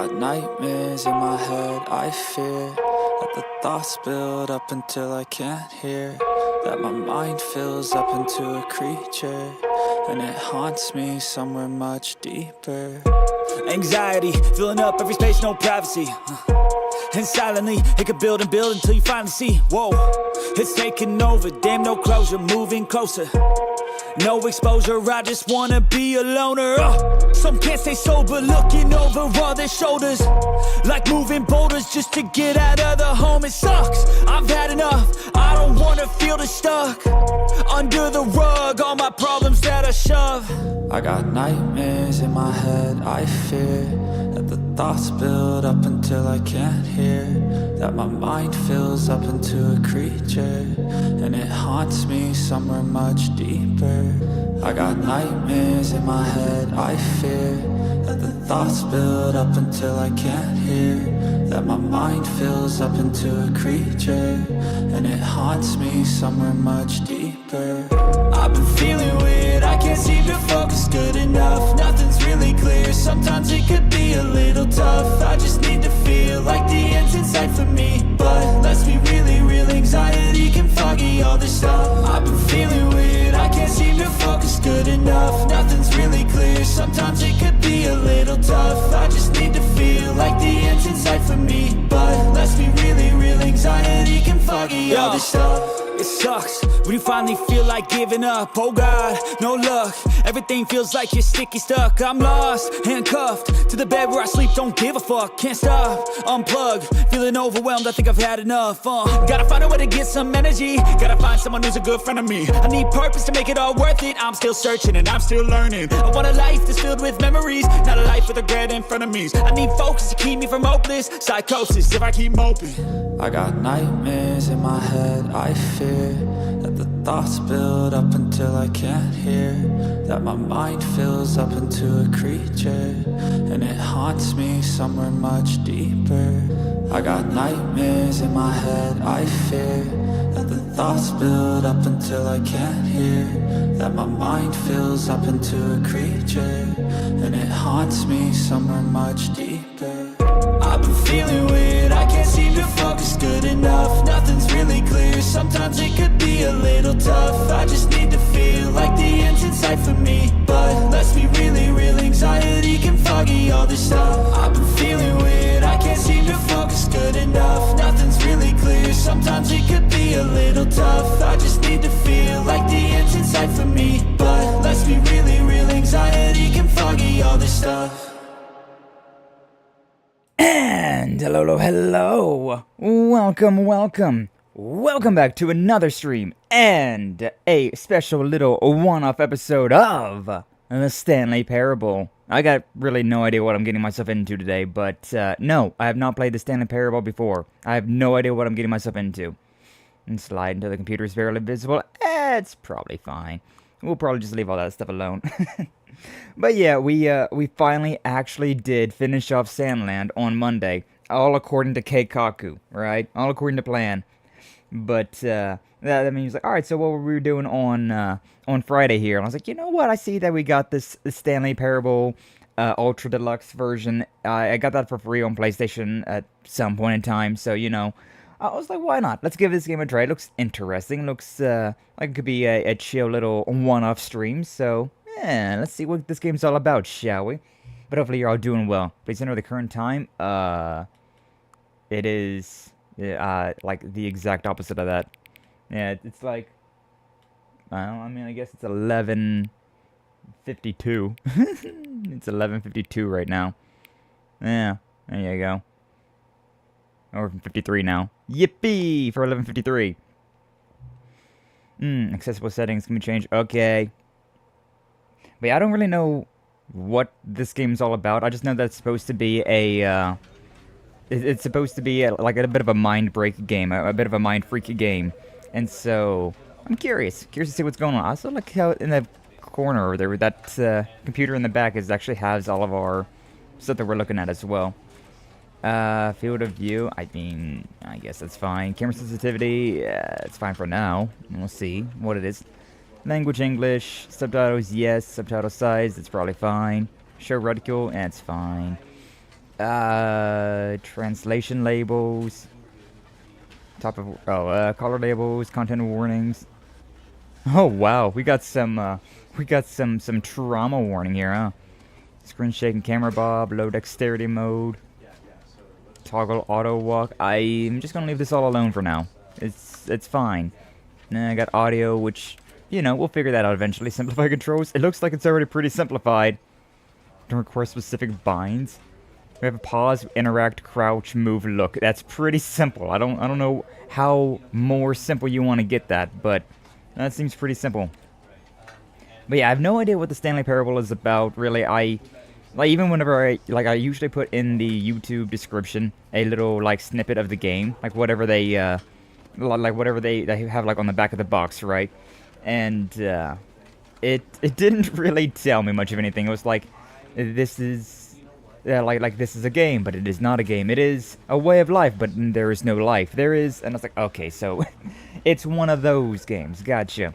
got nightmares in my head, I fear that the thoughts build up until I can't hear, that my mind fills up into a creature, and it haunts me somewhere much deeper. Anxiety, filling up every space, no privacy. And silently, it could build and build until you finally see, whoa, it's taking over, damn no closure, moving closer. No exposure, I just wanna be a loner. Some can't stay sober, looking over all their shoulders, like moving boulders just to get out of the home. It sucks, I've had enough, I don't wanna feel the stuck under the rug, all my problems that I shove. I got nightmares in my head, I fear that the thoughts build up until I can't hear, that my mind fills up into a creature, and it haunts me somewhere much deeper. I got nightmares in my head, I fear that the thoughts build up until I can't hear, that my mind fills up into a creature, and it haunts me somewhere much deeper. I've been feeling weird, I can't seem to focus good enough, nothing's really clear, sometimes it could be a little tough. I just need to feel like the end's in sight for me, but let's be really real, anxiety can foggy all this stuff. I've been feeling weird, I can't seem to focus good enough, nothing's really clear, sometimes it could be a little tough. I just need to feel like the end's in sight for me, but let's be really real, anxiety can foggy all this stuff. It sucks when you finally feel like giving up. Oh God, no luck, everything feels like you're sticky stuck. I'm lost, handcuffed to the bed where I sleep, don't give a fuck. Can't stop, unplug, feeling overwhelmed, I think I've had enough. Gotta find a way to get some energy, gotta find someone who's a good friend of me. I need purpose to make it all worth it, I'm still searching and I'm still learning. I want a life that's filled with memories, not a life with regret in front of me. I need focus to keep me from hopeless psychosis if I keep moping. I got nightmares in my head, I fear that the thoughts build up until I can't hear, that my mind fills up into a creature, and it haunts me somewhere much deeper. I got nightmares in my head, I fear that the thoughts build up until I can't hear, that my mind fills up into a creature, and it haunts me somewhere much deeper. I've been feeling weird, I can't seem to focus good enough, nothing's really clear, sometimes it could be a little tough. I just need to feel like the end's in sight for me, but let's be really real, anxiety can foggy all this stuff. I've been feeling weird, I can't seem to focus good enough, nothing's really clear, sometimes it could be a little tough. I just need to feel like the end's in sight for me, but let's be really real, anxiety can foggy all this stuff. And hello, welcome back to another stream and a special little one-off episode of the Stanley Parable. I got really no idea what I'm getting myself into today, but no, I have not played the Stanley Parable before. I have no idea what I'm getting myself into. And slide until the computer is barely visible. It's probably fine. We'll probably just leave all that stuff alone. But yeah, we finally actually did finish off Sandland on Monday, all according to Keikaku, right? All according to plan. But that means like, all right, so what were we doing on Friday here? And I was like, you know what? I see that we got this Stanley Parable Ultra Deluxe version. I got that for free on PlayStation at some point in time, so you know. I was like, why not? Let's give this game a try. It looks interesting. It looks like it could be a chill little one-off stream. So, yeah, let's see what this game's all about, shall we? But hopefully you're all doing well. Please enter the current time. It is, like, the exact opposite of that. Yeah, it's like, well, I mean, I guess it's 11:52. It's 11:52 right now. Yeah, there you go. Or 53 now. Yippee! For 11:53. Accessible settings can be changed. Okay. But yeah, I don't really know what this game's all about. I just know that it's supposed to be a, it's supposed to be like a bit of a mind break game. A bit of a mind freak game. And so, I'm curious. Curious to see what's going on. I also like how in the corner over there, that computer in the back actually has all of our stuff that we're looking at as well. Field of view, I mean, I guess that's fine. Camera sensitivity, it's fine for now. We'll see what it is. Language English, subtitles, yes. Subtitle size, it's probably fine. Show reticule, it's fine. Translation labels. Color labels, content warnings. Oh wow, we got some trauma warning here, huh? Screen shaking, camera bob, low dexterity mode, toggle auto walk. I'm just gonna leave this all alone for now. It's fine. Then I got audio, which, you know, we'll figure that out eventually. Simplify controls. It looks like it's already pretty simplified. Don't require specific binds. We have a pause, interact, crouch, move, look. That's pretty simple. I don't know how more simple you want to get that, but that seems pretty simple. But yeah, I have no idea what the Stanley Parable is about, really. Even whenever I usually put in the YouTube description a little, like, snippet of the game, like whatever they have, like, on the back of the box, right? And, it didn't really tell me much of anything. It was like, this is, this is a game, but it is not a game. It is a way of life, but there is no life. There is, and I was like, okay, so, it's one of those games. Gotcha.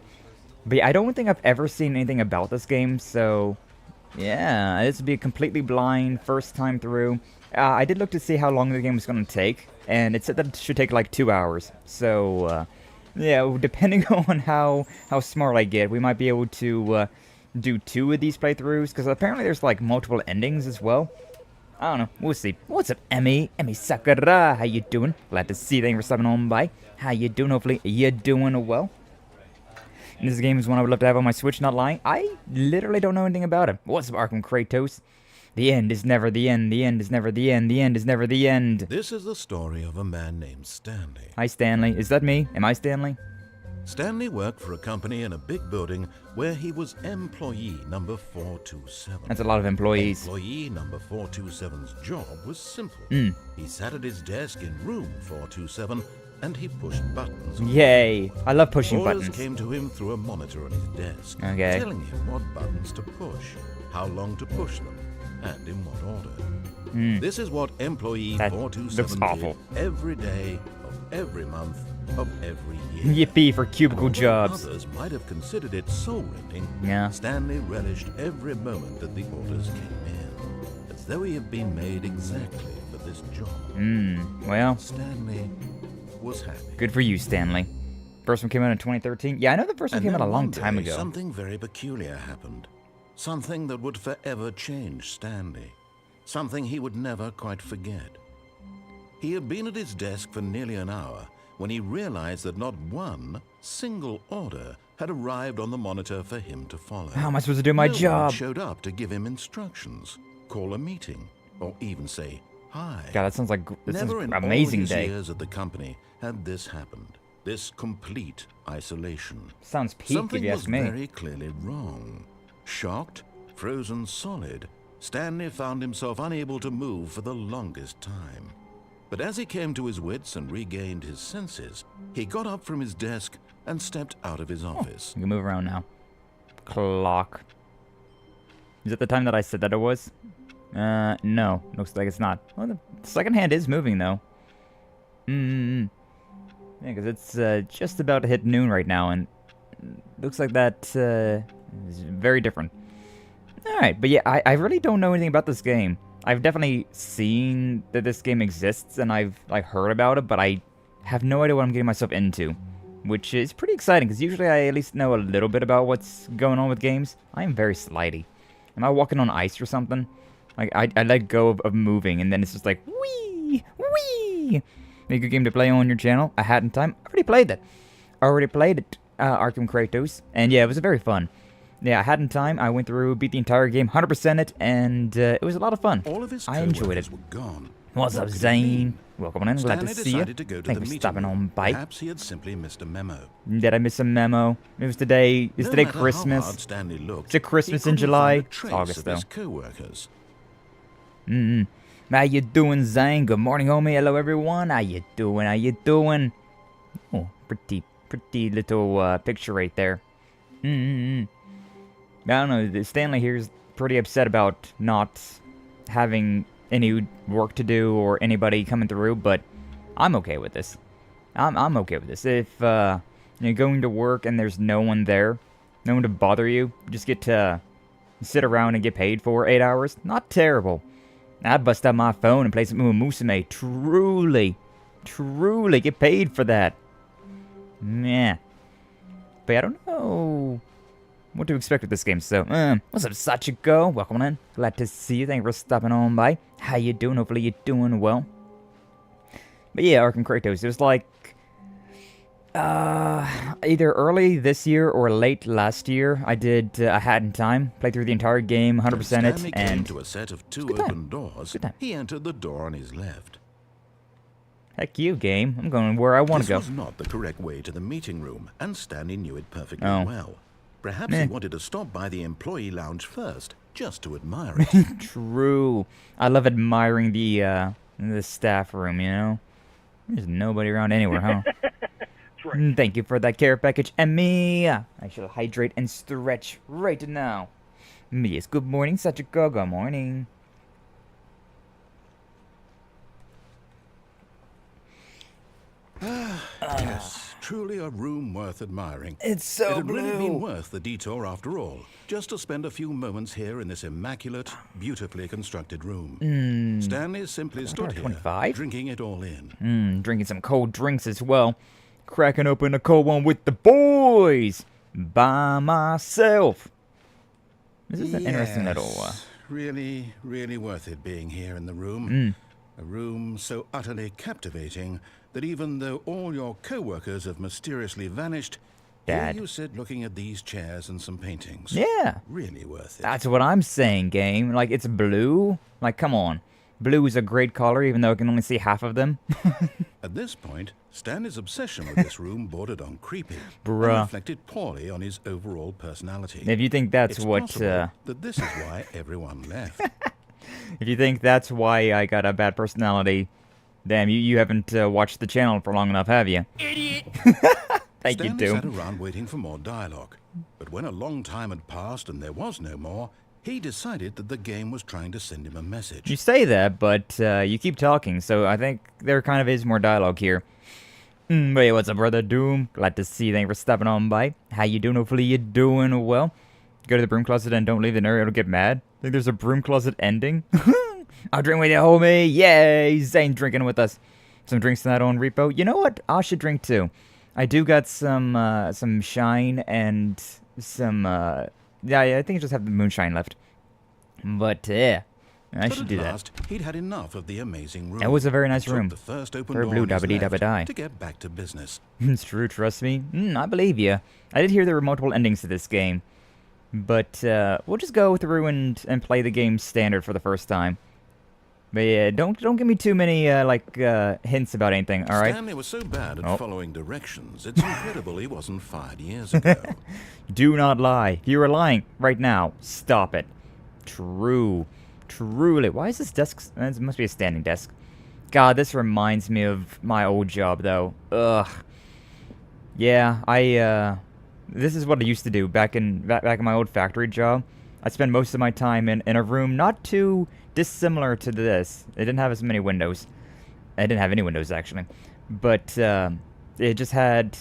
But yeah, I don't think I've ever seen anything about this game, so yeah, this would be a completely blind first time through. I did look to see how long the game was going to take, and it said that it should take like 2 hours. So, yeah, depending on how smart I get, we might be able to do 2 of these playthroughs, because apparently there's like multiple endings as well. I don't know, we'll see. What's up, Emmy? Emmy Sakura, how you doing? Glad to see you, thank you for stopping on by. How you doing? Hopefully you're doing well. And this game is one I would love to have on my Switch, not lying. I literally don't know anything about it. What's up, Arkham Kratos? The end is never the end. The end is never the end. The end is never the end. This is the story of a man named Stanley. Hi, Stanley. Is that me? Am I Stanley? Stanley worked for a company in a big building where he was employee number 427. That's a lot of employees. Employee number 427's job was simple. He sat at his desk in room 427 and he pushed buttons. Yay! I love pushing Orders buttons. came to him through a monitor on his desk, Okay. telling him what buttons to push, how long to push them, and in what order. This is what employee That 427 looks awful. did every day of every month of every year. Yippee for cubicle Although jobs. Others might have considered it soul-rending. Yeah. Stanley relished every moment that the orders came in, as though he had been made exactly for this job. Well, Stanley was happy. good for you, Stanley. First one came out in 2013. Yeah, I know the first one came out a long time ago. Something very peculiar happened. Something that would forever change Stanley. Something he would never quite forget. He had been at his desk for nearly an hour when he realized that not one single order had arrived on the monitor for him to follow. How am I supposed to do my No one job? showed up to give him instructions, call a meeting, or even say hi. God, that sounds like Never in amazing all his day. years at the company had this happened. This complete isolation. Sounds peak, if Something you was ask me. very clearly wrong. Shocked, frozen solid, Stanley found himself unable to move for the longest time. But as he came to his wits and regained his senses, he got up from his desk and stepped out of his office. You can move around now. Clock. Is it the time that I said that it was? No. Looks like it's not. Well, the second hand is moving, though. Yeah, because it's just about to hit noon right now, and looks like that is very different. Alright, but yeah, I really don't know anything about this game. I've definitely seen that this game exists, and I've like heard about it, but I have no idea what I'm getting myself into. Which is pretty exciting, because usually I at least know a little bit about what's going on with games. I am very slidey. Am I walking on ice or something? Like, I let go of moving, and then it's just like, wee, wee. A good game to play on your channel. A Hat in Time. I already played it. Arkham Kratos. And yeah, it was very fun. Yeah, I had in time. I went through, beat the entire game, 100% it, and it was a lot of fun. All of his I enjoyed it. were gone. What's up, What could it Zane? mean? Welcome on in. Glad to Stanley see you. decided to go to Thank the you for meeting stopping room. on by. Perhaps he had simply missed a memo. Did I miss a memo? It was today. Is No today matter how Christmas? hard Stanley looked, Is it Christmas he in couldn't July? find a It's trace August, of though. his co-workers. How you doing, Zane? Good morning, homie. Hello, everyone. How you doing? How you doing? Oh, pretty little picture right there. I don't know. Stanley here's pretty upset about not having any work to do or anybody coming through, but I'm okay with this. I'm okay with this. If you're going to work and there's no one there, no one to bother you, just get to sit around and get paid for 8 hours. Not terrible. I'd bust out my phone and play some Musume. Truly get paid for that. Yeah. But yeah, I don't know what to expect with this game. So, what's up, Sachiko? Welcome on in. Glad to see you. Thank you for stopping on by. How you doing? Hopefully you're doing well. But yeah, Ark and Kratos. It was like either early this year or late last year. I did a Hat in Time, played through the entire game, 100% it, and to a set of two open doors. He entered the door on his left. Heck you, game. I'm going where I want to go. This was not the correct way to the meeting room, and Stanley knew it perfectly well. Perhaps he wanted to stop by the employee lounge first, just to admire it. True. I love admiring the staff room, you know? There's nobody around anywhere, huh? Thank you for that care package, and me. I shall hydrate and stretch right now. Yes, good morning, Sachiko. Good morning. Yes, truly a room worth admiring. It's so It had blue. really been worth the detour after all, just to spend a few moments here in this immaculate, beautifully constructed room. Stanley simply stood here, 25? drinking it all in. Drinking some cold drinks as well. Cracking open a cold one with the boys. By myself. This is an interesting little... Really, really worth it being here in the room. A room so utterly captivating that even though all your co-workers have mysteriously vanished, Dad. here you sit looking at these chairs and some paintings. Yeah. Really worth it. That's what I'm saying, game. Like, it's blue. Like, come on. Blue is a great color, even though I can only see half of them. At this point, Stanley's obsession with this room bordered on creepy and Bruh. reflected poorly on his overall personality. If you think that's It's what... possible that this is why everyone left. If you think that's why I got a bad personality, damn, you haven't watched the channel for long enough, have you? Idiot! Thank you, Stanley sat Doom. around waiting for more dialogue. But when a long time had passed and there was no more, he decided that the game was trying to send him a message. You say that, but you keep talking, so I think there kind of is more dialogue here. Wait, what's up, brother Doom? Glad to see you. Thank you for stopping on by. How you doing? Hopefully you're doing well. Go to the broom closet and don't leave the area, it'll get mad. Think there's a broom closet ending? I'll drink with you, homie. Yay! Zane drinking with us. Some drinks tonight on Repo. You know what? I should drink too. I do got some shine and some, yeah, I think I just have the moonshine left. But, yeah. I should do that. He'd had enough of the amazing room. It was a very nice Took room. the first open Very door blue, on his dabbity left dabba-die. to get back to business. It's true, trust me. I believe you. I did hear there were multiple endings to this game. But, we'll just go through and play the game standard for the first time. But yeah, don't give me too many, hints about anything, alright? Stanley was so bad at following directions, it's incredible he wasn't fired years ago. Do not lie. You are lying right now. Stop it. True. Truly. Why is this desk... It must be a standing desk. God, this reminds me of my old job, though. Ugh. Yeah, this is what I used to do back in my old factory job. I'd spend most of my time in a room not too dissimilar to this. It didn't have as many windows. I didn't have any windows, actually. But it just had...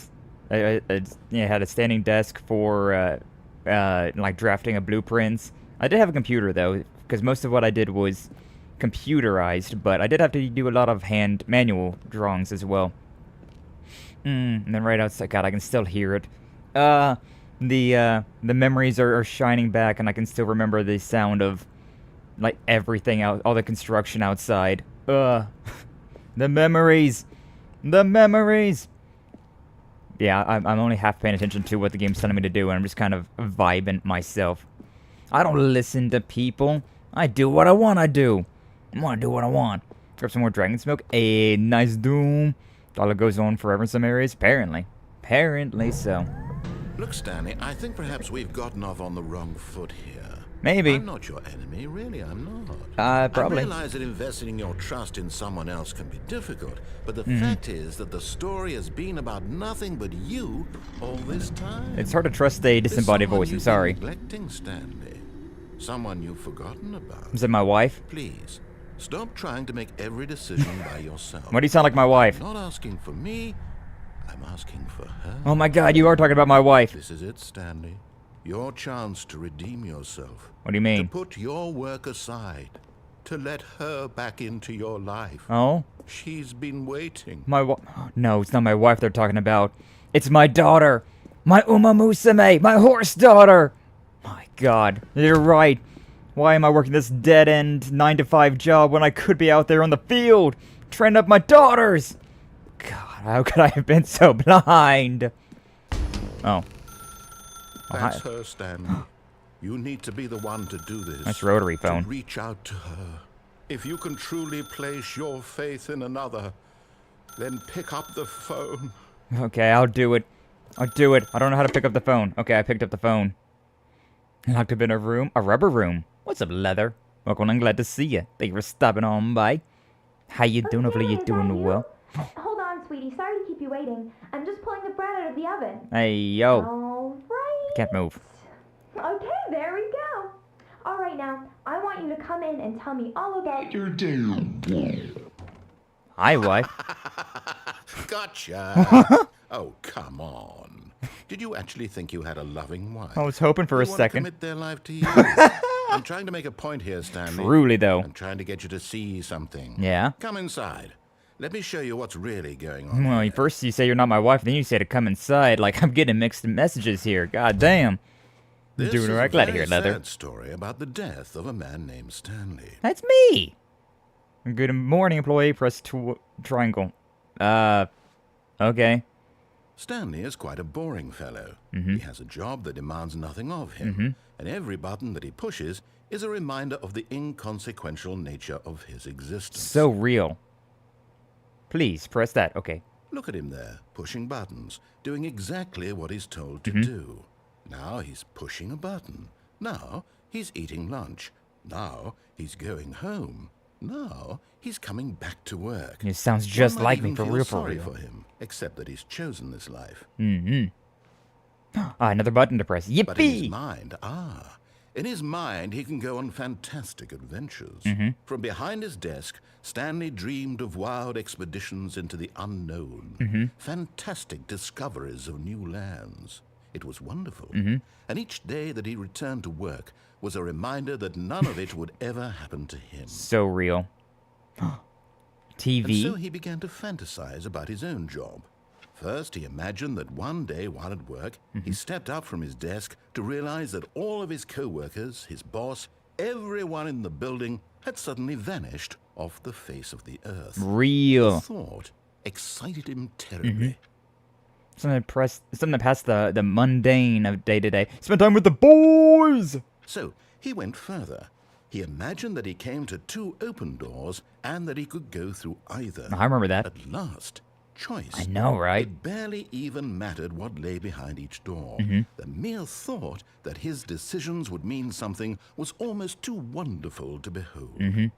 it had a standing desk for, like, drafting of blueprints. I did have a computer, though, because most of what I did was computerized, but I did have to do a lot of manual drawings as well. And then right outside, God, I can still hear it. The memories are shining back, and I can still remember the sound of, like, everything out, all the construction outside. The memories! The memories! Yeah, I'm only half paying attention to what the game's telling me to do, and I'm just kind of vibing myself. I don't listen to people. I do what I want to do. I want to do what I want. Grab some more dragon's milk. A nice Doom. Dollar goes on forever in some areas. Apparently. Apparently so. Look, Stanley, I think perhaps we've gotten off on the wrong foot here. Maybe. I'm not your enemy, really, I'm not. Probably. I realize that investing your trust in someone else can be difficult, but the fact is that the story has been about nothing but you all this time. It's hard to trust a disembodied voice, I'm sorry. Neglecting Stanley. Someone you've forgotten about. Is it my wife? Please, stop trying to make every decision by yourself. Why do you sound like my wife? I'm not asking for me, I'm asking for her. Oh my god, you are talking about my wife. This is it, Stanley. Your chance to redeem yourself. What do you mean? To put your work aside. to let her back into your life. Oh? She's been waiting. No, it's not my wife they're talking about. It's my daughter. My Uma Musume. My horse daughter. My god. You're right. Why am I working this dead-end 9-to-5 job when I could be out there on the field training up my daughters? God, how could I have been so blind? Oh. That's her, Stanley. You need to be the one to do this. That's rotary phone. To reach out to her. If you can truly place your faith in another, then pick up the phone. Okay, I'll do it. I'll do it. I don't know how to pick up the phone. Okay, I picked up the phone. Locked up in a room? A rubber room. What's up, Leather? Welcome, I'm glad to see you. Thank you for stopping on by. How you doing? Hopefully you're doing well. Hold on, sweetie. Sorry to keep you waiting. I'm just pulling the bread out of the oven. Hey, yo. All right. Can't move. Okay, there we go. All right, now, I want you to come in and tell me all about your day. Hi, wife. Gotcha. Oh, come on. Did you actually think you had a loving wife? I was hoping for a second. Commit their life to you. I'm trying to make a point here, Stanley. Truly, though. I'm trying to get you to see something. Yeah? Come inside. Let me show you what's really going on. Well, first you say you're not my wife, then you say to come inside. Like, I'm getting mixed messages here. God damn. This Doing is right. a Glad to very hear it, Leather. sad story about the death of a man named Stanley. That's me. Good morning, employee. Press triangle. Okay. Stanley is quite a boring fellow. He has a job that demands nothing of him, and every button that he pushes is a reminder of the inconsequential nature of his existence. So real. Please, press that. Okay. Look at him there, pushing buttons, doing exactly what he's told to do. Now he's pushing a button. Now he's eating lunch. Now he's going home. Now he's coming back to work. It sounds just One might like me, even for feel real, sorry for him, except that he's chosen this life. Another button to press. But in his Yippee! mind, in his mind, he can go on fantastic adventures. From behind his desk, Stanley dreamed of wild expeditions into the unknown, fantastic discoveries of new lands. It was wonderful. And each day that he returned to work was a reminder that none of it would ever happen to him. So real. TV. And so he began to fantasize about his own job. First, he imagined that one day while at work, he stepped up from his desk to realize that all of his co-workers, his boss, everyone in the building had suddenly vanished off the face of the earth. Real. The thought excited him terribly. Something past the mundane of day to day. Spend time with the boys. So he went further. He imagined that he came to 2 open doors and that he could go through either. I remember that. At last, choice. I know, right? It barely even mattered what lay behind each door. The mere thought that his decisions would mean something was almost too wonderful to behold.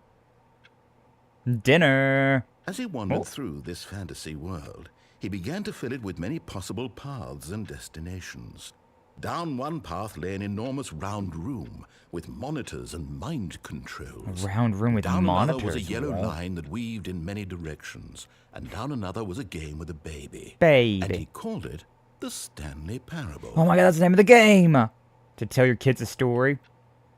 Dinner. As he wandered through this fantasy world, he began to fill it with many possible paths and destinations. Down one path lay an enormous round room with monitors and mind controls. A round room with Down monitors. another was a yellow Whoa. line that weaved in many directions, and down another was a game with a baby. Baby. And he called it the Stanley Parable. Oh my god, that's the name of the game. To tell your kids a story.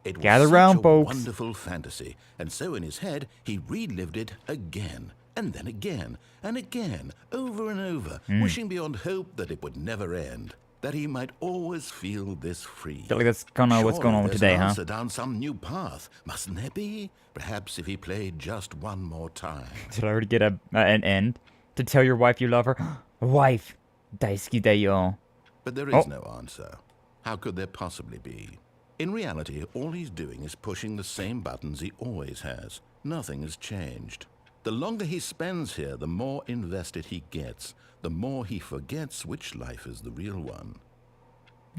It was Gather such round, a folks. wonderful fantasy, and so in his head he relived it again, and then again, and again, over and over, wishing beyond hope that it would never end, that he might always feel this free. Feel like that's kind of what's going on Surely today, there's an huh? answer down some new path, mustn't there be? Perhaps if he played just one more time. Did I already get an end? To tell your wife you love her? Wife. Daisuki da yo. But there is no answer. How could there possibly be? In reality, all he's doing is pushing the same buttons he always has. Nothing has changed. The longer he spends here, the more invested he gets, the more he forgets which life is the real one.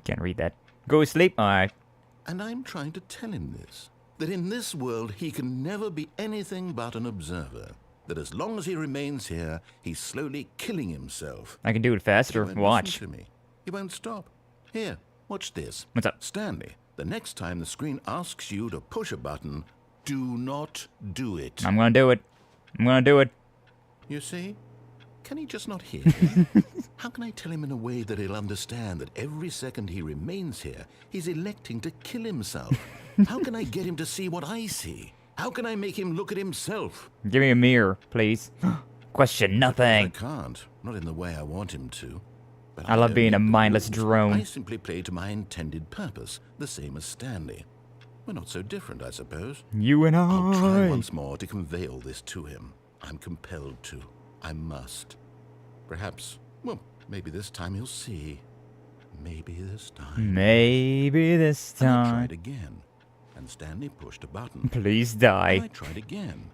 Can't read that. Go to sleep? Alright. And I'm trying to tell him this, that in this world he can never be anything but an observer, that as long as he remains here, he's slowly killing himself. I can do it faster. He won't Watch. listen to me. He won't stop. Here, watch this. What's up? Stanley, the next time the screen asks you to push a button, do not do it. I'm gonna do it. I'm gonna do it. You see? Can he just not hear me? How can I tell him in a way that he'll understand that every second he remains here, he's electing to kill himself? How can I get him to see what I see? How can I make him look at himself? Give me a mirror, please. Question I nothing. can't. Not in the way I want him to. But I love being a don't make the mindless rules. drone. I simply play to my intended purpose, the same as Stanley. We're not so different, I suppose. You and I'll try I. once more to convey all this to him. I'm compelled to. I must. Perhaps, well, maybe this time he'll see. Maybe this time. Maybe this And I time. tried again, and Stanley pushed a button. Please And I die. tried again,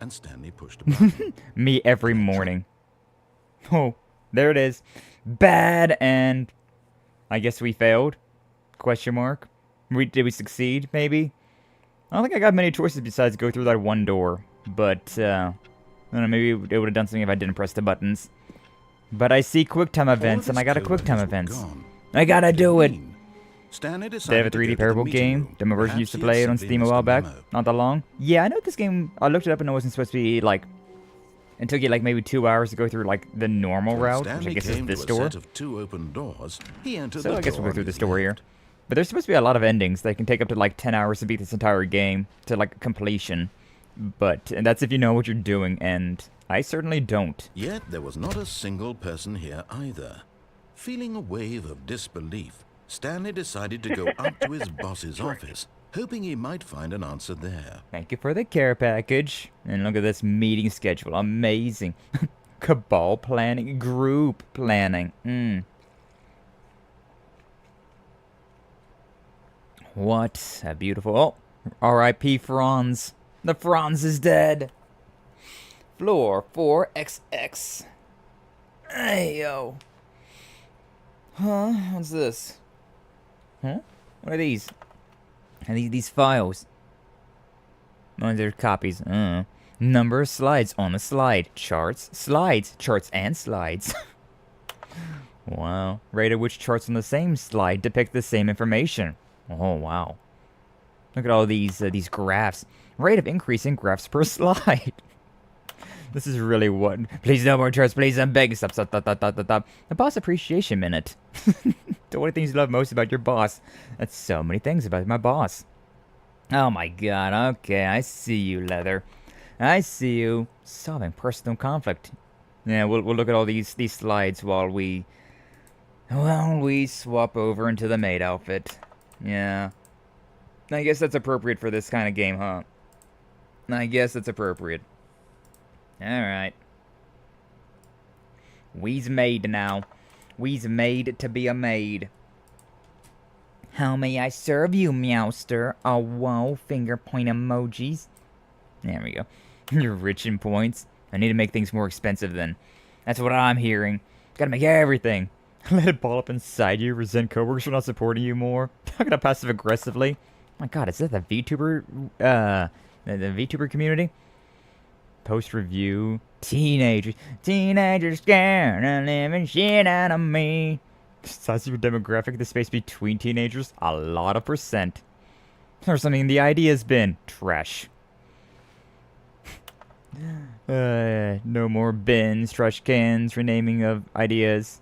and Stanley pushed a button. Me every morning. Oh, there it is. Bad, and I guess we failed? Question mark. Did we succeed, maybe? I don't think I got many choices besides go through that one door. But, I don't know, maybe it would have done something if I didn't press the buttons. But I see QuickTime events, and I got a QuickTime events. I gotta do it! Stanley They have a decided to go 3D to the Parable meeting game. room. Demo version Perhaps used to he play had it on simply Steam a missed while a back. memo. Not that long. Yeah, I know this game, I looked it up and it wasn't supposed to be, like, it took you, like, maybe 2 hours to go through, like, the normal When route, which Stanley I guess is came this to a door. set of 2 open doors, he entered So the I guess we'll door go on through his this door here. left. But there's supposed to be a lot of endings that can take up to like 10 hours to beat this entire game to like completion. And that's if you know what you're doing, and I certainly don't. Yet there was not a single person here either. Feeling a wave of disbelief, Stanley decided to go up to his boss's office, hoping he might find an answer there. Thank you for the care package. And look at this meeting schedule. Amazing. Cabal planning, group planning. What a beautiful... Oh, R.I.P. Franz. The Franz is dead. Floor 4XX. Hey, yo. Huh? What's this? Huh? What are these? Are these files? Oh, they're copies. Number of slides on a slide. Charts, slides, charts, and slides. Wow. Rate at which charts on the same slide depict the same information. Oh, wow. Look at all these graphs. Rate of increase in graphs per slide. This is really what... Please no more charts, please, I'm begging. Stop. The boss appreciation minute. 20 things you love most about your boss. That's so many things about my boss. Oh my god, okay, I see you, Leather. I see you. Solving personal conflict. Yeah, we'll look at all these slides while we swap over into the maid outfit. Yeah. I guess that's appropriate for this kind of game, huh? I guess that's appropriate. Alright. We's made now. We's made to be a maid. How may I serve you, Meowster? Oh, whoa, finger point emojis. There we go. You're rich in points. I need to make things more expensive then. That's what I'm hearing. Gotta make everything. Let it ball up inside you. Resent coworkers for not supporting you more. Talking about passive aggressively. My god, is that the VTuber, the VTuber community? Post review. Teenagers scared the living shit out of me. Size of your demographic, the space between teenagers, a lot of percent. Or something in the ideas bin. Trash. No more bins, trash cans, renaming of ideas.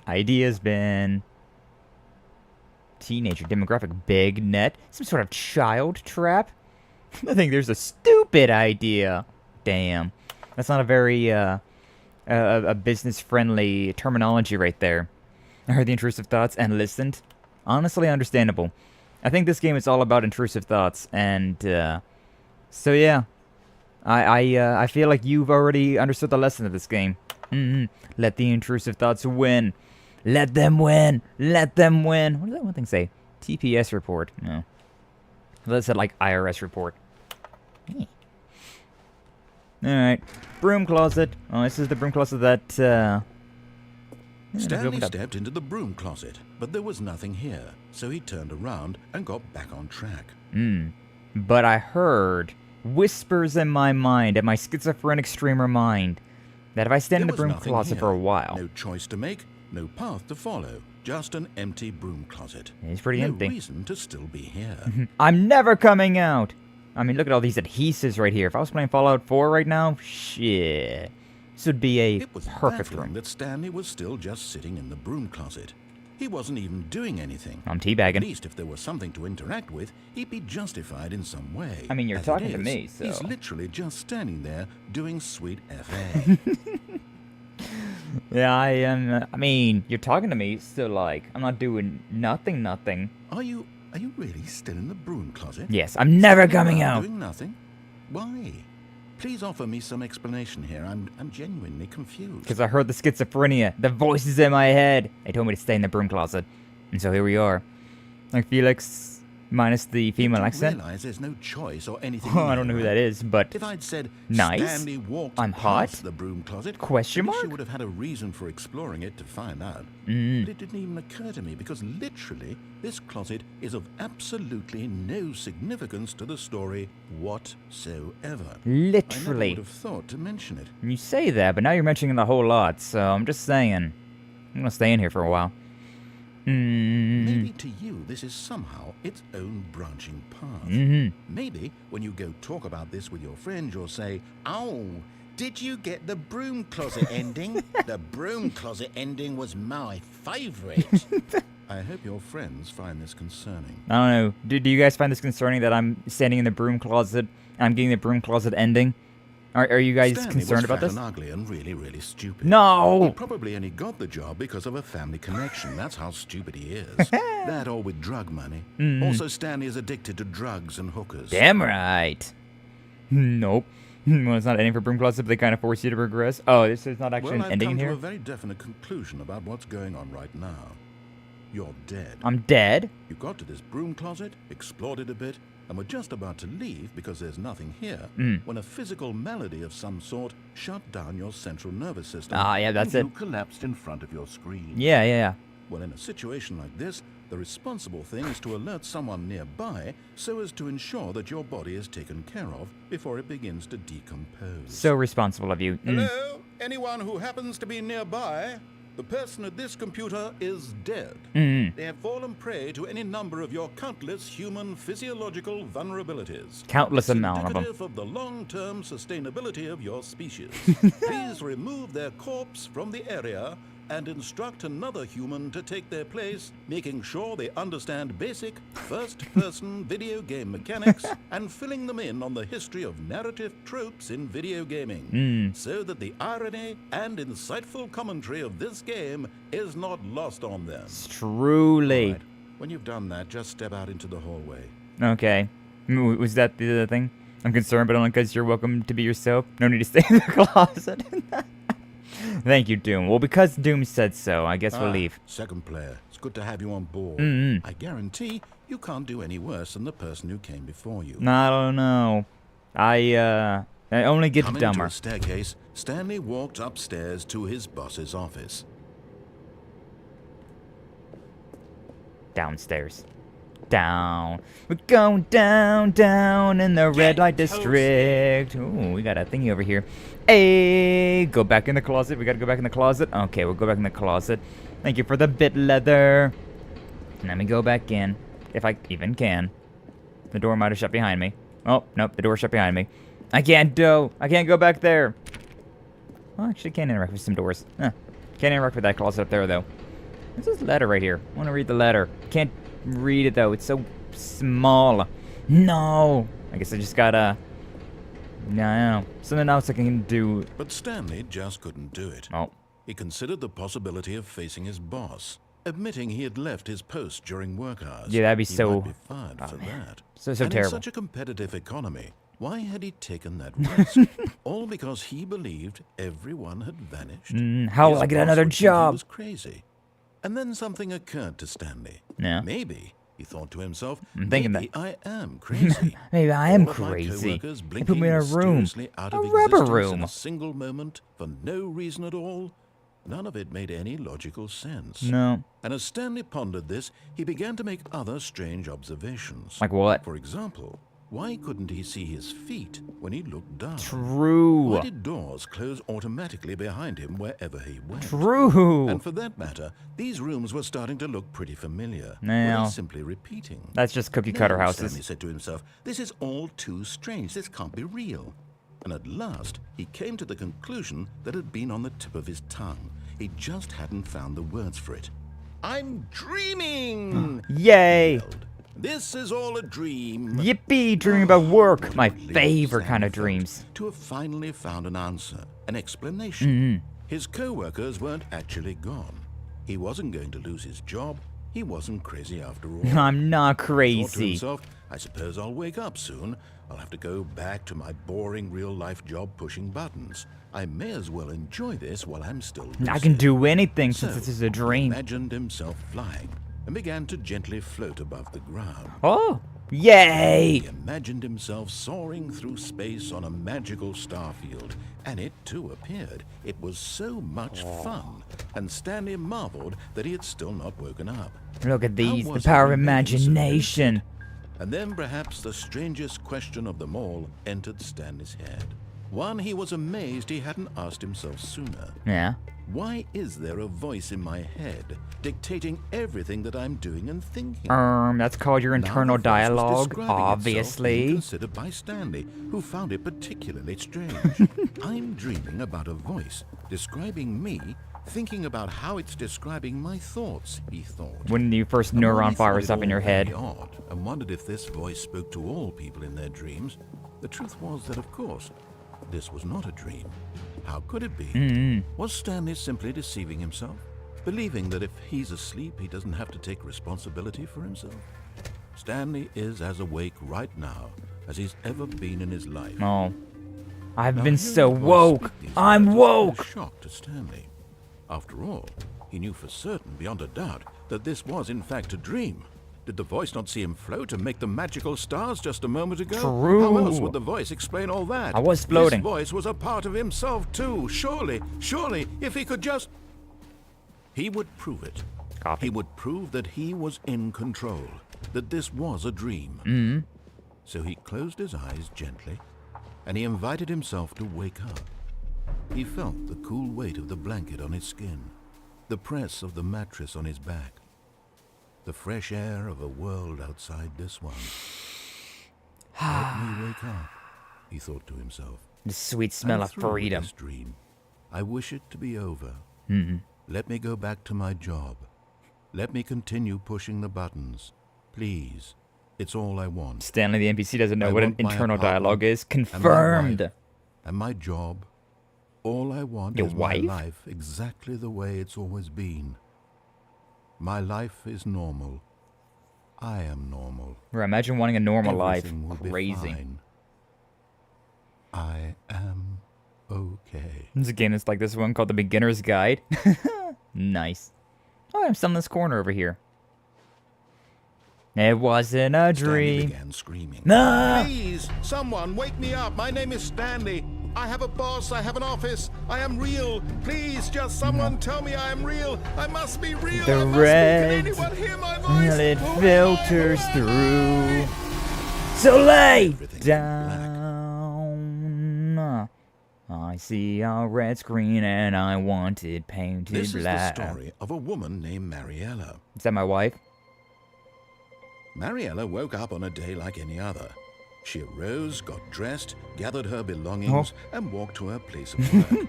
Ideas bin. Teenager demographic, big net. Some sort of child trap. I think there's a stupid idea. Damn. That's not a very, a business-friendly terminology right there. I heard the intrusive thoughts and listened. Honestly, understandable. I think this game is all about intrusive thoughts, and, so yeah. I feel like you've already understood the lesson of this game. Let the intrusive thoughts win. Let them win. Let them win. What does that one thing say? TPS report. No. That said, like, IRS report. Alright. Broom closet. Oh, this is the broom closet that, Stanley stepped into the broom closet, but there was nothing here, so he turned around and got back on track. But I heard whispers in my mind, in my schizophrenic streamer mind, that if I stand in the There was broom nothing closet here. for a while... No choice to make, no path to follow, just an empty broom closet. It's pretty no empty. reason to still be here. I'm never coming out! I mean, look at all these adhesives right here. If I was playing Fallout 4 right now, shit. This would be a It was perfect baffling room. that Stanley was still just sitting in the broom closet. He wasn't even doing anything. I'm At teabagging. least if there was something to interact with, he'd be justified in some way. I mean, you're As talking it to is, me, so... He's literally just standing there doing sweet FA. Yeah, I am. I mean, you're talking to me, so like, I'm not doing nothing. Are you really still in the broom closet? Yes, I'm never Standing coming around out. Doing nothing? Why? Please offer me some explanation here. I'm genuinely confused. Because I heard the schizophrenia, the voices in my head. They told me to stay in the broom closet. And so here we are. Like Felix, minus the female You accent. realize there's no choice or anything. I don't know who that is, but If I'd said nice. Stanley walked I'm hot. past the broom closet, Question at least mark? you would have had a reason for exploring it to find out. Mm. But it didn't even occur to me because literally this closet is of absolutely no significance to the story whatsoever. I never literally. would have thought to mention it. You say that, but now you're mentioning it a whole lot, so I'm just saying. I'm gonna stay in here for a while. Maybe to you this is somehow its own branching path. Maybe when you go talk about this with your friends, you'll say, "Oh, did you get the broom closet ending? The broom closet ending was my favorite." I hope your friends find this concerning. I don't know. Do you guys find this concerning that I'm standing in the broom closet and I'm getting the broom closet ending? Are you guys Stanley concerned was about fat this? and ugly and really, really stupid. No! He probably only got the job because of a family connection. That's how stupid he is. That or with drug money. Also, Stanley is addicted to drugs and hookers. Damn right. Nope. Well, it's not ending for broom closet, but they kind of force you to progress. Oh, this is not actually Well, an I've ending come in to here? a very definite conclusion about what's going on right now. You're dead. I'm dead? You got to this broom closet, explored it a bit, and were just about to leave because there's nothing here when a physical malady of some sort shut down your central nervous system. Ah, yeah, that's and it. you collapsed in front of your screen. Yeah. Well, in a situation like this, the responsible thing is to alert someone nearby so as to ensure that your body is taken care of before it begins to decompose. So responsible of you. Hello? Anyone who happens to be nearby? The person at this computer is dead. They have fallen prey to any number of your countless human physiological vulnerabilities. Countless It's amount of them. indicative of the long-term sustainability of your species. Please remove their corpse from the area and instruct another human to take their place, making sure they understand basic first-person video game mechanics and filling them in on the history of narrative tropes in video gaming, so that the irony and insightful commentary of this game is not lost on them. Truly. All right. When you've done that, just step out into the hallway. Okay. Was that the other thing? I'm concerned, but only because you're welcome to be yourself. No need to stay in the closet. Thank you, Doom. Well, because Doom said so, I guess we'll leave. Second player, it's good to have you on board. I guarantee you can't do any worse than the person who came before you. I don't know. I only get Coming to dumber. a staircase, Stanley walked upstairs to his boss's office. Downstairs. Down. We're going down in the red light district. Ooh, we got a thingy over here. Hey, go back in the closet. We gotta go back in the closet. Okay, we'll go back in the closet. Thank you for the bit leather. Let me go back in, if I even can. The door might have shut behind me. Oh, nope, the door shut behind me. I can't go back there. Well, actually, can't interact with some doors. Can't interact with that closet up there, though. What's this letter right here? I want to read the letter. Can't read it, though. It's so small. No. I guess I just gotta... No. Something else I can do. But Stanley just couldn't do it. Oh. He considered the possibility of facing his boss, admitting he had left his post during work hours. Yeah, that'd be he so... might be fired for that. So and terrible. in such a competitive economy, why had he taken that risk? All because he believed everyone had vanished. How His will I get boss another would think he job? was crazy. And then something occurred to Stanley. Yeah. Maybe, he thought to himself, I'm thinking maybe I am crazy. Maybe I am All of my crazy. coworkers They put me in a blinking room. mysteriously out A of rubber existence room. in a single moment for no reason at all. None of it made any logical sense. No. And as Stanley pondered this, he began to make other strange observations. Like what? For example, why couldn't he see his feet when he looked down? True. Why did doors close automatically behind him wherever he went? True. And for that matter, these rooms were starting to look pretty familiar. Now- Were they simply repeating? That's just cookie cutter No, houses. Stanley said to himself, this is all too strange. This can't be real. And at last, he came to the conclusion that had been on the tip of his tongue. He just hadn't found the words for it. I'm dreaming! Yay! He yelled. This is all a dream. Yippee! Dreaming about work. My Relieved favorite kind Stanley of felt dreams. To have finally found an answer, an explanation. His co-workers weren't actually gone. He wasn't going to lose his job. He wasn't crazy after all. I'm not He thought to crazy. himself, I suppose I'll wake up soon. I'll have to go back to my boring real-life job pushing buttons. I may as well enjoy this while I'm still lucid. I can do anything So, since this is a he dream. imagined himself flying and began to gently float above the ground. Oh! Yay! He imagined himself soaring through space on a magical starfield, and it too appeared. It was so much fun, and Stanley marveled that he had still not woken up. Look at these, How the was power he of remaining so imagination. lucid? And then perhaps the strangest question of them all entered Stanley's head. One he was amazed he hadn't asked himself sooner. Yeah. Why is there a voice in my head dictating everything that I'm doing and thinking? That's called your Now internal the voice was dialogue, describing itself, being obviously. considered by Stanley, who found it particularly strange. I'm dreaming about a voice describing me, thinking about how it's describing my thoughts, he thought. When you first And while neuron he thought fires it up in all your very head. odd, and wondered if this voice spoke to all people in their dreams, the truth was that, of course, this was not a dream. How could it be? Was Stanley simply deceiving himself? Believing that if he's asleep, he doesn't have to take responsibility for himself? Stanley is as awake right now as he's ever been in his life. Oh. I've Now, been hearing so the voice woke. speak these I'm words was a woke. shock to Stanley. After all, he knew for certain, beyond a doubt, that this was in fact a dream. Did the voice not see him float and make the magical stars just a moment ago? True. How else would the voice explain all that? I was floating. This voice was a part of himself too. Surely, if he could just... He would prove it. Copy. He would prove that he was in control, that this was a dream. So he closed his eyes gently, and he invited himself to wake up. He felt the cool weight of the blanket on his skin, the press of the mattress on his back, the fresh air of a world outside this one. Let me wake up, he thought to himself. The sweet smell I'm of through with freedom. this dream. I wish it to be over. Let me go back to my job. Let me continue pushing the buttons. Please. It's all I want. Stanley, the NPC, doesn't know I what an want my internal dialogue is. apartment and my Confirmed. wife And my job. All I want Your is wife? my life exactly the way it's always been. My life is normal. I am normal. Bro, imagine wanting a normal life. Everything will be Crazy. fine. I am okay. There's a game that's like this one called The Beginner's Guide. Nice. Oh, I'm still in this corner over here. It wasn't a Stanley dream. began screaming. Ah! Please, someone, wake me up. My name is Stanley. I have a boss. I have an office. I am real. Please, just someone tell me I am real. I must be real. The I must red be. Can anyone hear my voice? Well, it Who am I? filters Who am I? through. So lay Everything's down. I see a red screen and I want it painted This is the black. story of a woman named Mariella. Is that my wife? Mariella woke up on a day like any other. She arose, got dressed, gathered her belongings, and walked to her place of work.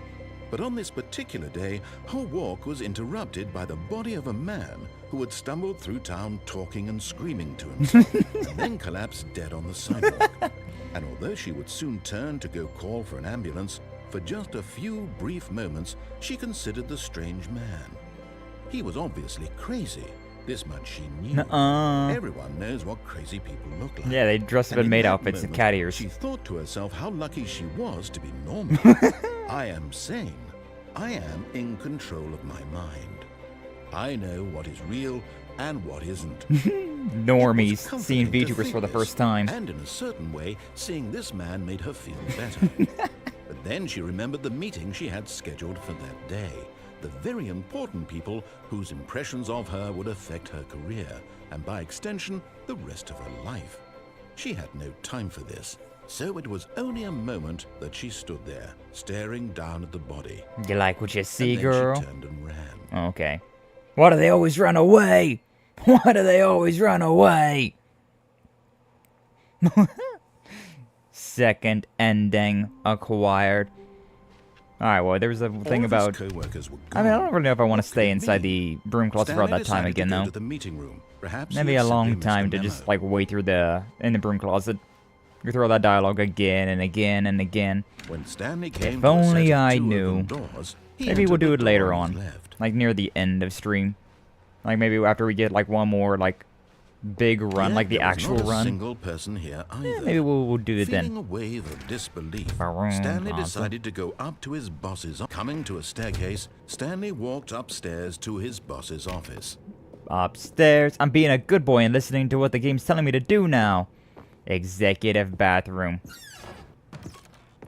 But on this particular day, her walk was interrupted by the body of a man who had stumbled through town talking and screaming to himself, and then collapsed dead on the sidewalk. And although she would soon turn to go call for an ambulance, for just a few brief moments, she considered the strange man. He was obviously crazy. This much she knew. Nuh-uh. Everyone knows what crazy people look like. Yeah, they dress up And in maid that outfits and moment, cat ears. She thought to herself how lucky she was to be normal. I am sane. I am in control of my mind. I know what is real and what isn't. Normies It was seeing comforting to VTubers think for the this, first time. And in a certain way, seeing this man made her feel better. But then she remembered the meeting she had scheduled for that day. The very important people whose impressions of her would affect her career, and by extension, the rest of her life. She had no time for this, so it was only a moment that she stood there, staring down at the body. You like what you see, And then girl? she turned and ran. Okay. Why do they always run away? Why do they always run away? Second ending acquired. Alright, well, there was a thing about... Co-workers were I mean, I gone. don't really know if I want What to could stay it inside mean? the broom closet for all Stanley that time decided again, to go though. to the meeting room. Perhaps Maybe he a had long simply missed time the to just, memo. like, wait through in the broom closet. You throw that dialogue again and again and again. When Stanley came If to a only set of I two knew. open doors, he Maybe we'll entered do the it later door on. he left. Like, near the end of stream. Like, maybe after we get, like, one more, like, big run, Yet like the there was actual not a run. single person here either. Maybe we'll do it Feeling then. a wave of disbelief, Broom Stanley closet. decided to go up to his boss's. Coming to a staircase, Stanley walked upstairs to his boss's office. Upstairs. I'm being a good boy and listening to what the game's telling me to do now. Executive bathroom.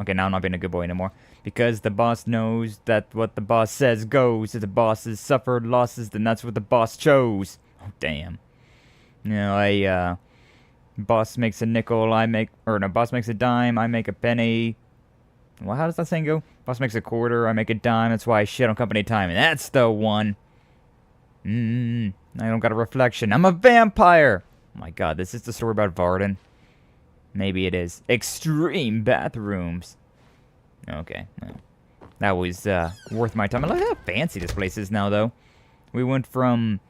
Okay, now I'm not being a good boy anymore. Because the boss knows that what the boss says goes. If the boss has suffered losses, then that's what the boss chose. Oh, damn. You know, boss makes a nickel, boss makes a dime, I make a penny. Well, how does that saying go? Boss makes a quarter, I make a dime, that's why I shit on company time. And that's the one. I don't got a reflection. I'm a vampire! Oh my god, this is the story about Varden. Maybe it is. Extreme bathrooms. Okay. Well, that was worth my time. I love how fancy this place is now, though. We went from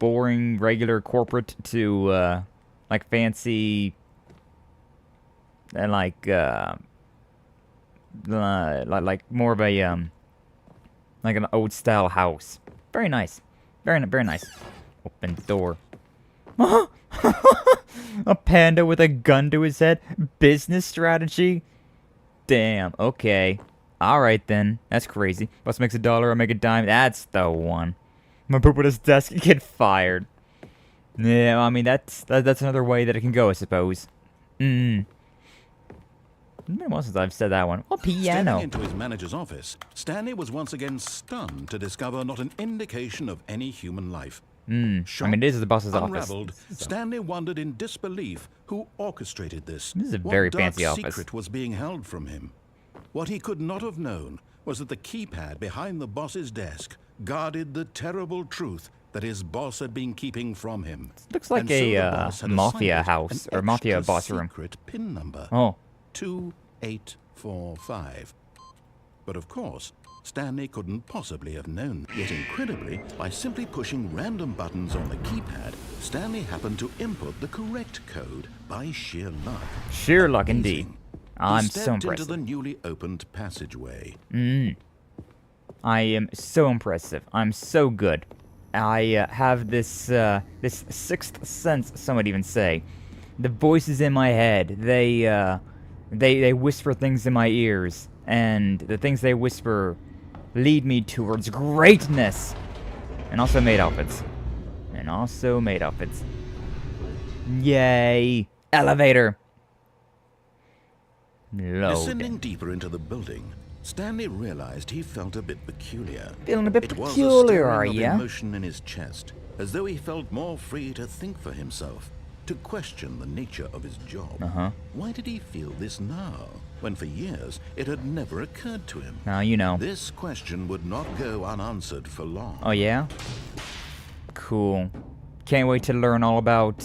boring, regular corporate to, like, fancy... And, like more of a, like an old-style house. Very nice. Very nice. Open door. A panda with a gun to his head? Business strategy? Damn, okay. Alright then. That's crazy. Boss makes $1, I make a dime. That's the one. I'm gonna poop at his desk and get fired. Yeah, I mean, that's another way that it can go, I suppose. It's been a while since I've said that one. Oh, piano. Stepping into his manager's office, Stanley was once again stunned to discover not an indication of any human life. I mean, it is the boss's Unraveled, office. So. Stanley wondered in disbelief who orchestrated this. This is a What very dark fancy office. secret was being held from him. What he could not have known was that the keypad behind the boss's desk guarded the terrible truth that his boss had been keeping from him. Looks like And so the a boss had mafia assigned it house an or mafia extra boss room. secret pin number. Oh. 2845. But of course, Stanley couldn't possibly have known. Yet incredibly, by simply pushing random buttons on the keypad, Stanley happened to input the correct code by sheer luck. Sheer luck indeed. Amazing. I'm He so stepped impressed. into the newly opened passageway. I am so impressive. I'm so good. I have this this sixth sense, some would even say. The voices in my head, they whisper things in my ears, and the things they whisper lead me towards greatness. And also made outfits. Yay! Elevator. Load. Descending deeper into the building, Stanley realized he felt a bit peculiar. Feeling a bit It was peculiar, a are stirring of ya? emotion in his chest, as though he felt more free to think for himself, to question the nature of his job. Why did he feel this now, when for years it had never occurred to him? Now you know. This question would not go unanswered for long. Oh yeah? Cool. Can't wait to learn all about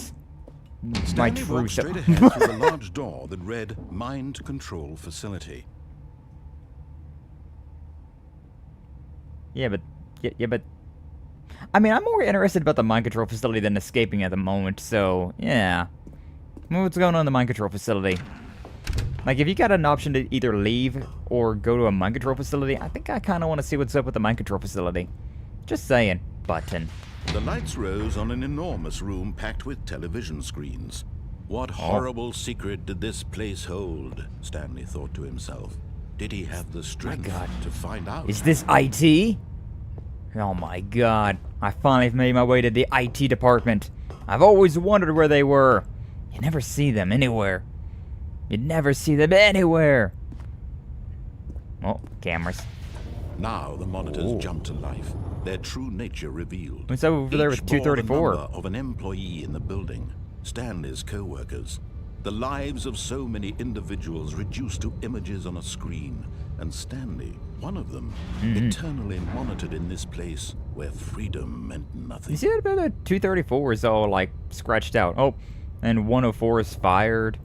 my Stanley true walked self. straight ahead through the large door that read Mind Control Facility. Yeah, but I mean, I'm more interested about the mind control facility than escaping at the moment, so yeah. What's going on in the mind control facility? Like, if you got an option to either leave or go to a mind control facility, I think I kind of want to see what's up with the mind control facility. Just saying. Button. The lights rose on an enormous room packed with television screens. What horrible secret did this place hold? Stanley thought to himself. Did he have the strength to find out? Is this IT? Oh my god. I finally made my way to the IT department. I've always wondered where they were. You never see them anywhere. You never see them anywhere. Oh, cameras. Now the monitors jumped to life, their true nature revealed. What's over there with Each bore the 234? number of an employee in the building, Stanley's co-workers. The lives of so many individuals reduced to images on a screen, and Stanley, one of them, eternally monitored in this place where freedom meant nothing. You see that about the 234 is all, like, scratched out. Oh, and 104 is fired.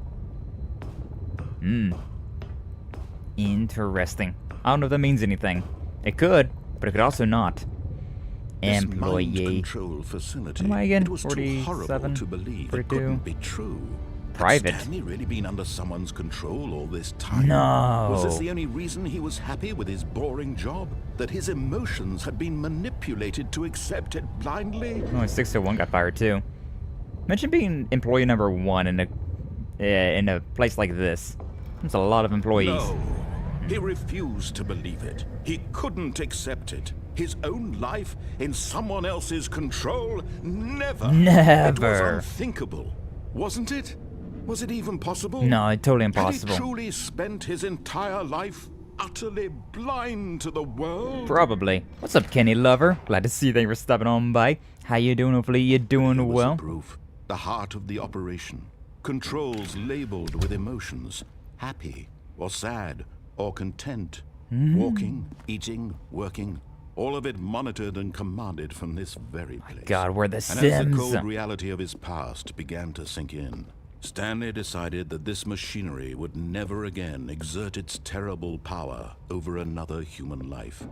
Interesting. I don't know if that means anything. It could, but it could also not. This Employee. mind control facility. Am I again? It was too horrible 47, to believe. 42. It couldn't be true. Private. Had Stanley really been under someone's control all this time? No. Was this the only reason he was happy with his boring job? That his emotions had been manipulated to accept it blindly? Only 601 got fired too. Imagine being employee number 1 in a place like this. That's a lot of employees. No. He refused to believe it. He couldn't accept it. His own life in someone else's control? Never. Never. It was unthinkable, wasn't it? Was it even possible? No, totally impossible. Had he truly spent his entire life utterly blind to the world? Probably. What's up, Kenny Lover? Glad to see that you were stopping on by. How you doing? Hopefully you're doing Here was well. the proof. The heart of the operation. Controls labeled with emotions. Happy or sad or content. Walking, eating, working. All of it monitored and commanded from this very place. God, we're the And Sims. as the cold reality of his past began to sink in, Stanley decided that this machinery would never again exert its terrible power over another human life.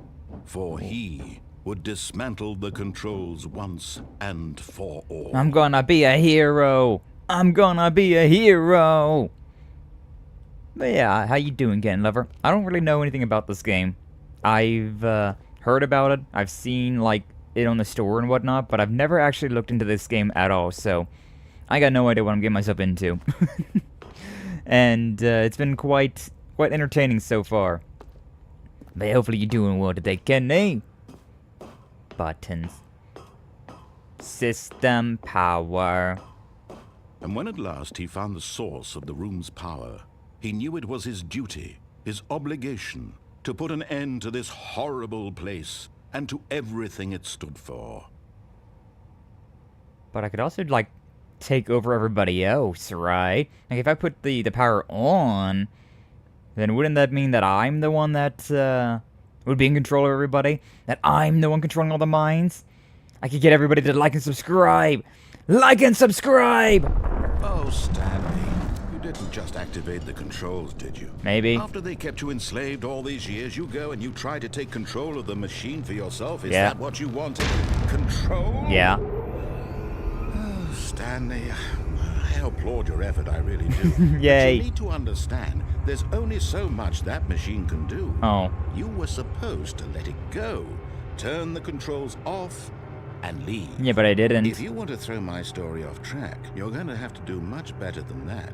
For he would dismantle the controls once and for all. I'm gonna be a hero. I'm gonna be a hero. But yeah, how you doing, Ken Lover? I don't really know anything about this game. I've heard about it. I've seen like it on the store and whatnot, but I've never actually looked into this game at all. So I got no idea what I'm getting myself into. And it's been quite entertaining so far. But hopefully you're doing well today, Kenny. Buttons. System power. And when at last he found the source of the room's power, he knew it was his duty, his obligation, to put an end to this horrible place and to everything it stood for. But I could also, like, take over everybody else, right? Like, if I put the power on, then wouldn't that mean that I'm the one that, would be in control of everybody? That I'm the one controlling all the minds? I could get everybody to like and subscribe! Like and subscribe! Oh, Stanley, you didn't just activate the controls, did you? Maybe. After they kept you enslaved all these years, you go and you try to take control of the machine for yourself. Is Yeah. that what you wanted? Control? Yeah. Oh, Stanley, I applaud your effort, I really do. Yay. But you need to understand, there's only so much that machine can do. Oh. You were supposed to let it go, turn the controls off, and leave. Yeah, but I didn't. If you want to throw my story off track, you're going to have to do much better than that.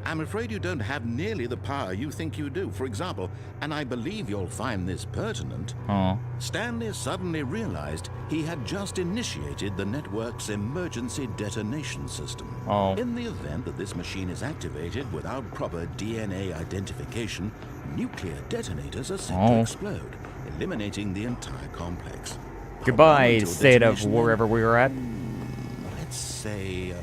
I'm afraid you don't have nearly the power you think you do. For example, and I believe you'll find this pertinent, Oh. Stanley suddenly realized he had just initiated the network's emergency detonation system. Oh. In the event that this machine is activated without proper DNA identification, nuclear detonators are set to Oh. explode, eliminating the entire complex. Goodbye, Until state of detonation, wherever we were at. let's say,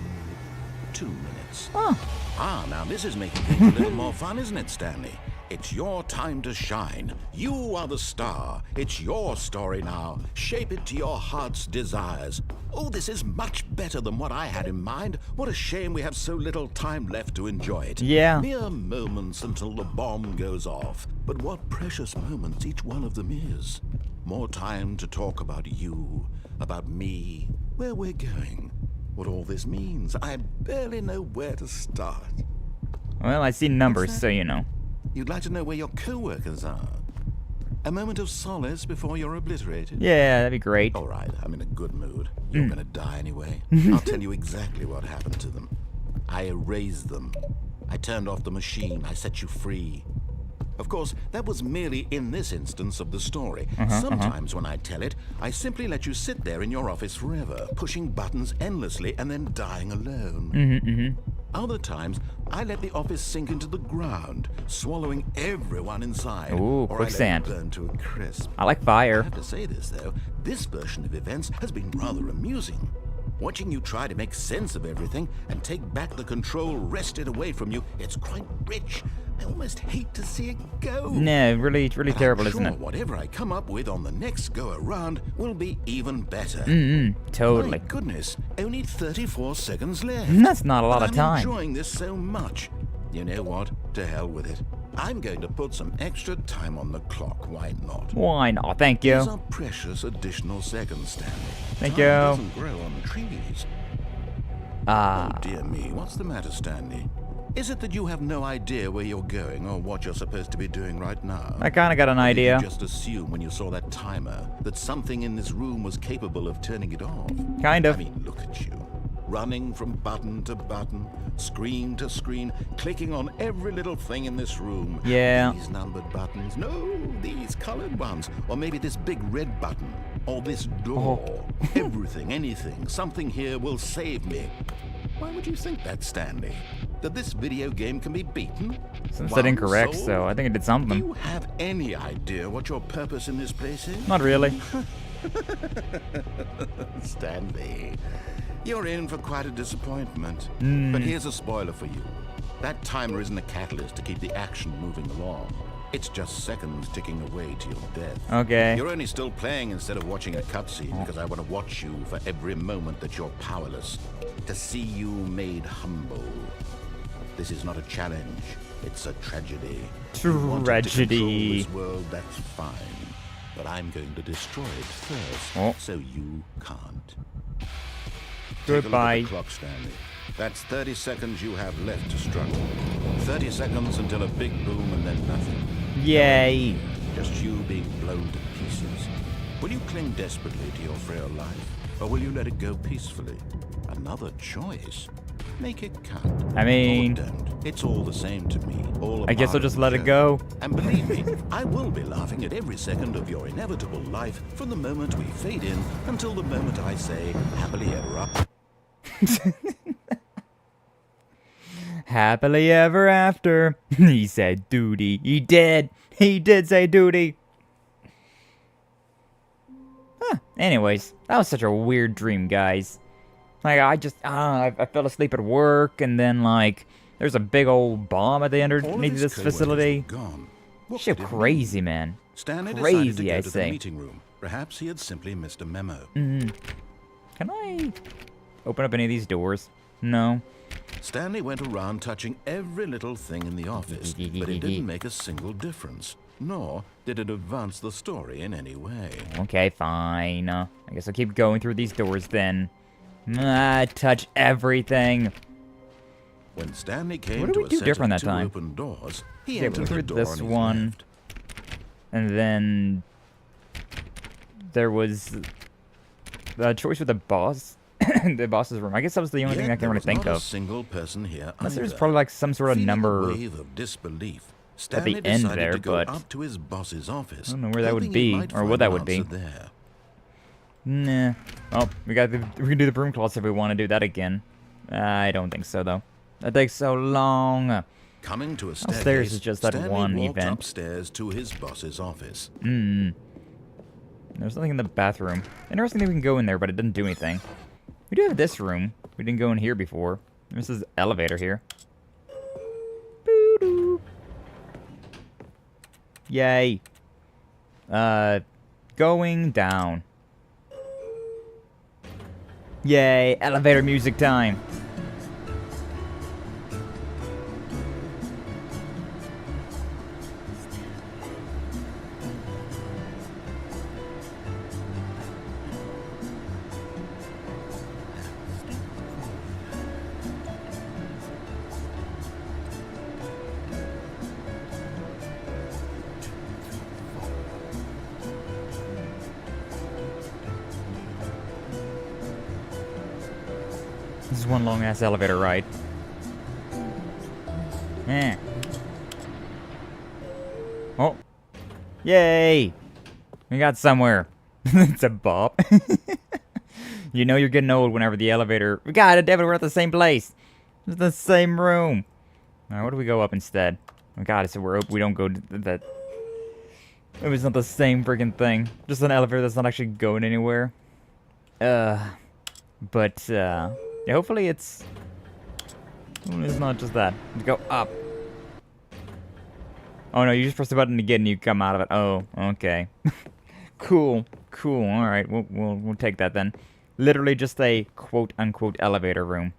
2 minutes. Oh. Ah, now this is making things a little more fun, isn't it, Stanley? It's your time to shine. You are the star. It's your story now. Shape it to your heart's desires. Oh, this is much better than what I had in mind. What a shame we have so little time left to enjoy it. Yeah. Mere moments until the bomb goes off. But what precious moments each one of them is. More time to talk about you, about me, where we're going, what all this means. I barely know where to start. Well, I see numbers, so you know. You'd like to know where your co-workers are? A moment of solace before you're obliterated? Yeah, that'd be great. All right, I'm in a good mood. You're gonna die anyway. I'll tell you exactly what happened to them. I erased them. I turned off the machine. I set you free. Of course, that was merely in this instance of the story. Sometimes when I tell it, I simply let you sit there in your office forever, pushing buttons endlessly and then dying alone. Other times, I let the office sink into the ground, swallowing everyone inside. Ooh, or quicksand. I let it burn to a crisp. I like I fire. have to say this, though. This version of events has been rather amusing. Watching you try to make sense of everything and take back the control wrested away from you, it's quite rich. I almost hate to see it go. Nah, really But I'm terrible, sure isn't it? whatever I come up with on the next go-around will be even better. Totally. My goodness, only 34 seconds left. That's not a lot But of time. I'm enjoying this so much. You know what? To hell with it. I'm going to put some extra time on the clock. Why not? Why not? Thank These you. are precious additional seconds, Stanley. Thank Time you. doesn't grow on trees. Ah. Oh, dear me. What's the matter, Stanley? Is it that you have no idea where you're going or what you're supposed to be doing right now? I kind of got an Or did idea. you just assume when you saw that timer that something in this room was capable of turning it off? Kind of. I mean, look at you. Running from button to button, screen to screen, clicking on every little thing in this room. Yeah. These numbered buttons. No, these colored ones. Or maybe this big red button. Or this door. Everything, anything, something here will save me. Why would you think that, Stanley? That this video game can be beaten? Since I One didn't correct, soul? so I think I did Do something. you have any idea what your purpose in this place is? Not really. Stanley, you're in for quite a disappointment. Hmm. But here's a spoiler for you. That timer isn't a catalyst to keep the action moving along. It's just seconds ticking away to your death. Okay. You're only still playing instead of watching a cutscene because I want to watch you for every moment that you're powerless. To see you made humble. This is not a challenge. It's a tragedy. You wanted to control Tragedy. this world, that's fine. But I'm going to destroy it first, Oh. so you can't. Goodbye. Take a look at the clock, Stanley. That's 30 seconds you have left to struggle. 30 seconds until a big boom and then nothing. Yay. Just you being blown to pieces. Will you cling desperately to your frail life, or will you let it go peacefully? Another choice. Make it count. I mean- Or don't. It's all the same to me. All a I guess part I'll of just the let it journey. go. And believe me, I will be laughing at every second of your inevitable life from the moment we fade in until the moment I say, happily ever up. Happily ever after. He said duty. He did. He did say duty. Huh. Anyways, that was such a weird dream, guys. Like, I fell asleep at work, and then, like, there's a big old bomb at the All of underneath his this co-workers facility. were gone. What Shit, could it mean? crazy, man. Stanley Crazy, decided to go I to say. the meeting room. Perhaps he had simply missed a memo. Can I open up any of these doors? No. Stanley went around touching every little thing in the office, but it didn't make a single difference, nor did it advance the story in any way. Okay, fine. I guess I'll keep going through these doors then. Touch everything. When Stanley came What did to we a do set different of that two time? open doors, he Yeah, we entered the heard door this on his one. left. And then there was the choice with the boss. The boss's room. I guess that was the only thing Yet I can there really was think not a of. single person here Unless there's either. probably like some sort of Feeling number. a wave of disbelief, Stanley end decided there, to go but up to his boss's office. I don't know where that would hoping he be, might or find what that an would be. answer there. Nah. Oh, we can do the broom closet if we want to do that again. I don't think so though. That takes so long. Coming to a Downstairs staircase, is just that Stanley one walked event. upstairs to his boss's office. There's nothing in the bathroom. Interesting that we can go in there, but it didn't do anything. We do have this room. We didn't go in here before. This is elevator here. Boo-doo. Yay. Going down. Yay, elevator music time. This is one long-ass elevator ride. Eh. Oh. Yay! We got somewhere. It's a bop. You know you're getting old whenever the elevator... We got it, David, we're at the same place. It's the same room. Alright, where do we go up instead? Oh god, so we don't go to that... It was not the same freaking thing. Just an elevator that's not actually going anywhere. But, yeah, hopefully it's not just that. Go up. Oh no, you just press the button again and you come out of it. Oh, okay. Cool. Alright, we'll take that then. Literally just a quote-unquote elevator room.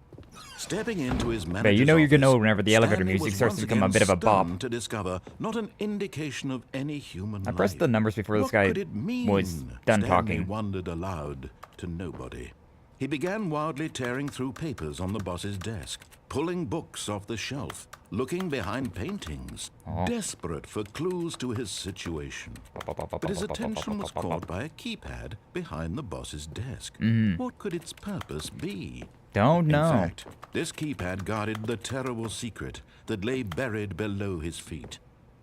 Stepping into his manager's But you know you're gonna know office, whenever the elevator Stanley music was starts to once become a again bit of a bop. stunned to discover not an indication of any human I life. pressed the numbers before this What guy could it mean? was done Stanley talking. wondered aloud to nobody. He began wildly tearing through papers on the boss's desk, pulling books off the shelf, looking behind paintings, desperate for clues to his situation. But his attention was caught by a keypad behind the boss's desk. What could its purpose be? Don't know. In fact, this keypad guarded the terrible secret that lay buried below his feet.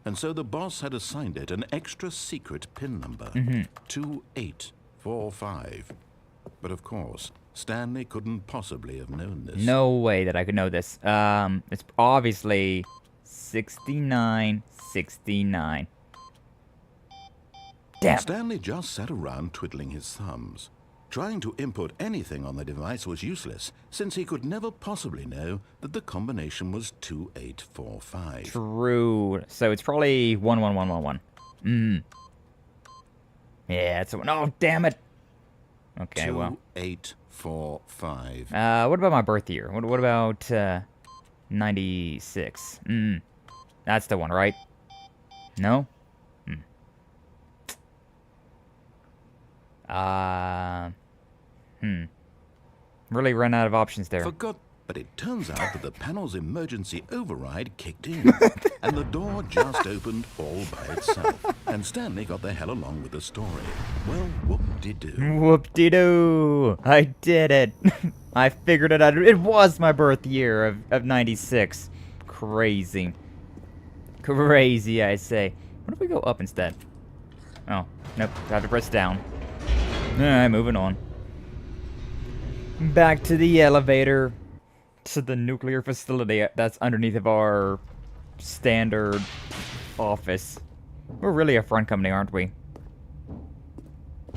And so the boss had assigned it an extra secret PIN number, 2845. But of course, Stanley couldn't possibly have known this. No way that I could know this. It's obviously 6969. Damn. Stanley just sat around twiddling his thumbs. Trying to input anything on the device was useless, since he could never possibly know that the combination was 2845. True. So it's probably 11111. Yeah, it's a one. Oh, damn it. Okay, well. 2845. What about my birth year? What about 96? That's the one, right? No? Really run out of options there. Forgot, but it turns out that the panel's emergency override kicked in, and the door just opened all by itself. And Stanley got the hell along with the story. Well, whoop-de-doo. Whoop-de-doo! I did it! I figured it out. It was my birth year of 96. Crazy. Crazy, I say. What if we go up instead? Oh, nope. I have to press down. Alright, moving on. Back to the elevator. To the nuclear facility that's underneath of our standard office. We're really a front company, aren't we?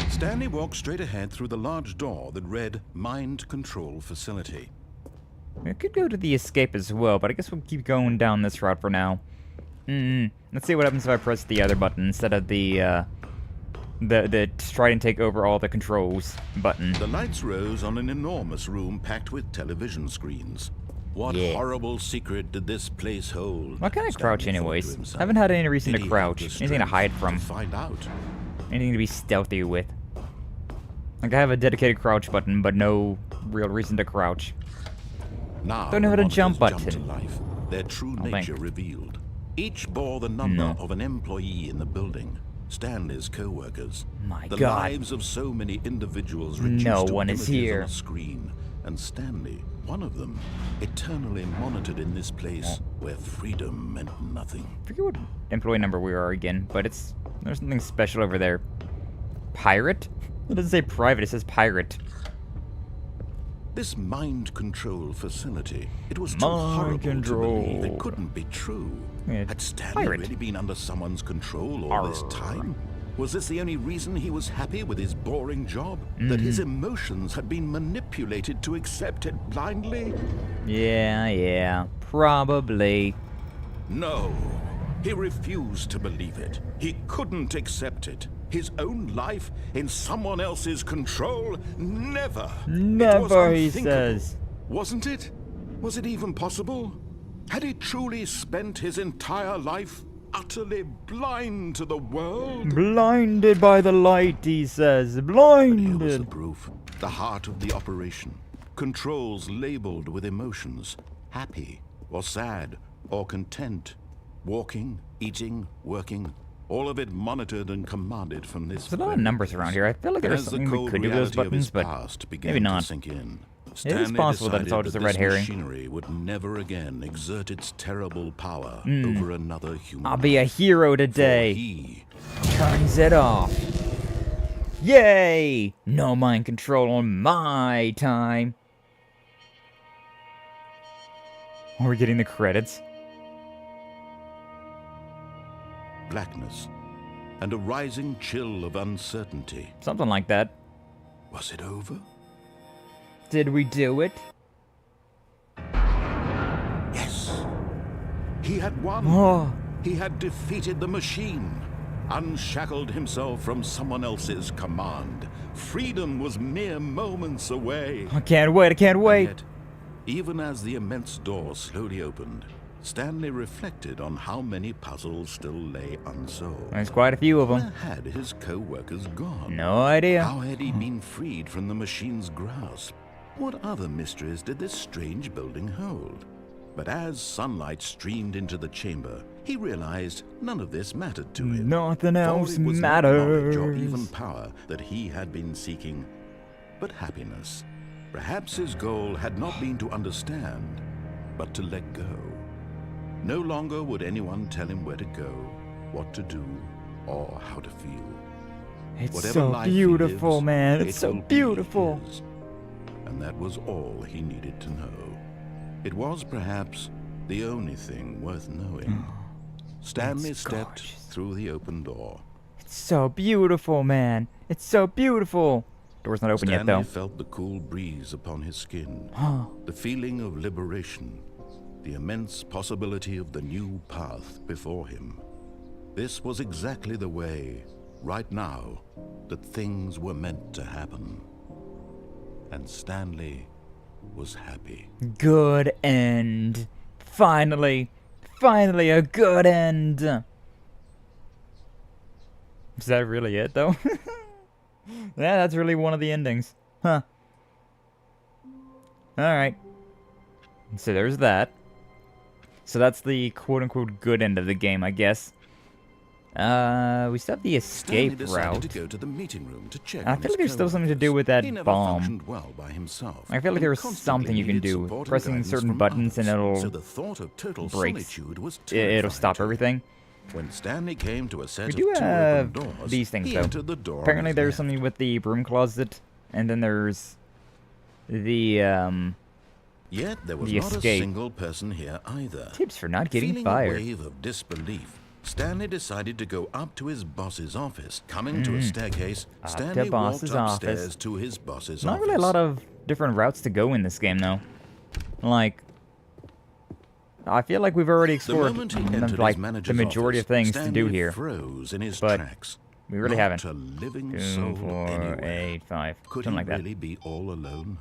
Stanley walked straight ahead through the large door that read Mind Control Facility. We could go to the escape as well, but I guess we'll keep going down this route for now. Let's see what happens if I press the other button instead of the try and take over all the controls button. The lights rose on an enormous room packed with television screens. What horrible secret did this place hold? Why can't I crouch Stanley thought to anyways? himself. I haven't had any reason Did to he crouch. have the Anything to hide strength from. to find out. Anything to be stealthy with. Like, I have a dedicated crouch button, but no real reason to crouch. Now, Don't know how to the jump monsters jumped button. to life, their true Oh, nature thank. revealed. Each bore the number of an employee in the building. Stanley's co-workers. My the God. lives of so many individuals reduced No to one is images here. on a screen, and Stanley, one of them, eternally monitored in this place where freedom meant nothing. I forget what employee number we are again, but there's something special over there. Pirate? It doesn't say private, it says pirate. This mind control facility, it was too Mind horrible control. to believe it couldn't be true. Yeah, Had Stanley pirate. really been under someone's control all this time? Was this the only reason he was happy with his boring job? That his emotions had been manipulated to accept it blindly? Yeah, probably. No. He refused to believe it. He couldn't accept it. His own life in someone else's control? Never. It was Never, he unthinkable. says. Wasn't it? Was it even possible? Had he truly spent his entire life utterly blind to the world? Blinded by the light, he says. Here was the Blinded. proof. The heart of the operation. Controls labeled with emotions. Happy, or sad, or content. Walking, eating, working. All of it monitored and commanded from this. There's a lot of very numbers place. around here. I feel like there's As the something we cold could do with those reality of his buttons, but past began maybe not. To sink in. It is Stanley possible that it's all decided just a that red this herring. machinery would never again exert its terrible power over another human. I'll be a life. hero For today. he Turns it off. Yay! No mind control on my time. Are we getting the credits? blackness, and a rising chill of uncertainty. Something like that. Was it over? Did we do it? Yes. He had won. Oh, He had defeated the machine, unshackled himself from someone else's command. Freedom was mere moments away. I can't wait, I can't And wait. yet, Even as the immense door slowly opened, Stanley reflected on how many puzzles still lay unsolved. There's quite a few of them. Where had his co-workers gone? No idea. How had he been freed from the machine's grasp? What other mysteries did this strange building hold? But as sunlight streamed into the chamber, he realized none of this mattered to him. Nothing else For it was not knowledge or matters. even power that he had been seeking, but happiness. Perhaps his goal had not been to understand, but to let go. No longer would anyone tell him where to go, what to do, or how to feel. It's Whatever so life he beautiful, lives, man. it It's so will be beautiful. his. And that was all he needed to know. It was perhaps the only thing worth knowing. Stanley It's stepped gorgeous. through the open door. It's so beautiful, man. It's so beautiful. Door's not open yet, Stanley though. felt the cool breeze upon his skin, Huh. the feeling of liberation, the immense possibility of the new path before him. This was exactly the way, right now, that things were meant to happen. And Stanley was happy. Good end. Finally. Finally a good end. Is that really it, though? Yeah, that's really one of the endings. Huh. Alright. So there's that. So that's the quote-unquote good end of the game, I guess. We still have the escape Stanley decided route. to go to the meeting room to check I on feel his like there's still something to do coworkers. with that He never bomb. functioned well by himself, I feel like and there was constantly something you can needed do. support and Pressing guidance certain from buttons and others. it'll So the thought of total break. solitude was It'll terrifying stop to him. everything. When Stanley came to a set We of do two have open doors, these things, he though. entered the door on Apparently his there's left. something with the broom closet, and then there's the Yet there was the not escape. a single person here either. tips for not getting Feeling fired. a wave of disbelief, Stanley decided to go up to his boss's office. Coming to a staircase, Up to Stanley walked boss's upstairs office. to his boss's Not office. really a lot of different routes to go in this game, though. Like, I feel like we've already The explored moment he entered like his the manager's majority of office, things to do Stanley here. froze in his but tracks. We really Not haven't. a living 2, soul 4, anywhere. 8, 5. Could Something he like that. really be all alone?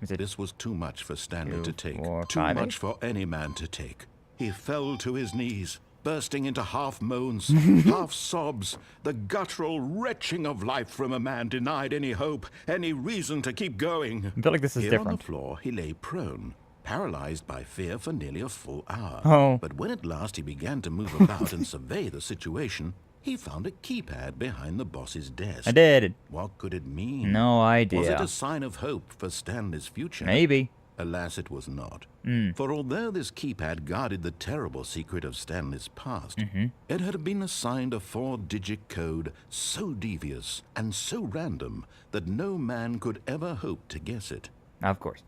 Is it This was too much for Stanley 2, to take. 4, Too 5, much 8? for any man to take. He fell to his knees, bursting into half moans, half sobs, the guttural retching of life from a man denied any hope, any reason to keep going. I feel like this is Here different. on the floor, he lay prone, paralyzed by fear for nearly a full hour. Oh. But when at last he began to move about and survey the situation, he found a keypad behind the boss's desk. I did. What could it mean? No idea. Was it a sign of hope for Stanley's future? Maybe. Alas, it was not. Hmm. For although this keypad guarded the terrible secret of Stanley's past, Mm-hmm. it had been assigned a 4-digit code so devious and so random that no man could ever hope to guess it. Of course.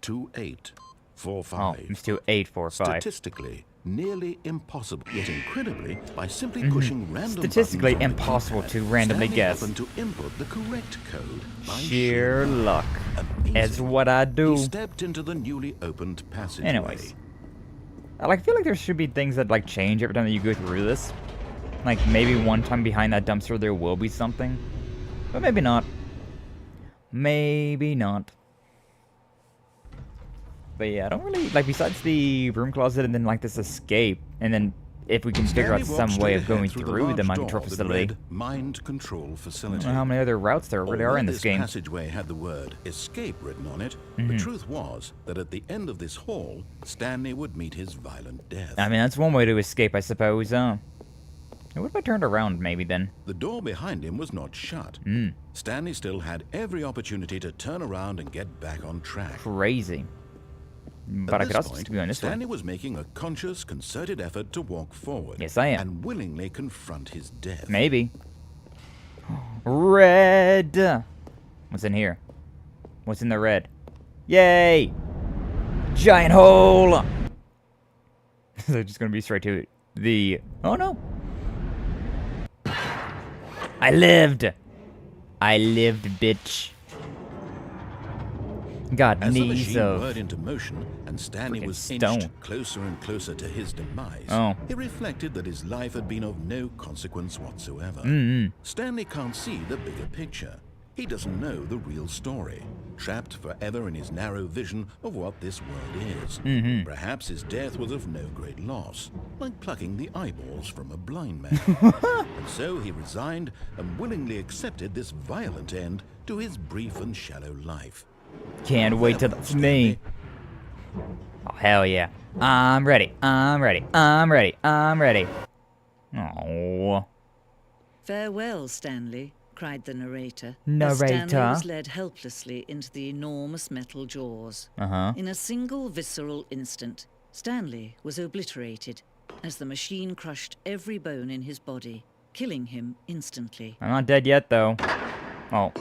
2845. Oh, it's 2845. Statistically, nearly impossible, yet incredibly, by simply pushing random Mm-hmm. Statistically buttons on the impossible keypad, to randomly Stanley guess. happened to input the correct code by Sheer luck. Amazing. It's what I do. He stepped into the newly opened passageway. Anyways. I feel like there should be things that like change every time that you go through this. Like maybe one time behind that dumpster there will be something. But maybe not. Maybe not. But yeah, I don't really like besides the room closet and then like this escape and then if we can figure out Stanley walked some way of straight going ahead through through the large mind control door that facility. read Mind control I facility. don't know how many other routes there really are in Although this game. passageway had the word escape written on it, Mm-hmm. the truth was that at the end of this hall, Stanley would meet his violent death. I mean, that's one way to escape, I suppose. What if I turned around maybe then? The door behind him was not shut. Hmm. Stanley still had every opportunity to turn around and get back on track. Crazy. But At I could this also point, just be going this way. Stanley was making a conscious, concerted effort to walk forward. Yes, I am. And willingly confront his death. Maybe. Red! What's in here? What's in the red? Yay! Giant hole! They're just gonna be straight to the... Oh no! I lived! I lived, bitch. Got As the knees machine of... whirred into motion and Stanley freaking was stone. inched closer and closer to his demise, Oh. he reflected that his life had been of no consequence whatsoever. Mm-hmm. Stanley can't see the bigger picture. He doesn't know the real story, trapped forever in his narrow vision of what this world is. Perhaps his death was of no great loss, like plucking the eyeballs from a blind man. And so he resigned and willingly accepted this violent end to his brief and shallow life. Can't wait till that's me. Oh, hell yeah. I'm ready. I'm ready. I'm ready. I'm ready. Oh. Farewell, Stanley, cried the narrator. Narrator? As Stanley was led helplessly into the enormous metal jaws. In a single visceral instant, Stanley was obliterated as the machine crushed every bone in his body, killing him instantly. I'm not dead yet, though. Oh.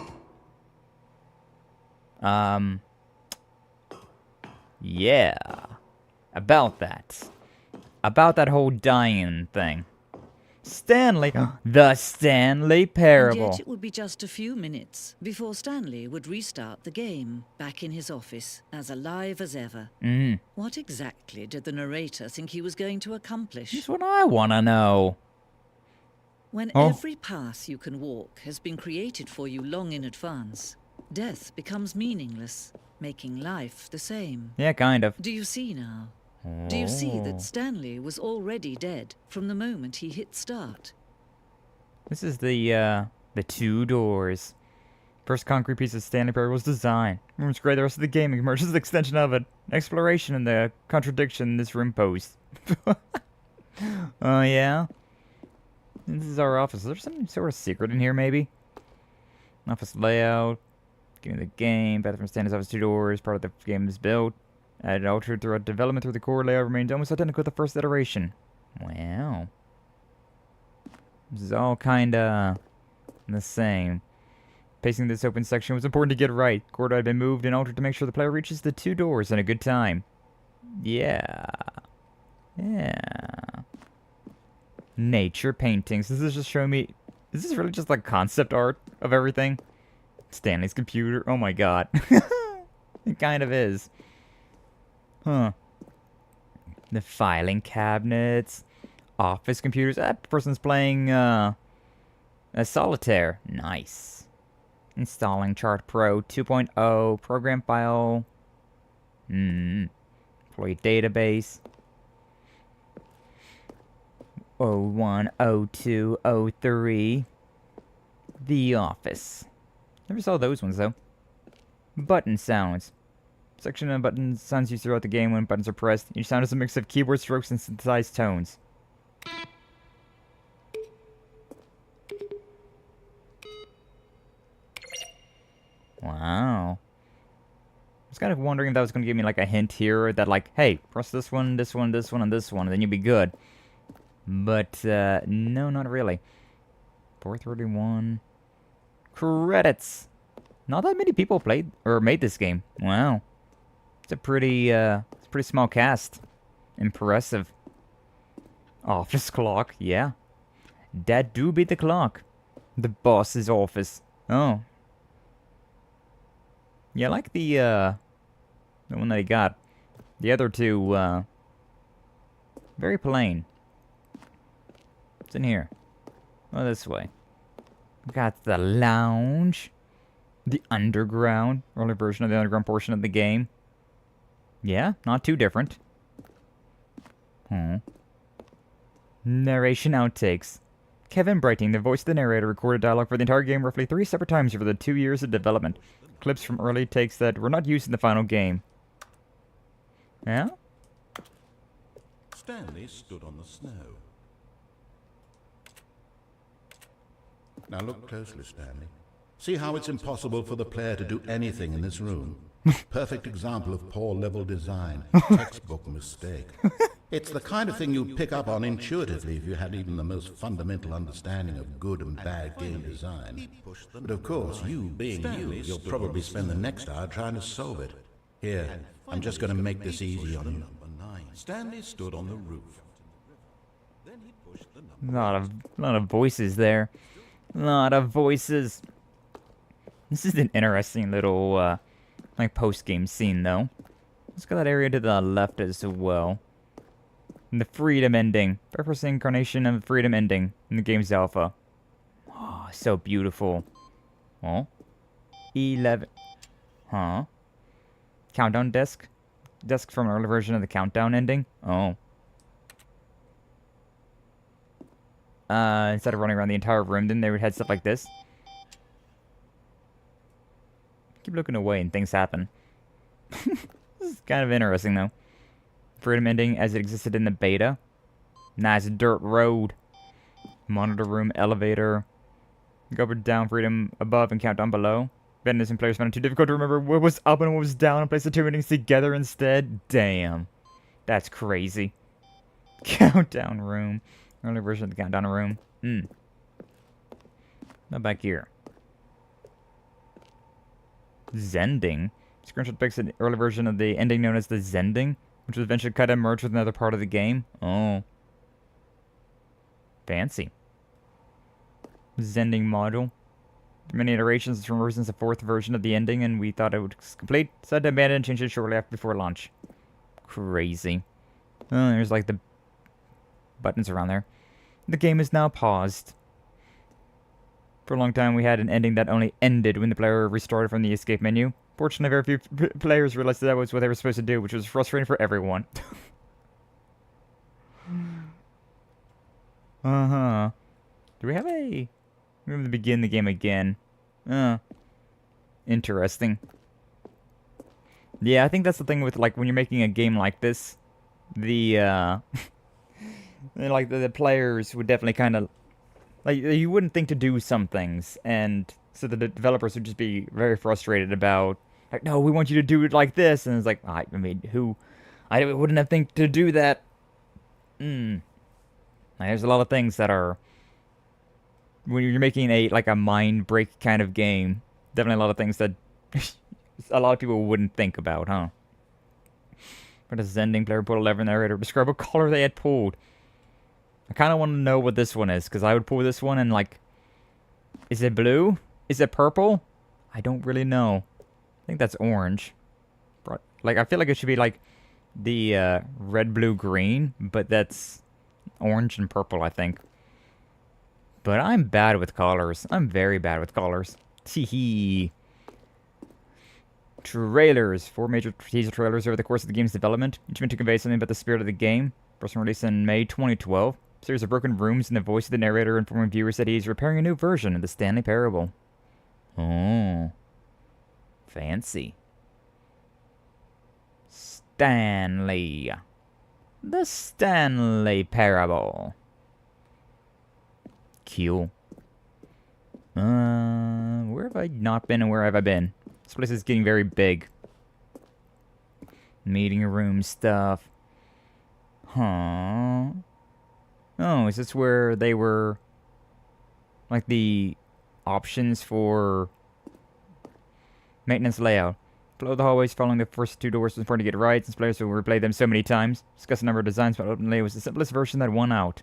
Yeah. About that. About that whole dying thing. Stanley, the Stanley And Parable. yet it would be just a few minutes before Stanley would restart the game, back in his office, as alive as ever. What exactly did the narrator think he was going to accomplish? That's what I want to know. When Oh. every path you can walk has been created for you long in advance, death becomes meaningless, making life the same. Yeah, kind of. Do you see now? Do you see that Stanley was already dead from the moment he hit start? This is the two doors. First concrete piece of Stanley Parable's design. Room's great, the rest of the game emerges the extension of it. Exploration and the contradiction this room posed. Oh, yeah? This is our office. Is there some sort of secret in here, maybe? Office layout. Getting the game. Bathroom Stanley's office, two doors. Part of the game is built. Added altered throughout development through the core layout remains almost identical with the first iteration. Wow. This is all kinda the same. Pacing this open section was important to get right. Core had been moved and altered to make sure the player reaches the two doors in a good time. Yeah. Yeah. Nature paintings. This is just showing me... Is this really just like concept art of everything? Stanley's computer. Oh my god. It kind of is. Huh. The filing cabinets. Office computers. That person's playing, a solitaire. Nice. Installing Chart Pro 2.0. Program file. Employee database. 01, 02, 03. The Office. Never saw those ones, though. Button sounds. Section of button sounds used throughout the game when buttons are pressed. Each sound is a mix of keyboard strokes and synthesized tones. Wow. I was kind of wondering if that was going to give me like a hint here that like, hey, press this one, this one, this one, and this one, and then you'll be good. But, no, not really. 431. Credits. Not that many people played or made this game. Wow. It's a pretty small cast. Impressive. Office clock, yeah. That do be the clock. The boss's office. Oh. Yeah, I like the one that he got. The other two, very plain. What's in here? Oh, this way. Got the lounge. The underground. Early version of the underground portion of the game. Yeah, not too different. Narration outtakes. Kevin Brighting, the voice of the narrator, recorded dialogue for the entire game roughly 3 separate times over the 2 years of development. Clips from early takes that were not used in the final game. Yeah? Stanley stood on the snow. Now look closely, Stanley. See how it's impossible for the player to do anything in this room? Perfect example of poor level design. Textbook mistake. It's the kind of thing you'd pick up on intuitively if you had even the most fundamental understanding of good and bad game design. But of course, you being you, you'll probably spend the next hour trying to solve it. Here, I'm just going to make this easy on you. Stanley stood on the roof. Lot of voices there. Lot of voices. This is an interesting little, like, post-game scene, though. Let's go that area to the left as well. And the Freedom ending. Very first incarnation of Freedom ending in the game's alpha. Oh, so beautiful. Oh. 11. Huh? Countdown desk? Desk from an early version of the countdown ending? Oh. Instead of running around the entire room, then they would have stuff like this. Keep looking away and things happen. This is kind of interesting, though. Freedom ending as it existed in the beta. Nice dirt road. Monitor room, elevator. Go up and down, freedom above and countdown below. Vendors and players found it too difficult to remember what was up and what was down and place the two endings together instead. Damn. That's crazy. Countdown room. Early version of the countdown room. Not back here. Zending. Screenshot pics an early version of the ending known as the Zending, which was eventually cut and merged with another part of the game. Oh. Fancy. Zending module. Many iterations from versions the fourth version of the ending, and we thought it was complete. Decided to abandon and change it shortly after before launch. Crazy. Oh, there's like the buttons around there. The game is now paused. For a long time, we had an ending that only ended when the player restarted from the escape menu. Fortunately, very few players realized that was what they were supposed to do, which was frustrating for everyone. Uh-huh. Do we have a... We're going to begin the game again. Interesting. Yeah, I think that's the thing with, like, when you're making a game like this, the, like, the players would definitely kind of, like, you wouldn't think to do some things, and so the developers would just be very frustrated about, like, no, we want you to do it like this, and it's like, I mean, I wouldn't have think to do that. Like, there's a lot of things that are, when you're making a mind break kind of game, definitely a lot of things that a lot of people wouldn't think about, huh? But a Zending player pulled a lever in the narrator. Describe what color they had pulled. I kind of want to know what this one is, because I would pull this one and, like, is it blue? Is it purple? I don't really know. I think that's orange. Like, I feel like it should be, like, the red, blue, green, but that's orange and purple, I think. But I'm bad with colors. I'm very bad with colors. Teehee. Trailers. 4 major teaser trailers over the course of the game's development, each meant to convey something about the spirit of the game. First one released in May 2012. A series of broken rooms and the voice of the narrator informing viewers that he is repairing a new version of the Stanley Parable. Oh. Fancy. Stanley. The Stanley Parable. Cool. Where have I not been and where have I been? This place is getting very big. Meeting room stuff. Huh. Oh, is this where they were, like, the options for maintenance layout? Follow the hallways following the first 2 doors before to get right, since players will replay them so many times. Discuss the number of designs, but ultimately it was the simplest version that won out.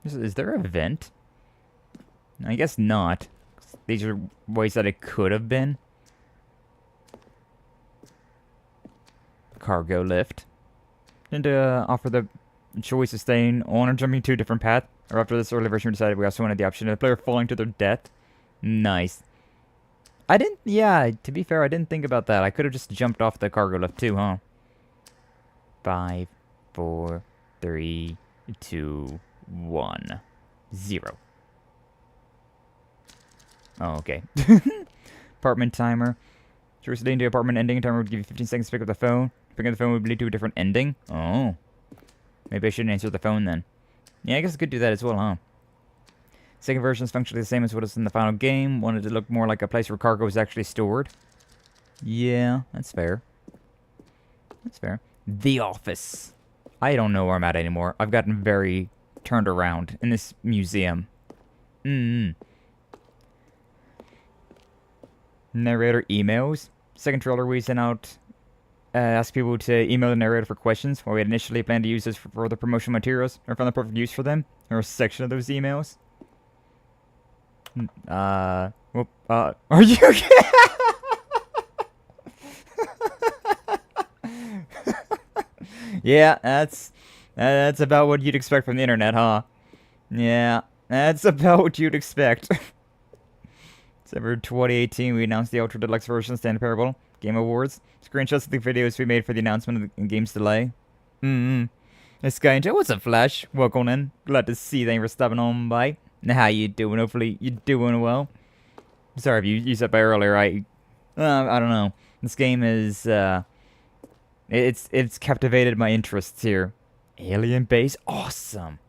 Is there a vent? I guess not. These are ways that it could have been. Cargo lift. And to offer the choice of staying on or jumping to a different path. Or after this early version, we decided we also wanted the option of the player falling to their death. Nice. Yeah, to be fair, I didn't think about that. I could have just jumped off the cargo lift too, huh? 5, 4, 3, 2, 1, 0. Oh, okay. Apartment timer. Choice leading to apartment ending. Timer would give you 15 seconds to pick up the phone. Picking up the phone would lead to a different ending. Oh. Maybe I shouldn't answer the phone then. Yeah, I guess I could do that as well, huh? Second version is functionally the same as what is in the final game. Wanted to look more like a place where cargo is actually stored. Yeah, that's fair. That's fair. The office. I don't know where I'm at anymore. I've gotten very turned around in this museum. Narrator emails. Second trailer we sent out asked people to email the narrator for questions. While we had initially planned to use this for further promotional materials, or found the perfect use for them. There was a section of those emails. Are you okay? Yeah, that's about what you'd expect from the internet, huh? Yeah, that's about what you'd expect. December 2018, we announced the Ultra Deluxe version of Stanley Parable Game Awards. Screenshots of the videos we made for the announcement of the game's delay. Hey, Skye and Joe, what's up, Flash? Welcome in. Glad to see you. Thank you for stopping on by. How you doing? Hopefully you're doing well. Sorry if you said by earlier. I don't know. This game is it's captivated my interests here. Alien base, awesome.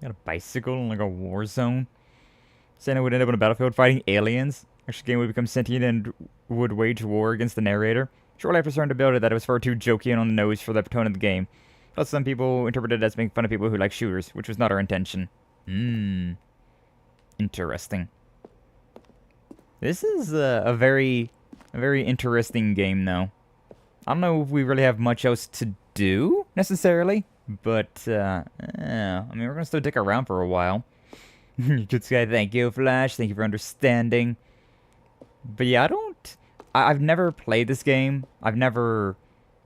Got a bicycle in like a war zone. Santa would end up on a battlefield fighting aliens. Actually, the game would become sentient and would wage war against the narrator. Shortly after starting to build it, that it was far too jokey and on the nose for the tone of the game. Plus, some people interpreted it as making fun of people who like shooters, which was not our intention. Interesting. This is a very interesting game, though. I don't know if we really have much else to do, necessarily. But, I mean, we're gonna still dick around for a while. Good Skye, thank you, Flash. Thank you for understanding. But yeah, I've never played this game. I've never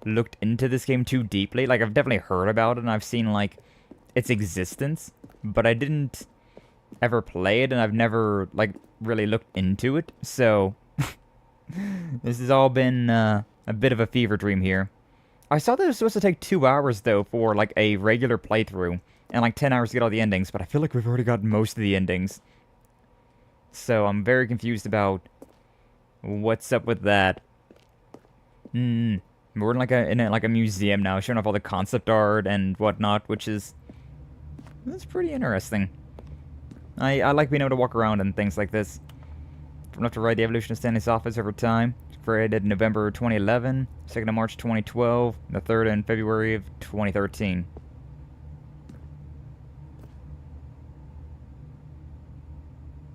looked into this game too deeply. Like, I've definitely heard about it, and I've seen, like, its existence. But I didn't ever play it, and I've never, like, really looked into it. So, this has all been a bit of a fever dream here. I saw that it was supposed to take 2 hours, though, for, like, a regular playthrough. And, like, 10 hours to get all the endings. But I feel like we've already got most of the endings. So, I'm very confused about what's up with that. We're in like a museum now, showing off all the concept art and whatnot, which is... That's pretty interesting. I like being able to walk around and things like this. From left to right, the evolution of Stanley's office over time. Created in November 2011, 2nd of March 2012, the 3rd in February of 2013.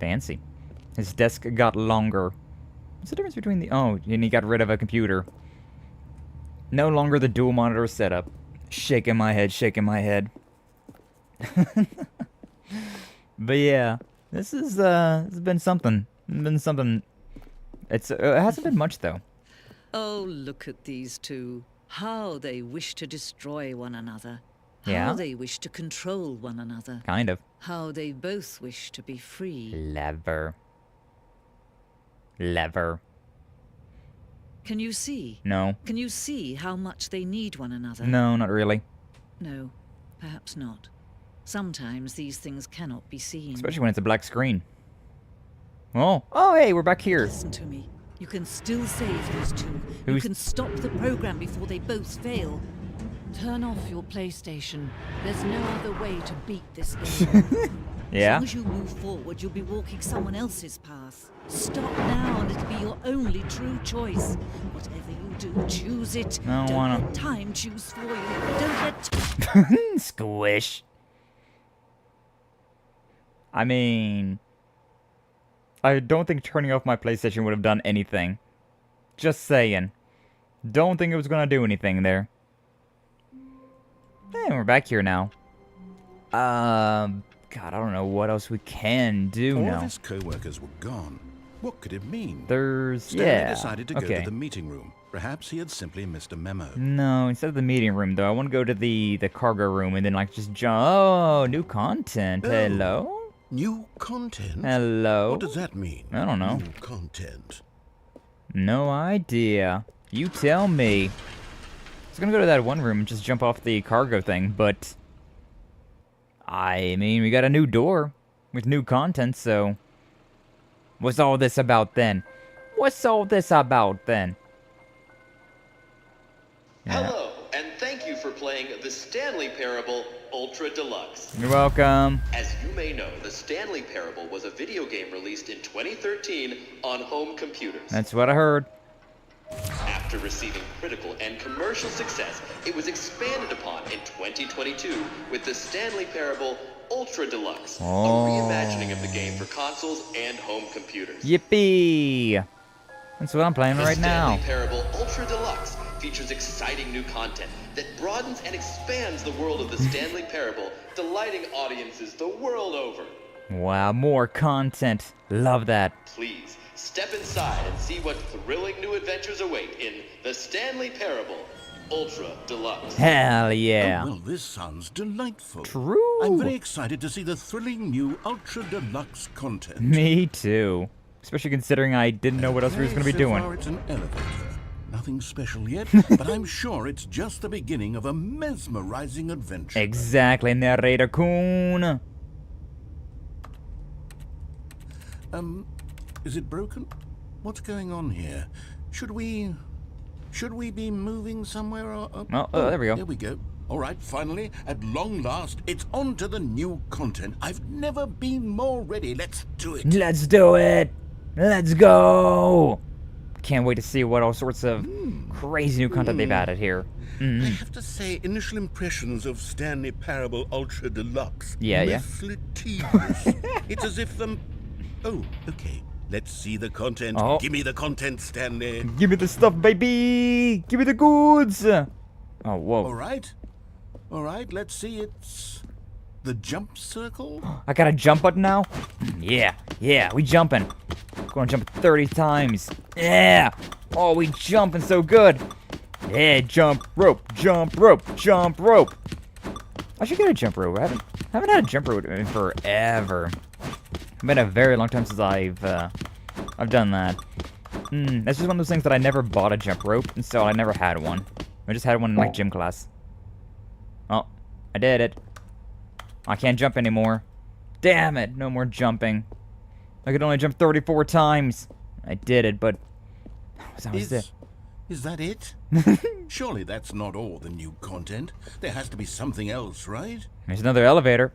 Fancy. His desk got longer. What's the difference between the... Oh, and he got rid of a computer. No longer the dual monitor setup. Shaking my head, shaking my head. But yeah, this has been something. It hasn't been much, though. Oh, look at these two. How they wish to destroy one another. Yeah? How they wish to control one another. Kind of. How they both wish to be free. Lever. Can you see? No. Can you see how much they need one another? No, not really. No, perhaps not. Sometimes these things cannot be seen. Especially when it's a black screen. Oh, hey, we're back here. Listen to me. You can still save these two. You Who's... can stop the program before they both fail. Turn off your PlayStation. There's no other way to beat this game. Yeah? As long as you move forward, you'll be walking someone else's path. Stop now and it'll be your only true choice. Whatever you do, choose it. I don't wanna... let time choose for you. Don't let... Squish. I mean... I don't think turning off my PlayStation would have done anything. Just saying. Don't think it was gonna do anything there. Hey, we're back here now. God, I don't know what else we can do now. All of his co-workers were gone. What could it mean? Stanley decided to go to the meeting room. Perhaps he had simply missed a memo. No, instead of the meeting room, though, I want to go to the cargo room and then, like, just jump. Oh, new content. Oh. Hello? New content? Hello? What does that mean? I don't know. New content. No idea. You tell me. I was gonna go to that one room and just jump off the cargo thing, but... I mean, we got a new door with new content, so... What's all this about then? What's all this about then? Yeah. Hello, and thank you for playing the Stanley Parable Ultra Deluxe. You're welcome. As you may know, the Stanley Parable was a video game released in 2013 on home computers. That's what I heard. After receiving critical and commercial success, it was expanded upon in 2022 with the Stanley Parable Ultra Deluxe, a reimagining of the game for consoles and home computers. Yippee! That's what I'm playing right now. The Stanley Parable Ultra Deluxe features exciting new content that broadens and expands the world of the Stanley Parable, delighting audiences the world over. Wow, more content. Love that. Please, step inside and see what thrilling new adventures await in the Stanley Parable Ultra Deluxe. Hell yeah. Oh, well, this sounds delightful. True. I'm very excited to see the thrilling new Ultra Deluxe content. Me too. Especially considering I didn't know what else we was going to be So doing. far it's an elevator. Nothing special yet, but I'm sure it's just the beginning of a mesmerizing adventure. Exactly, narrator-kun. Is it broken? What's going on here? Should we be moving somewhere? Or, Oh, there we go. There we go. All right, finally, at long last, it's on to the new content. I've never been more ready. Let's do it. Let's do it. Let's go. Can't wait to see what all sorts of crazy new content they've added here. I have to say, initial impressions of Stanley Parable Ultra Deluxe. Yeah. Mostly tedious. It's as if Oh, okay. Let's see the content. Oh. Give me the content, Stanley. Give me the stuff, baby. Give me the goods. Oh, whoa. All right. Let's see. It's the jump circle. I got a jump button now? Yeah, we jumping. Gonna jump 30 times. Yeah. Oh, we jumping so good. Yeah, jump rope, jump rope, jump rope. I should get a jump rope. I haven't had a jump rope in forever. It's been a very long time since I've done that. That's just one of those things that I never bought a jump rope, and so I never had one. I just had one in like gym class. Oh, I did it. I can't jump anymore. Damn it, no more jumping. I could only jump 34 times. I did it, but that was it. Is that it? Surely that's not all the new content. There has to be something else, right? There's another elevator.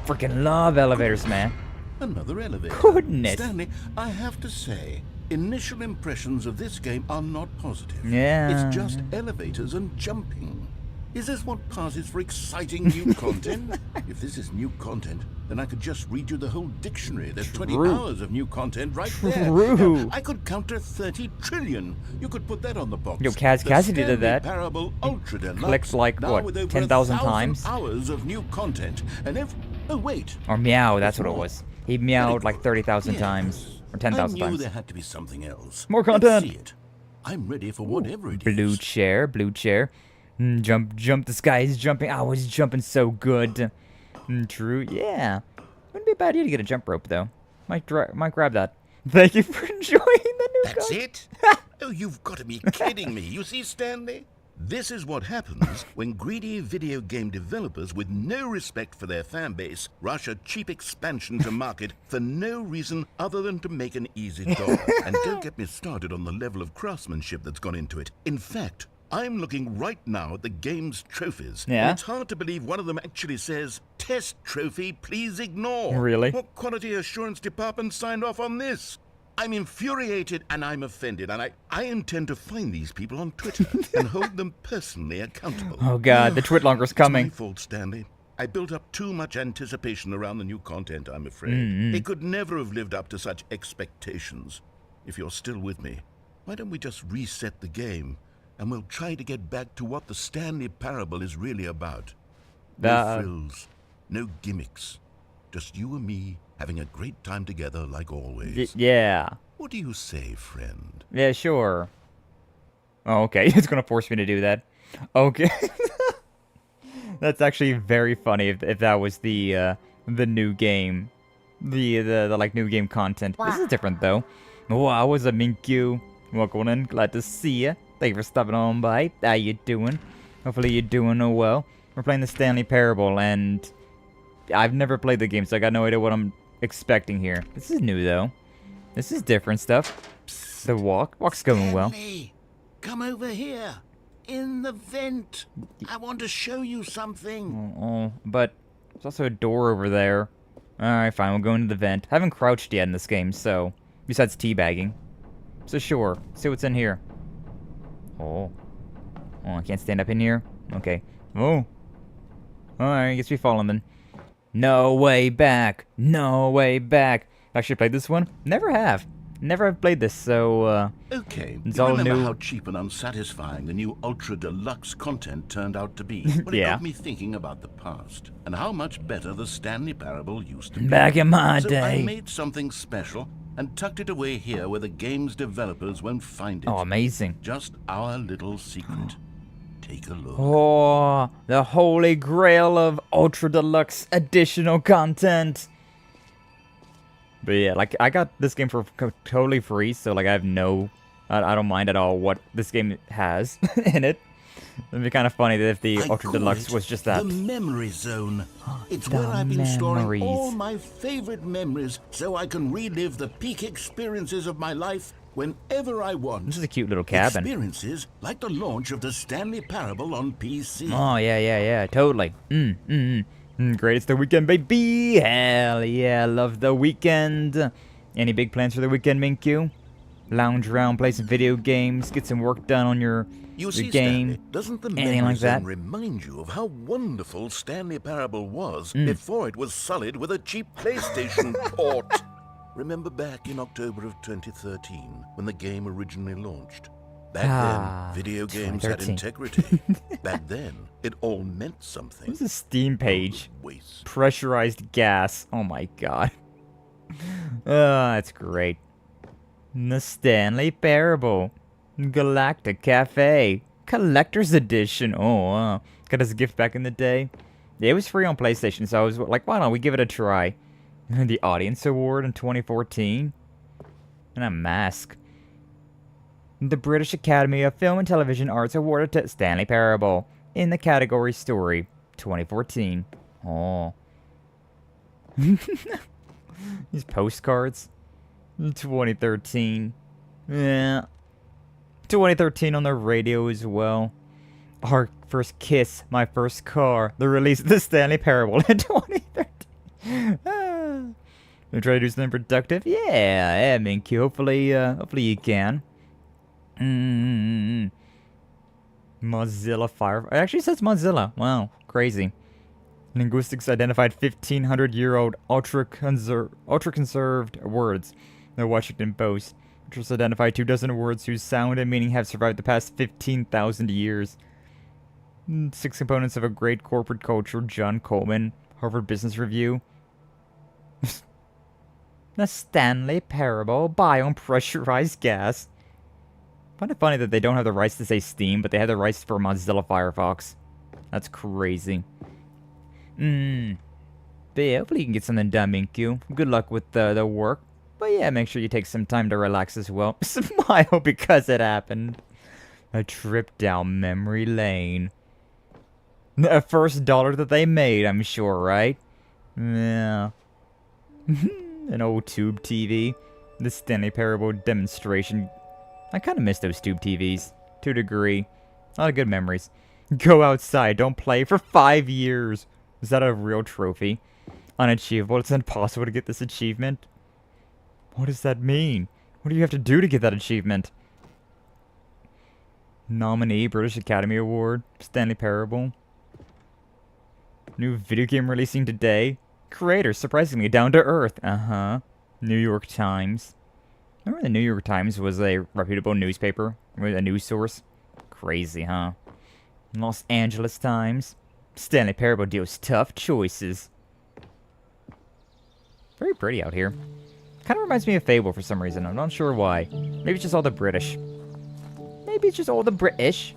Freaking love elevators, man. Another elevator. Goodness. Stanley, I have to say, initial impressions of this game are not positive. Yeah. It's just elevators and jumping. Is this what passes for exciting new content? If this is new content, then I could just read you the whole dictionary. There's 20 hours of new content right there. True. Now, I could counter 30 trillion. You could put that on the box. Yo, Cassidy did that. Parable Ultra Deluxe. Clicked like, Now what, with over 10,000 1,000 times? hours of new content. And oh, wait. Or meow, that's what it was. He meowed like 30,000 times. Or 10,000 I knew times. there had to be something else. More Let's content. see it. I'm ready for whatever it Blue is. chair, blue chair. Jump, the sky is jumping. I was jumping so good. True, yeah. Wouldn't be a bad idea to get a jump rope, though. Might grab that. Thank you for enjoying the new That's content. it? Oh, you've got to be kidding me. You see, Stanley? This is what happens when greedy video game developers with no respect for their fan base rush a cheap expansion to market for no reason other than to make an easy dollar. And don't get me started on the level of craftsmanship that's gone into it. In fact, I'm looking right now at the game's trophies. Yeah? And it's hard to believe one of them actually says, "Test trophy, please ignore." Really? What quality assurance department signed off on this? I'm infuriated and I'm offended, and I intend to find these people on Twitter and hold them personally accountable. Oh god, the Twitlonger's It's my coming. fault, Stanley. I built up too much anticipation around the new content, I'm afraid. It could never have lived up to such expectations. If you're still with me, why don't we just reset the game, and we'll try to get back to what the Stanley Parable is really about. No frills, no gimmicks. Just you and me having a great time together like always. Yeah. What do you say, friend? Yeah, sure. Oh, okay. It's gonna force me to do that. Okay. That's actually very funny if that was the new game. The like new game content. This is different though. Wow, what's up, Minkyu? Welcome in. Glad to see ya. Thank you for stopping on by. How you doing? Hopefully you're doing well. We're playing the Stanley Parable, and I've never played the game, so I got no idea what I'm expecting here. This is new though. This is different stuff. The walk's going well. Stanley, come over here. In the vent. I want to show you something. Oh, but there's also a door over there. Alright, fine, we'll go into the vent. I haven't crouched yet in this game, so... Besides teabagging. So sure, see what's in here. Oh, I can't stand up in here? Okay. Oh. Alright, I guess we fallen then. No way back. No way back. Actually played this one? Never have. Never have played this, so, Okay, it's you all remember new. how cheap and unsatisfying the new Ultra Deluxe content turned out to be? Well, Yeah. it got me thinking about the past, and how much better the Stanley Parable used to be. Back in my So day. I made something special, and tucked it away here where the game's developers won't find it. Oh, amazing. Just our little secret. Take a look. Oh, the holy grail of Ultra Deluxe additional content. But yeah, like, I got this game for totally free, so like I don't mind at all what this game has in it. It'd be kind of funny that if the Ultra Deluxe was just that. The memory zone. It's The where I've been storing memories. all my favorite memories so I can relive the peak experiences of my life whenever I want. This is a cute little cabin. Experiences like the launch of the Stanley Parable on PC. Oh, yeah, totally. Greatest the weekend, baby. Hell yeah, love the weekend. Any big plans for the weekend, Minkyu? Lounge around, play some video games, get some work done on your See, game, Stanley, doesn't the anything memory like that? zone remind you of how wonderful Stanley Parable was before it was sullied with a cheap PlayStation port? Remember back in October of 2013 when the game originally launched? Back then, video games had 2013. integrity. Back then, it all meant something. This is a Steam page. Waste. Pressurized gas. Oh my god. That's great. The Stanley Parable. Galactic Cafe. Collector's Edition. Oh, got us a gift back in the day. Yeah, it was free on PlayStation, so I was like, why don't we give it a try? The Audience Award in 2014. And a mask. The British Academy of Film and Television Arts awarded to Stanley Parable in the category Story 2014. Oh. These postcards. 2013. Yeah. 2013 on the radio as well. Our first kiss, my first car. The release of the Stanley Parable in 2013. We try to do something productive? Yeah, Minkyu. Hopefully you can. Mozilla Fire. It actually says Mozilla. Wow, crazy. Linguistics identified 1,500-year-old ultra-conserved words. The Washington Post. Which identified 24 words whose sound and meaning have survived the past 15,000 years. 6 components of a great corporate culture. John Coleman, Harvard Business Review. The Stanley Parable, Biome Pressurized Gas. I find it funny that they don't have the rights to say Steam, but they have the rights for Mozilla Firefox. That's crazy. But yeah, hopefully you can get something done, Minkyu. Good luck with the work. But yeah, make sure you take some time to relax as well. Smile because it happened. A trip down memory lane. The first dollar that they made, I'm sure, right? Yeah. An old tube TV. The Stanley Parable demonstration. I kind of miss those tube TVs. To a degree. A lot of good memories. Go outside. Don't play for 5 years. Is that a real trophy? Unachievable. It's impossible to get this achievement. What does that mean? What do you have to do to get that achievement? Nominee, British Academy Award, Stanley Parable. New video game releasing today. Creator, surprisingly down to earth. New York Times. Remember the New York Times was a reputable newspaper? A news source? Crazy, huh? Los Angeles Times. Stanley Parable deals tough choices. Very pretty out here. Kind of reminds me of Fable for some reason. I'm not sure why. Maybe it's just all the British. Maybe it's just all the British.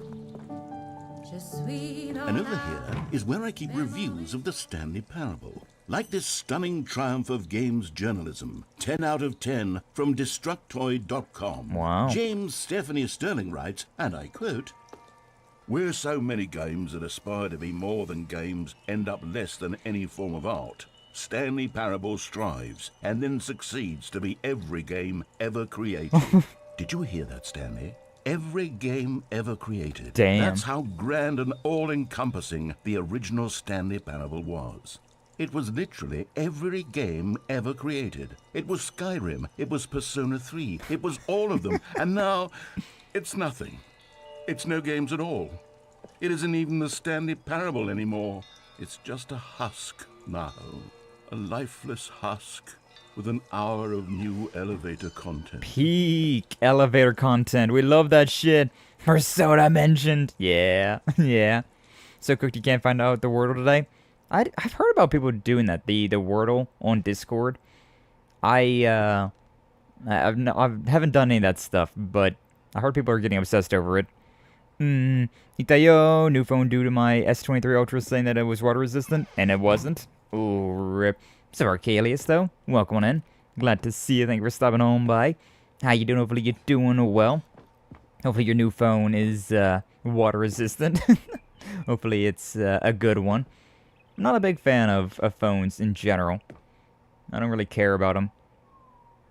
And over here is where I keep reviews of the Stanley Parable. Like this stunning triumph of games journalism. 10 out of 10 from Destructoid.com. Wow. James Stephanie Sterling writes, and I quote, "Where so many games that aspire to be more than games end up less than any form of art, Stanley Parable strives and then succeeds to be every game ever created." Did you hear that, Stanley? Every game ever created. Damn. That's how grand and all-encompassing the original Stanley Parable was. It was literally every game ever created. It was Skyrim. It was Persona 3. It was all of them. And now, it's nothing. It's no games at all. It isn't even the Stanley Parable anymore. It's just a husk now. A lifeless husk with an hour of new elevator content. Peak elevator content. We love that shit. Persona mentioned. Yeah, yeah. So cooked you can't find out the Wordle today? I've heard about people doing that. The Wordle on Discord. I haven't done any of that stuff, but I heard people are getting obsessed over it. Itayo, new phone due to my S23 Ultra saying that it was water resistant, and it wasn't. Ooh, rip. So Arcalius, though, welcome on in. Glad to see you. Thank you for stopping on by. How you doing? Hopefully you're doing well. Hopefully your new phone is water resistant. Hopefully it's a good one. Not a big fan of phones in general. I don't really care about them.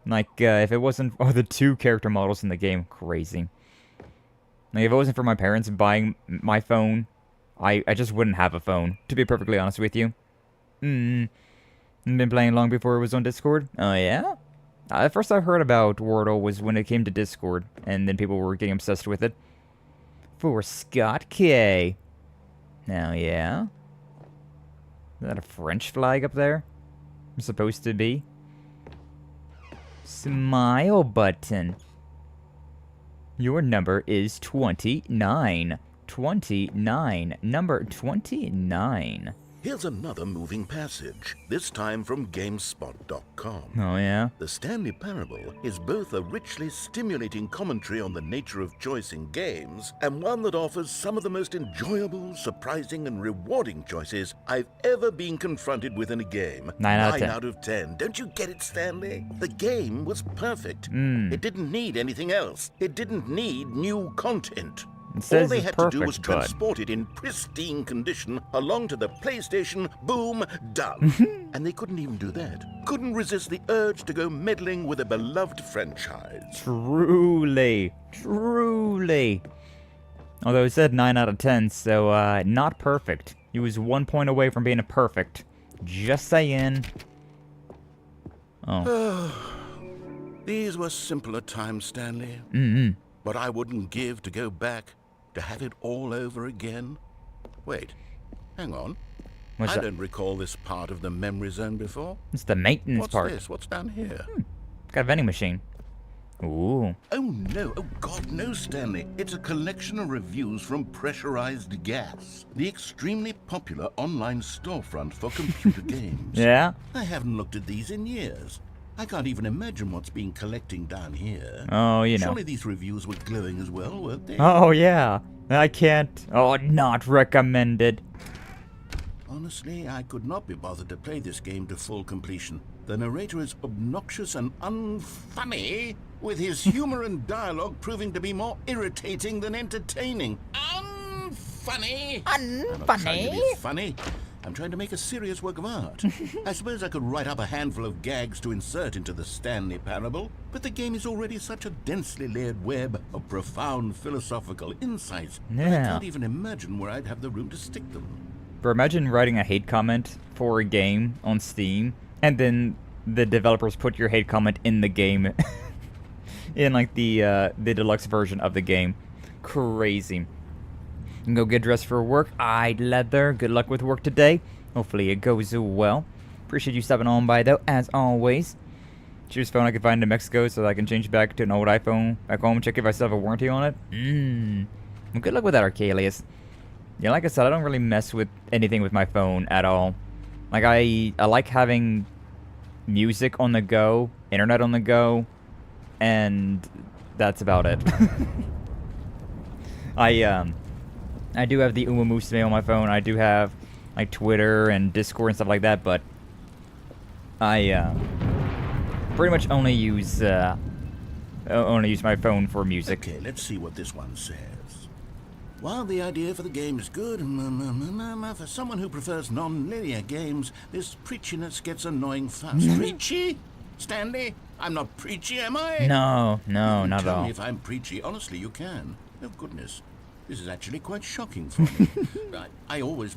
Like, if it wasn't... Oh, the 2 character models in the game. Crazy. Like, if it wasn't for my parents buying my phone, I just wouldn't have a phone, to be perfectly honest with you. Been playing long before it was on Discord? Oh, yeah? The first I heard about Wordle was when it came to Discord, and then people were getting obsessed with it. For Scott K. Now, yeah? Is that a French flag up there? It's supposed to be. Smile button. Your number is 29. 29. Number 29. Here's another moving passage, this time from GameSpot.com. Oh, yeah? The Stanley Parable is both a richly stimulating commentary on the nature of choice in games, and one that offers some of the most enjoyable, surprising, and rewarding choices I've ever been confronted with in a game. 9 out of 10. 9 out of 10. Don't you get it, Stanley? The game was perfect. It didn't need anything else. It didn't need new content. All they had to do was transport it in pristine condition along to the PlayStation, boom, done. And they couldn't even do that. Couldn't resist the urge to go meddling with a beloved franchise. Truly. Truly. Although it said 9 out of 10, so, not perfect. He was 1 point away from being a perfect. Just saying. Oh. These were simpler times, Stanley. But I wouldn't give to go back to have it all over again. Wait, hang on. I don't recall this part of the memory zone before. It's the maintenance part. What's this? What's down here? Got a vending machine. Ooh. Oh no, oh God, no, Stanley. It's a collection of reviews from Pressurized Gas, the extremely popular online storefront for computer games. Yeah? I haven't looked at these in years. I can't even imagine what's been collecting down here. Oh, you know. Surely these reviews were glowing as well, weren't they? Oh, yeah. I can't. Oh, not recommended. Honestly, I could not be bothered to play this game to full completion. The narrator is obnoxious and unfunny, with his humor and dialogue proving to be more irritating than entertaining. Unfunny? I'm not trying to be funny. I'm trying to make a serious work of art. I suppose I could write up a handful of gags to insert into the Stanley Parable, but the game is already such a densely layered web of profound philosophical insights that I can't even imagine where I'd have the room to stick them. But imagine writing a hate comment for a game on Steam, and then the developers put your hate comment in the game. In, like, the deluxe version of the game. Crazy. You can go get dressed for work. Eyed leather. Good luck with work today. Hopefully it goes well. Appreciate you stopping on by, though, as always. Choose phone I can find in Mexico so that I can change back to an old iPhone back home. Check if I still have a warranty on it. Well, good luck with that, Arcalius. Yeah, like I said, I don't really mess with anything with my phone at all. Like, I like having music on the go, internet on the go, and that's about it. I do have the Umamusume on my phone. I do have, like, Twitter and Discord and stuff like that, but I pretty much only use my phone for music. Okay, let's see what this one says. While the idea for the game is good, for someone who prefers non-linear games, this preachiness gets annoying fast. Preachy? Stanley? I'm not preachy, am I? No, not at all. Tell me if I'm preachy. Honestly, you can. Oh, goodness. This is actually quite shocking for me.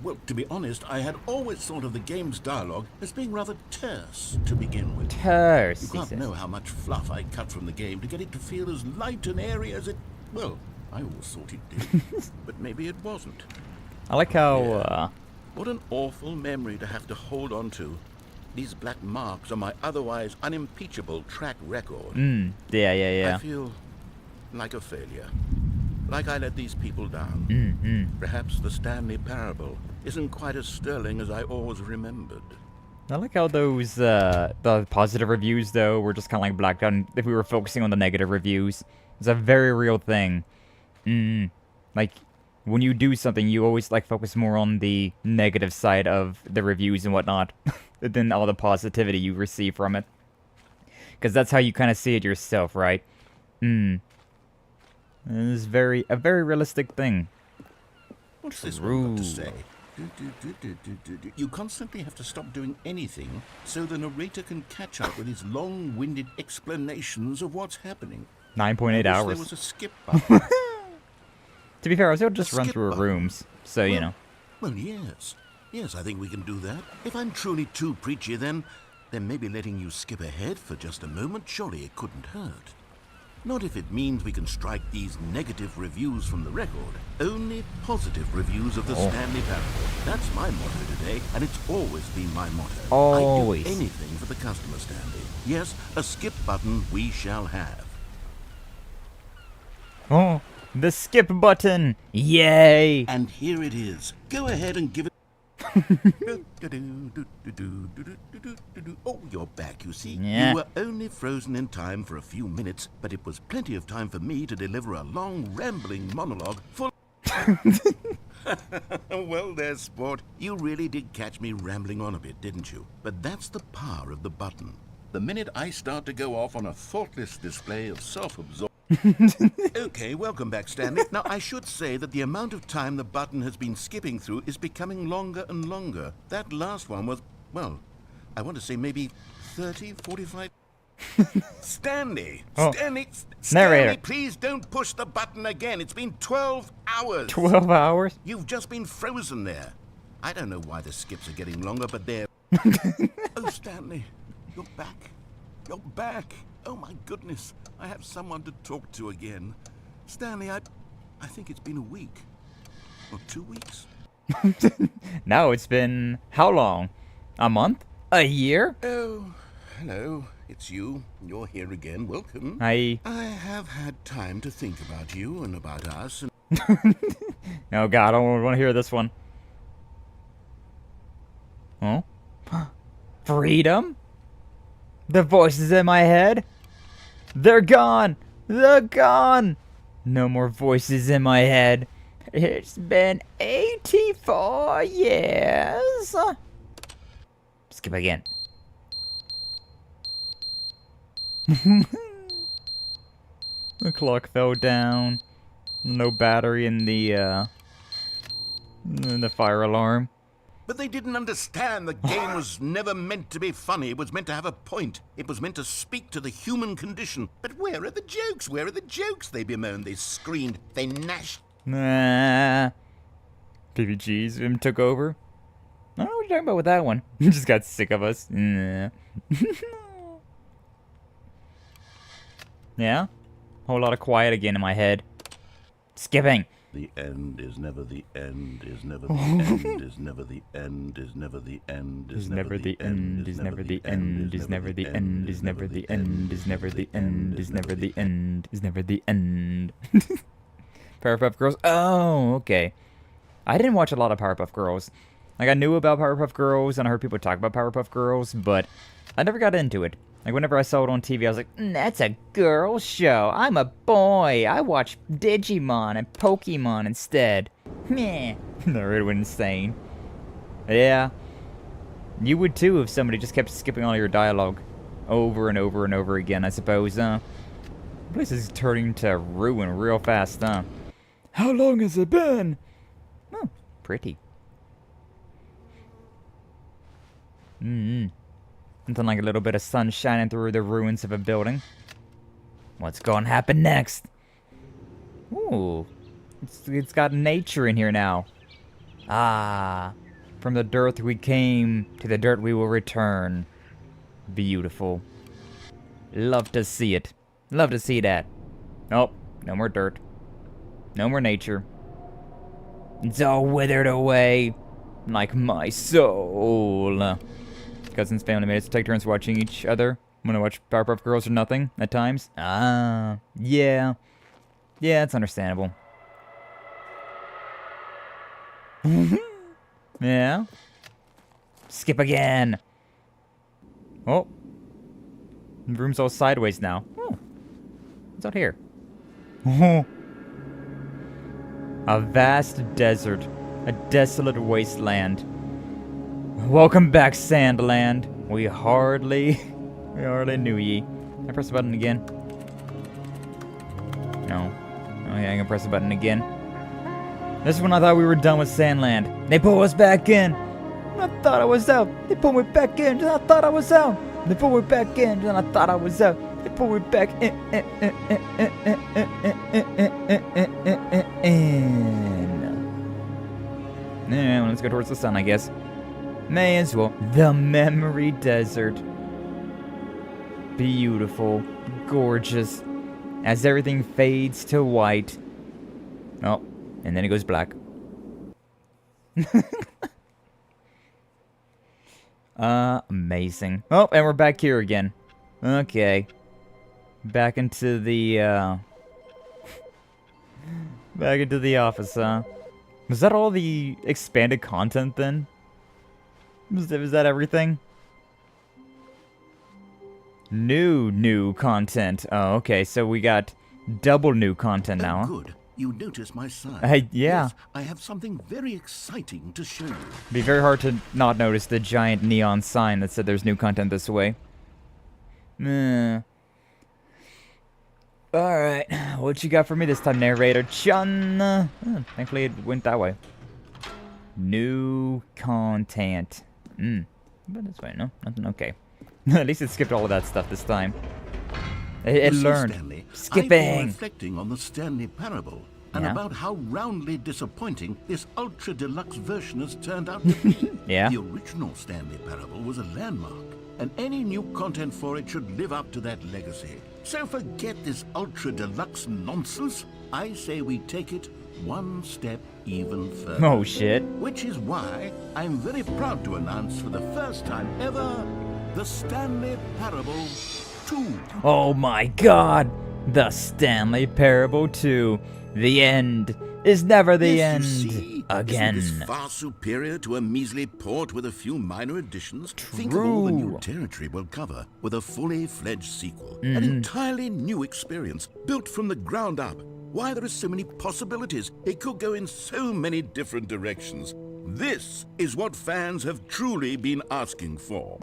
Well, to be honest, I had always thought of the game's dialogue as being rather terse to begin with. Terse, You can't know how much fluff I cut from the game to get it to feel as light and airy as it... Well, I always thought it did. But maybe it wasn't. I like how, What an awful memory to have to hold on to. These black marks on my otherwise unimpeachable track record. Yeah. I feel like a failure. Like I let these people down. Perhaps the Stanley Parable isn't quite as sterling as I always remembered. I like how those, the positive reviews, though, were just kind of like blacked out if we were focusing on the negative reviews. It's a very real thing. Like, when you do something, you always, like, focus more on the negative side of the reviews and whatnot than all the positivity you receive from it. Because that's how you kind of see it yourself, right? It is a very realistic thing. What's this one got to say? You constantly have to stop doing anything so the narrator can catch up with his long-winded explanations of what's happening. 9.8 hours. There was a skip button. To be fair, I was able to just run through rooms, so, you know. Well, yes. Yes, I think we can do that. If I'm truly too preachy, then maybe letting you skip ahead for just a moment, surely it couldn't hurt. Not if it means we can strike these negative reviews from the record. Only positive reviews of the Stanley Parable. That's my motto today, and it's always been my motto. Always. I do anything for the customer, Stanley. Yes, a skip button we shall have. Oh, the skip button! Yay! And here it is. Go ahead and give it... Oh, you're back, you see. Yeah. You were only frozen in time for a few minutes, but it was plenty of time for me to deliver a long, rambling monologue full... Well, there, sport. You really did catch me rambling on a bit, didn't you? But that's the power of the button. The minute I start to go off on a thoughtless display of self-absorption... Okay, welcome back, Stanley. Now, I should say that the amount of time the button has been skipping through is becoming longer and longer. That last one was, well, I want to say maybe 30, 45... Stanley! Oh. Stanley, Narrator. please don't push the button again. It's been 12 hours. 12 hours? You've just been frozen there. I don't know why the skips are getting longer, but they're... Oh, Stanley, you're back. You're back. Oh, my goodness. I have someone to talk to again. Stanley, I think it's been a week. Or 2 weeks. No, it's been... how long? A month? A year? Oh, hello. It's you. You're here again. Welcome. I have had time to think about you and about us. And oh god, I don't want to hear this one. Oh? Freedom? The voices in my head? They're gone! They're gone! No more voices in my head. It's been 84 years. Skip again. The clock fell down. No battery in the fire alarm. But they didn't understand the game was never meant to be funny. It was meant to have a point. It was meant to speak to the human condition. But where are the jokes? Where are the jokes? They bemoaned, they screamed, they gnashed. Nah. PPG's him took over. I don't know what you're talking about with that one. You just got sick of us. Nah. Yeah? Whole lot of quiet again in my head. Skipping. The end is never the end, is never the end, is never the end, is never the end, Is never the end, is never the end, is never the end, is never the end, is never the end, is never the end, is never the end. Powerpuff Girls? Oh, okay. I didn't watch a lot of Powerpuff Girls. Like, I knew about Powerpuff Girls, and I heard people talk about Powerpuff Girls, but I never got into it. Like, whenever I saw it on TV, I was like, that's a girl show. I'm a boy. I watch Digimon and Pokemon instead. Meh. It went insane. Yeah. You would too if somebody just kept skipping all your dialogue over and over and over again, I suppose, This is turning to ruin real fast, huh? How long has it been? Oh, pretty. Something like a little bit of sun shining through the ruins of a building. What's gonna happen next? Ooh. It's got nature in here now. Ah. From the dirt we came, to the dirt we will return. Beautiful. Love to see it. Love to see that. Oh, no more dirt. No more nature. It's all withered away. Like my soul. Cousins, family mates take turns watching each other. Wanna watch Powerpuff Girls or nothing at times? Ah, yeah. Yeah, it's understandable. Yeah. Skip again. Oh. The room's all sideways now. Oh. What's out here? Oh. A vast desert. A desolate wasteland. Welcome back, Sandland. We hardly knew ye. Can I press the button again? No. Okay, I can press the button again. This is when I thought we were done with Sandland. They pulled us back in. I thought I was out. They pulled me back in. I thought I was out. They pulled me back in. And I thought I was out. They pulled me back in. Yeah, well, let's go towards the sun, I guess. May as well. The Memory Desert. Beautiful. Gorgeous. As everything fades to white. Oh, and then it goes black. Amazing. Oh, and we're back here again. Okay. Back into the, back into the office, huh? Was that all the expanded content, then? Was that everything? New content. Oh, okay, so we got double new content now. Oh, good. You notice my sign. Yeah. Yes, I have something very exciting to show you. It'd be very hard to not notice the giant neon sign that said there's new content this way. Alright, what you got for me this time, narrator Chun? Thankfully it went that way. New content. But it's fine, no? Nothing, okay. At least it skipped all of that stuff this time. It learned. Stanley, Skipping! I've been reflecting on the Stanley Parable, and Yeah? about how roundly disappointing this ultra deluxe version has turned out to be. Yeah? The original Stanley Parable was a landmark, and any new content for it should live up to that legacy. So forget this ultra deluxe nonsense. I say we take it one step even further. Oh shit. Which is why I'm very proud to announce for the first time ever, the Stanley Parable 2. Oh my god! The Stanley Parable 2. The end is never the Yes, end. you see, Again. Isn't this far superior to a measly port with a few minor additions? Think of all the new True. territory we'll cover with a fully fledged sequel. An entirely new experience, built from the ground up. Why, there are so many possibilities. It could go in so many different directions. This is what fans have truly been asking for.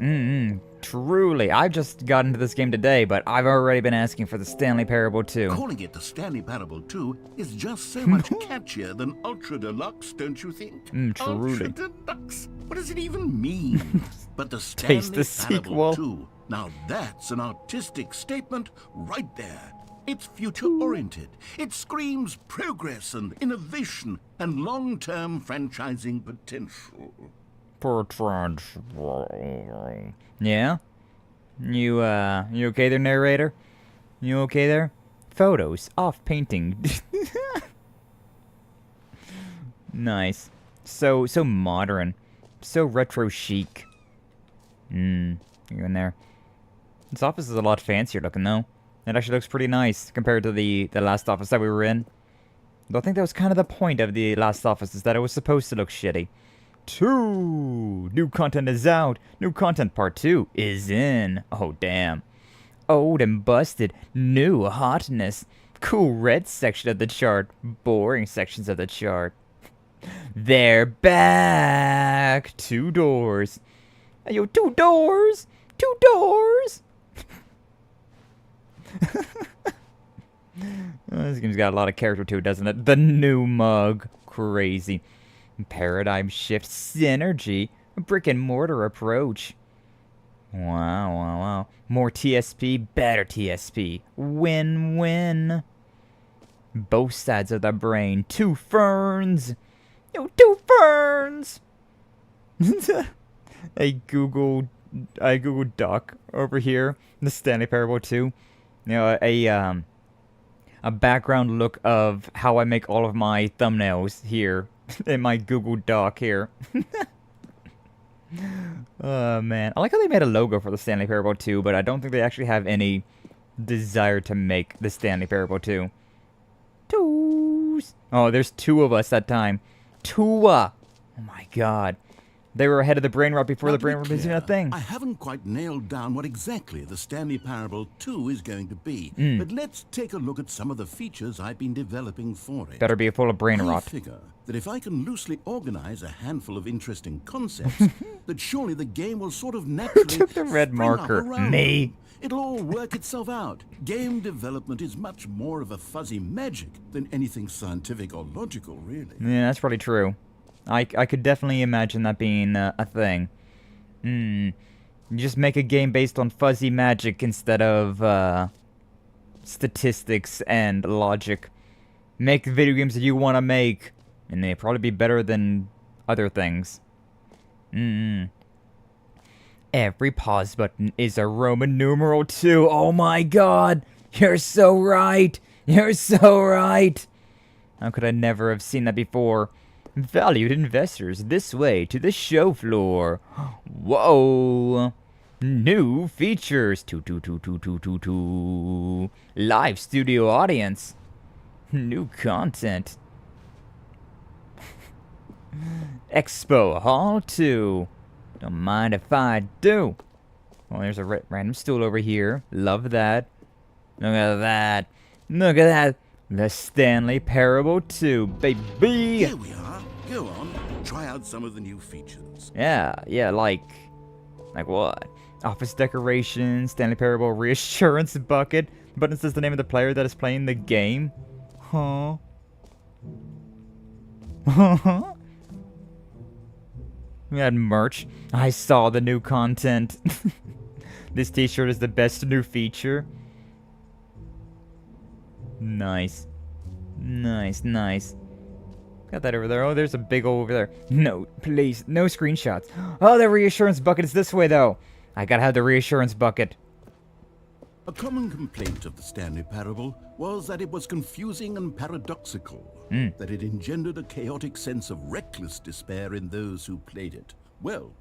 Truly. I just got into this game today, but I've already been asking for the Stanley Parable 2. Calling it the Stanley Parable 2 is just so much catchier than Ultra Deluxe, don't you think? Truly. Ultra Deluxe? What does it even mean? But the Stanley Taste the Parable sequel. 2, now that's an artistic statement right there. It's future-oriented. It screams progress and innovation and long-term franchising potential. Yeah? You okay there, narrator? You okay there? Photos, off painting. Nice. So modern. So retro chic. You're in there. This office is a lot fancier looking, though. It actually looks pretty nice compared to the last office that we were in. Though I think that was kind of the point of the last office, is that it was supposed to look shitty. 2! New content is out. New content part 2 is in. Oh, damn. Old and busted. New hotness. Cool red section of the chart. Boring sections of the chart. They're back. 2 doors. Hey, yo, 2 doors. 2 doors. This game's got a lot of character to it, doesn't it? The new mug. Crazy. Paradigm shift synergy. A brick and mortar approach. Wow. More TSP, better TSP. Win-win. Both sides of the brain. 2 ferns. Yo, 2 ferns. a Google Doc over here. The Stanley Parable 2. You know, a background look of how I make all of my thumbnails here in my Google Doc here. Oh man, I like how they made a logo for the Stanley Parable 2, but I don't think they actually have any desire to make the Stanley Parable 2. Twos. Oh, there's 2 of us that time. 2. Oh my god. They were ahead of the brain rot before Now, the to be brain rot was even clear, a thing. I haven't quite nailed down what exactly the Stanley Parable 2 is going to be, but let's take a look at some of the features I've been developing for it. Better be full of brain I rot. figure that if I can loosely organize a handful of interesting concepts, that surely the game will sort of naturally took the red spring up marker? around Me. them. It'll all work itself out. Game development is much more of a fuzzy magic than anything scientific or logical, really. Yeah, that's probably true. I could definitely imagine that being a thing. You just make a game based on fuzzy magic instead of statistics and logic. Make the video games that you want to make, and they'll probably be better than other things. Every pause button is a Roman numeral 2. Oh my god! You're so right! You're so right! How could I never have seen that before? Valued investors, this way to the show floor. Whoa! New features. Live studio audience. New content. Expo Hall 2. Don't mind if I do. Well, there's a random stool over here. Love that. Look at that. Look at that. The Stanley Parable 2, baby. Here we are. Go on, try out some of the new features. Yeah, like what? Office decorations, Stanley Parable reassurance bucket. The button says the name of the player that is playing the game. Huh? We had merch. I saw the new content. This t-shirt is the best new feature. Nice. Nice. Got that over there. Oh, there's a big ol' over there. No, please. No screenshots. Oh, the reassurance bucket is this way, though. I gotta have the reassurance bucket. A common complaint of the Stanley Parable was that it was confusing and paradoxical, that it engendered a chaotic sense of reckless despair in those who played it. Well,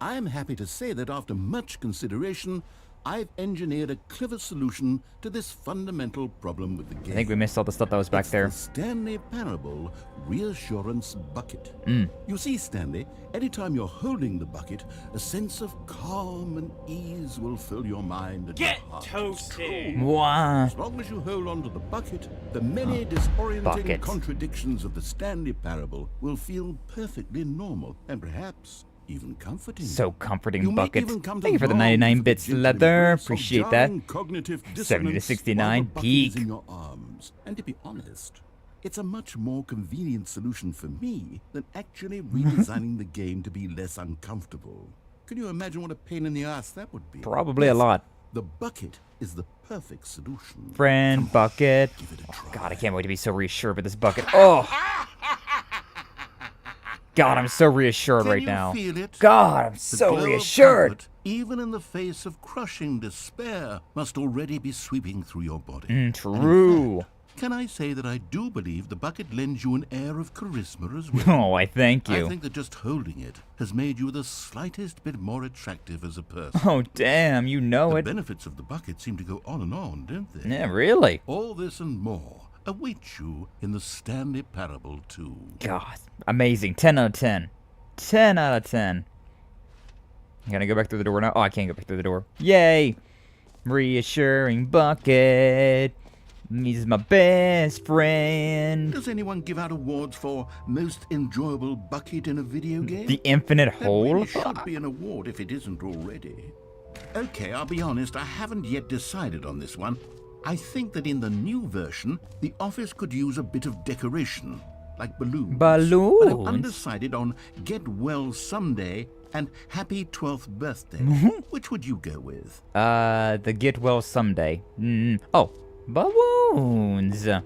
I'm happy to say that after much consideration, I've engineered a clever solution to this fundamental problem with the game. I think we missed all the stuff that was back there. The Stanley Parable Reassurance Bucket. You see, Stanley, anytime you're holding the bucket, a sense of calm and ease will fill your mind and your heart. Get toasted! Wow. As long as you hold on to the bucket, the many disorienting contradictions of the Stanley Parable will feel perfectly normal and perhaps even comforting. So comforting, You bucket. may even come to Thank you for the long 99 for the bits, gentle leather. embrace of Appreciate that. jarring cognitive 70 to dissonance 69, while the bucket peak. is in your arms. And to be honest, it's a much more convenient solution for me than actually redesigning the game to be less uncomfortable. Can you imagine what a pain in the ass that would be? Probably a lot. The bucket is the perfect solution. Friend, bucket. Give it a try. God, I can't wait to be so reassured with this bucket. Oh! God, I'm so reassured Can right you now. feel it? God, I'm The so glow of reassured. comfort, even in the face of crushing despair, must already be sweeping through your body. And in True. fact, can I say that I do believe the bucket lends you an air of charisma as well? Oh, I thank I you. think that just holding it has made you the slightest bit more attractive as a person. Oh, damn, you know The it. benefits of the bucket seem to go on and on, don't they? Yeah, really? All this and more await you in the Stanley Parable 2. God, amazing. 10 out of 10. 10 out of 10. I'm gonna go back through the door now. Oh, I can't go back through the door. Yay! Reassuring bucket. He's my best friend. Does anyone give out awards for most enjoyable bucket in a video game? The infinite That hole? really should be an award if it isn't already. Okay, I'll be honest, I haven't yet decided on this one. I think that in the new version, the office could use a bit of decoration, like balloons. But I'm Balloons? undecided on Get Well Someday and Happy 12th Birthday. Which would you go with? The get well someday. Oh, balloons. Yeah,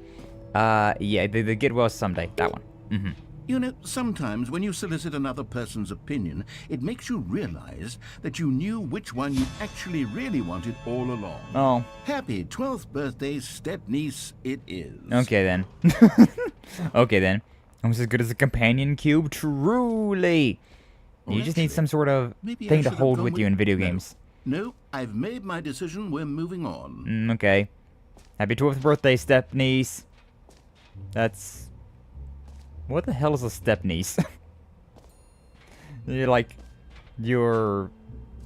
the get well someday. That one. You know, sometimes when you solicit another person's opinion, it makes you realize that you knew which one you actually really wanted all along. Oh, Happy 12th birthday, step-niece, it is. okay then. Okay then. Almost as good as a companion cube? Truly. Well, You just need actually, some sort of maybe I thing to should have hold gone with you in video no. games. No, I've made my decision. We're moving on. Okay. Happy 12th birthday, step niece. That's... What the hell is a step niece? like, your...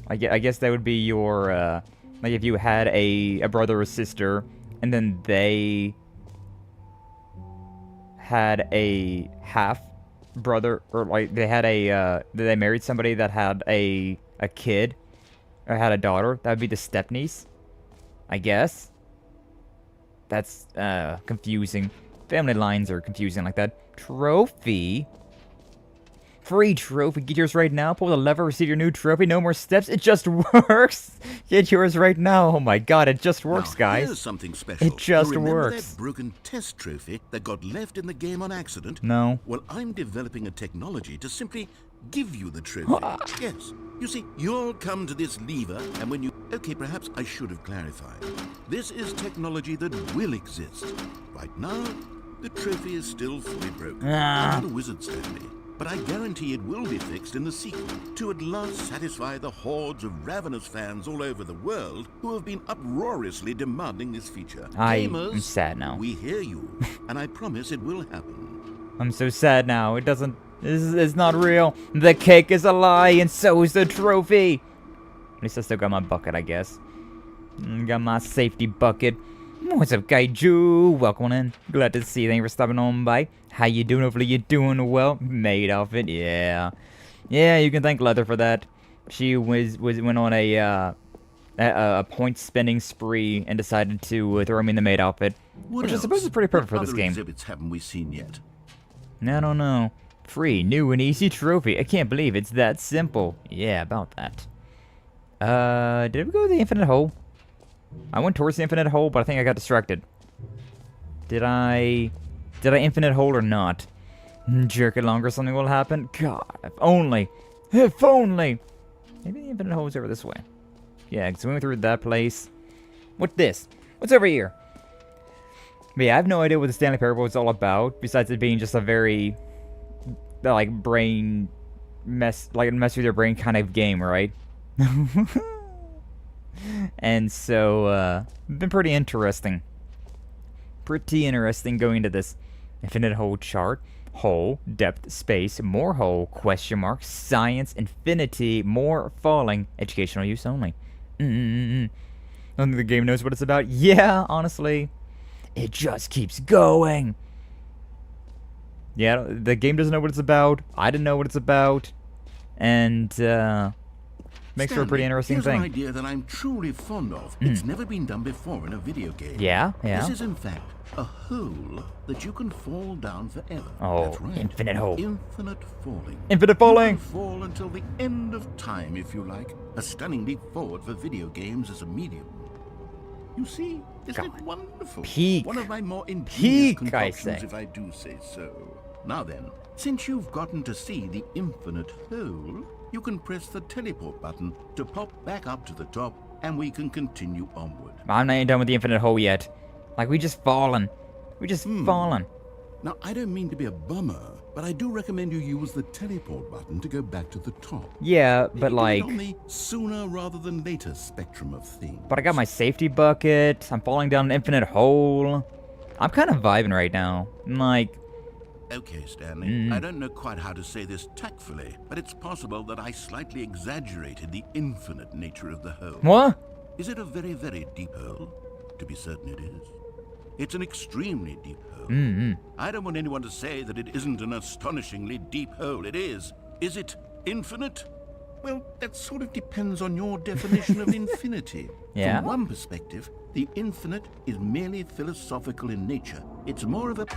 I guess that would be your, like, if you had a brother or sister, and then they had a half brother, or, like, they had they married somebody that had a kid, or had a daughter, that would be the stepniece, I guess. That's, confusing. Family lines are confusing like that. Trophy? Free trophy. Get yours right now. Pull the lever, receive your new trophy. No more steps. It just works. Get yours right now. Oh my god, it just works, now, guys. Here's something special. It just Remember works. that broken test trophy that got left in the game on accident? No. Well, I'm developing a technology to simply give you the trophy. Yes. You see, you'll come to this lever, and when you... Okay, perhaps I should have clarified. This is technology that will exist. Right now, the trophy is still fully broken. I'm not a wizard, Stanley. But I guarantee it will be fixed in the sequel to at last satisfy the hordes of ravenous fans all over the world who have been uproariously demanding this feature. I'm sad now. We hear you, and I promise it will happen. I'm so sad now. It doesn't... It's not real. The cake is a lie, and so is the trophy. At least I still got my bucket, I guess. Got my safety bucket. What's up, Kaiju? Welcome in. Glad to see you. Thank you for stopping on by. How you doing? Hopefully you're doing well. Made off it, yeah. Yeah, you can thank Leather for that. She went on a point spending spree and decided to throw me in the maid outfit, which I suppose is pretty perfect for this game. What other exhibits haven't we seen yet? I don't know. Free, new and easy trophy. I can't believe it's that simple. Yeah, about that. Did we go to the infinite hole? I went towards the infinite hole, but I think I got distracted. Did I infinite hole or not? Jerk it longer, something will happen. God, if only. If only. Maybe the infinite hole is over this way. Yeah, because we went through that place. What's this? What's over here? But yeah, I have no idea what the Stanley Parable is all about, besides it being just a very, like, brain mess with your brain kind of game, right? And so, been pretty interesting. Pretty interesting going into this infinite hole chart. Hole, depth, space, more hole, question mark, science, infinity, more falling, educational use only. I don't think the game knows what it's about. Yeah, honestly, it just keeps going. Yeah, the game doesn't know what it's about. I didn't know what it's about. And, makes for a pretty interesting thing. Here's an idea that I'm truly fond of. It's never been done before in a video game. Yeah. This is, in fact, a hole that you can fall down forever. Oh, that's right. Infinite hole. Infinite falling. Infinite falling! You can fall until the end of time, if you like. A stunning leap forward for video games as a medium. You see, isn't it wonderful? Peak. One of my more ingenious concoctions, I say. if I do say so. Now then, since you've gotten to see the infinite hole, you can press the teleport button to pop back up to the top, and we can continue onward. I'm not even done with the infinite hole yet. Like, we just fallen. We just fallen. Now, I don't mean to be a bummer, but I do recommend you use the teleport button to go back to the top. Yeah, but Maybe like... on the sooner rather than later spectrum of things. But I got my safety bucket. I'm falling down an infinite hole. I'm kind of vibing right now. Like... Okay, Stanley, I don't know quite how to say this tactfully, but it's possible that I slightly exaggerated the infinite nature of the hole. What? Is it a very, very deep hole? To be certain it is. It's an extremely deep hole. I don't want anyone to say that it isn't an astonishingly deep hole. It is. Is it infinite? Well, that sort of depends on your definition of infinity. Yeah? From one perspective, the infinite is merely philosophical in nature. It's more of a...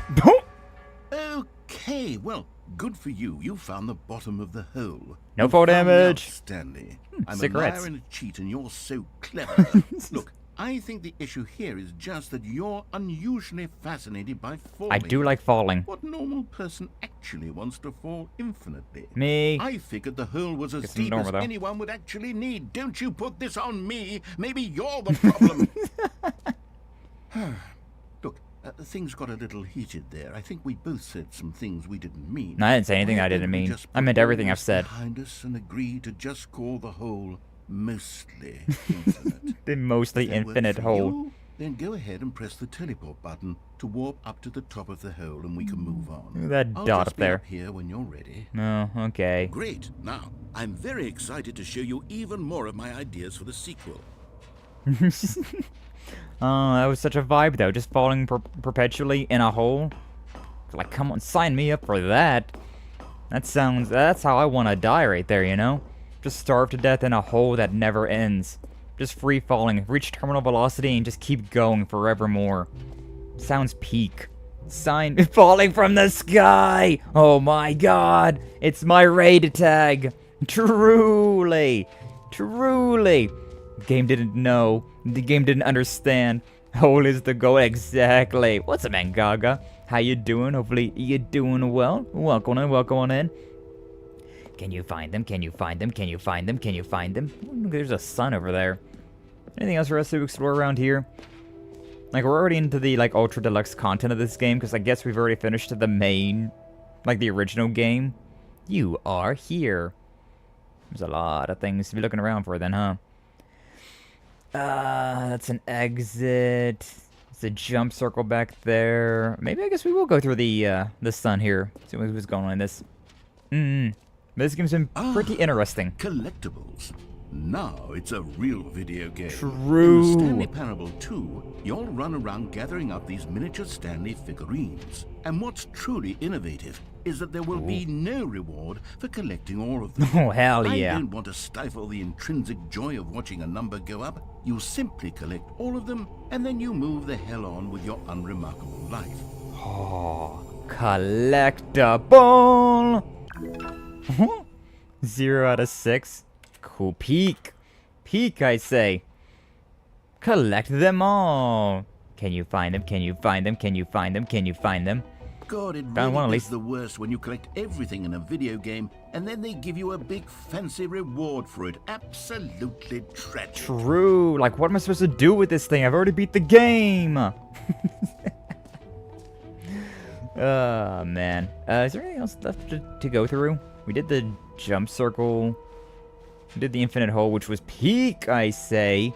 Okay, well, good for you. You found the bottom of the hole. No You fall found me damage. out, Stanley. I'm cigarettes. a liar and a cheat, and you're so clever. Look, I think the issue here is just that you're unusually fascinated by falling. I do like falling. What normal person actually wants to fall infinitely? Me. I figured the hole was as Guess I'm deep as normal, though. anyone would actually need. Don't you put this on me. Maybe you're the problem. Look, things got a little heated there. I think we both said some things we didn't mean. No, I didn't say anything Why I didn't don't we mean. just I meant put everything all I've this said. behind us and agree to just call the hole mostly infinite. The mostly Does that work infinite for hole. you? Then go ahead and press the teleport button to warp up to the top of the hole and we can move on. Look at that I'll dot just up be there. up here when you're ready. Oh, okay. Great. Now, I'm very excited to show you even more of my ideas for the sequel. Oh, that was such a vibe, though. Just falling perpetually in a hole. Like, come on, sign me up for that. That's how I want to die right there, you know? Just starve to death in a hole that never ends. Just free falling, reach terminal velocity, and just keep going forevermore. Sounds peak. Falling from the sky! Oh my god! It's my raid tag! Truly! Truly! The game didn't know. The game didn't understand. Hole is the goal. Exactly. What's up, man, Gaga? How you doing? Hopefully you're doing well. Welcome on in, welcome on in. Can you find them? Can you find them? Can you find them? Can you find them? Ooh, there's a sun over there. Anything else for us to explore around here? Like, we're already into the, like, Ultra Deluxe content of this game, because I guess we've already finished the main, like, the original game. You are here. There's a lot of things to be looking around for then, huh? That's an exit. It's a jump circle back there. Maybe I guess we will go through the sun here. See what's going on in this. This game's been pretty interesting. Collectibles. Now it's a real video game. True. In Stanley Parable 2, you'll run around gathering up these miniature Stanley figurines. And what's truly innovative is that there will be no reward for collecting all of them. Oh, hell yeah. I don't want to stifle the intrinsic joy of watching a number go up. You simply collect all of them, and then you move the hell on with your unremarkable life. Oh, collectible. 0 out of 6. Cool. Peak, I say. Collect them all. Can you find them? Can you find them? Can you find them? Can you find them? God, it Found one at really is least. the worst when you collect everything in a video game and then they give you a big fancy reward for it. Absolutely tragic. True. Like, what am I supposed to do with this thing? I've already beat the game. Oh, man. Is there anything else left to go through? We did the jump circle. We did the infinite hole, which was peak, I say.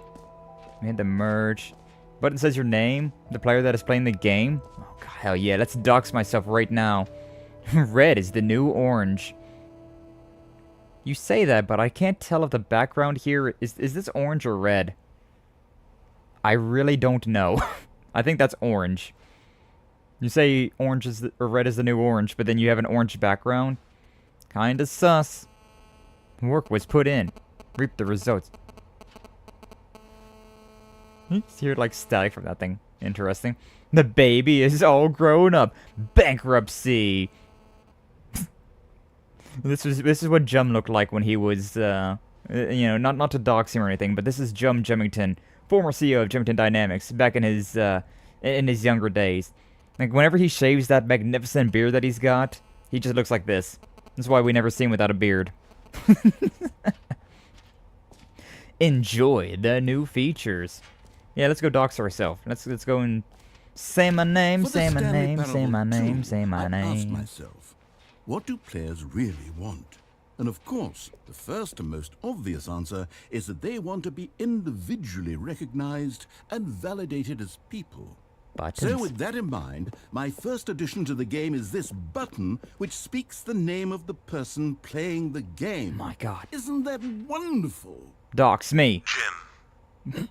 We had the merge. Button says your name, the player that is playing the game. Oh, God, hell yeah. Let's dox myself right now. Red is the new orange. You say that, but I can't tell if the background here is this orange or red. I really don't know. I think that's orange. You say orange is or red is the new orange, but then you have an orange background. Kinda sus. Work was put in. Reap the results. You hear like static from that thing. Interesting. The baby is all grown up. Bankruptcy. This is what Jum looked like when he was, you know, not to dox him or anything, but this is Jum Jemmington, former CEO of Jemmington Dynamics, back in his younger days. Like, whenever he shaves that magnificent beard that he's got, he just looks like this. That's why we never see him without a beard. Enjoy the new features. Yeah, let's go dox ourselves. Let's go and say my name, say my name, say my name, say my name. I asked myself, what do players really want? And of course, the first and most obvious answer is that they want to be individually recognized and validated as people. Buttons. So with that in mind, my first addition to the game is this button, which speaks the name of the person playing the game. My God. Isn't that wonderful? Dox me.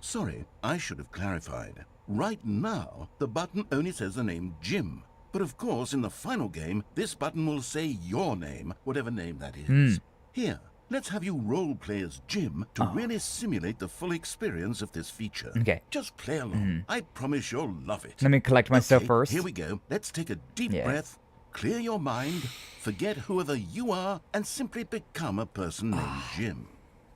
Sorry, I should have clarified. Right now, the button only says the name Jim. But of course, in the final game, this button will say your name, whatever name that is. Here, let's have you role-play as Jim to really simulate the full experience of this feature. Okay. Just play along. I promise you'll love it. Let me collect myself Okay, first. Here we go. Let's take a deep breath, clear your mind, forget whoever you are, and simply become a person named Jim.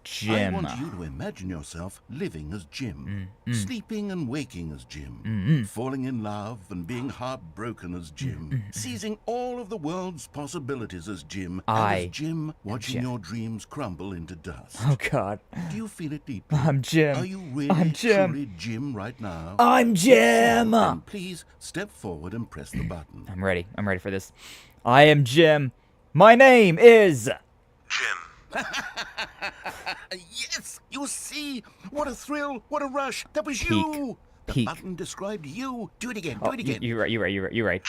Jim. I want you to imagine yourself living as Jim, sleeping and waking as Jim, falling in love and being heartbroken as Jim, seizing all of the world's possibilities as Jim, and as Jim, watching your dreams crumble into dust. Oh, God. Do you feel it deeply? I'm Jim. Are you really truly Jim right now? I'm Jim. Then please step forward and press the button. I'm ready. I'm ready for this. I am Jim. My name is Jim. Yes! You see? What a thrill! What a rush! That was you! The button described you. Do it again. Do it again. You're right.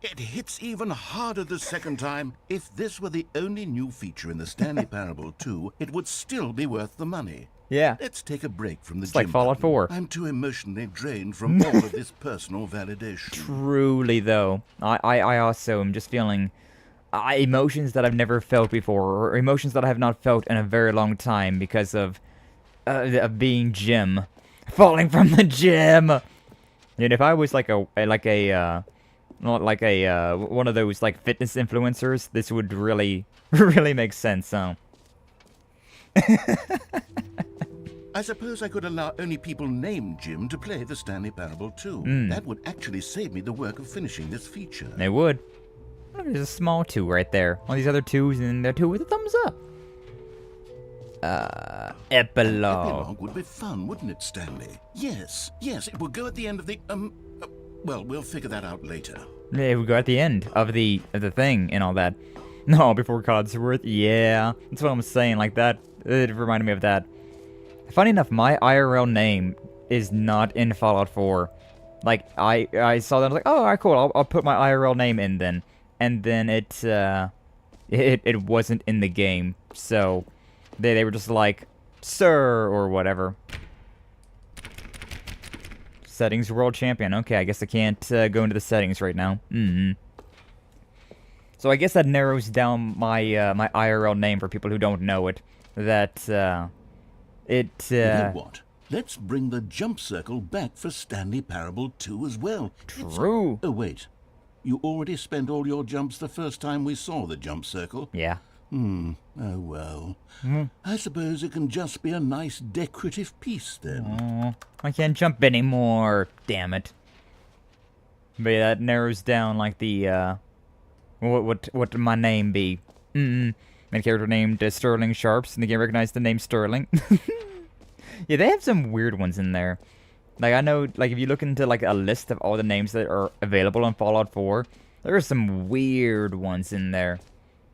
It hits even harder the second time. If this were the only new feature in the Stanley Parable 2, it would still be worth the money. Yeah. Let's take a break from the It's like gym Fallout button. 4. I'm too emotionally drained from all of this personal validation. Truly, though, I also am just feeling emotions that I've never felt before, or emotions that I have not felt in a very long time because of being Jim, falling from the gym. And if I was like not like a one of those like fitness influencers, this would really make sense. So. I suppose I could allow only people named Jim to play the Stanley Parable 2. That would actually save me the work of finishing this feature. They would. Look, there's a small 2 right there. All these other 2s, and they're 2 with a thumbs up. Epilogue. Epilogue would be fun, wouldn't it, Stanley? Yes, it will go at the end of the, well, we'll figure that out later. Yeah, it would go at the end of the thing and all that. No, before Codsworth, yeah. That's what I'm saying, like that. It reminded me of that. Funny enough, my IRL name is not in Fallout 4. Like, I saw that, I was like, oh, alright, cool, I'll put my IRL name in then. And then it wasn't in the game, so they were just like, sir, or whatever. Settings world champion. Okay, I guess I can't go into the settings right now. So I guess that narrows down my my IRL name for people who don't know it. That You know what? Let's bring the jump circle back for Stanley Parable 2 as well. True. Oh wait, you already spent all your jumps the first time we saw the jump circle. Yeah. Oh well. I suppose it can just be a nice decorative piece then. Oh, I can't jump anymore. Damn it. But yeah, that narrows down like the what my name be? My character named Sterling Sharps, and they can recognize the name Sterling. Yeah, they have some weird ones in there. Like I know, like if you look into like a list of all the names that are available in Fallout 4, there are some weird ones in there.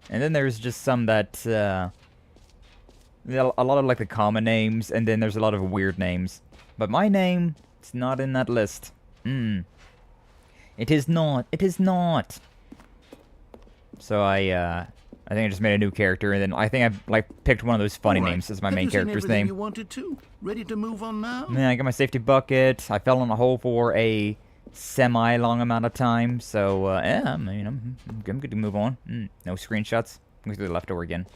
And then there's just some that, a lot of like the common names, and then there's a lot of weird names. But my name, it's not in that list. It is not. It is not. So I think I just made a new character, and then I think I've like picked one of those funny names as my main character's name. You wanted to? Ready to move on now? Yeah, I got my safety bucket. I fell in a hole for a semi-long amount of time, so yeah, I'm good to move on. No screenshots. I'm going to the left door again.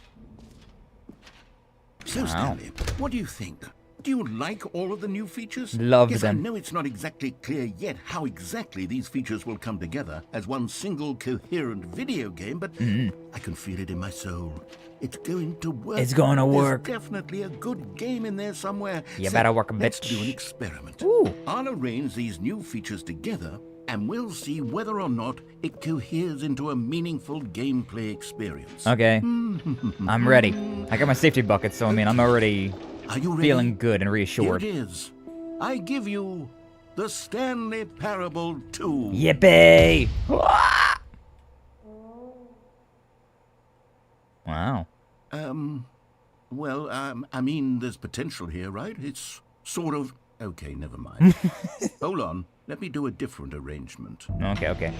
So, Stanley, what do you think? Do you like all of the new features? Love yes, them. I know it's not exactly clear yet how exactly these features will come together as one single coherent video game, but I can feel it in my soul. It's going to work. It's going to work. There's definitely a good game in there somewhere. You better work, bitch. Let's do an experiment. Ooh. I'll arrange these new features together, and we'll see whether or not it coheres into a meaningful gameplay experience. Okay. I'm ready. I got my safety bucket, so I mean, I'm already Are you ready? feeling good and reassured. Here it is. I give you the Stanley Parable 2. Yippee! Wow. Well, I mean, there's potential here, right? It's sort of... Okay, never mind. Hold on. Let me do a different arrangement. Okay. Okay,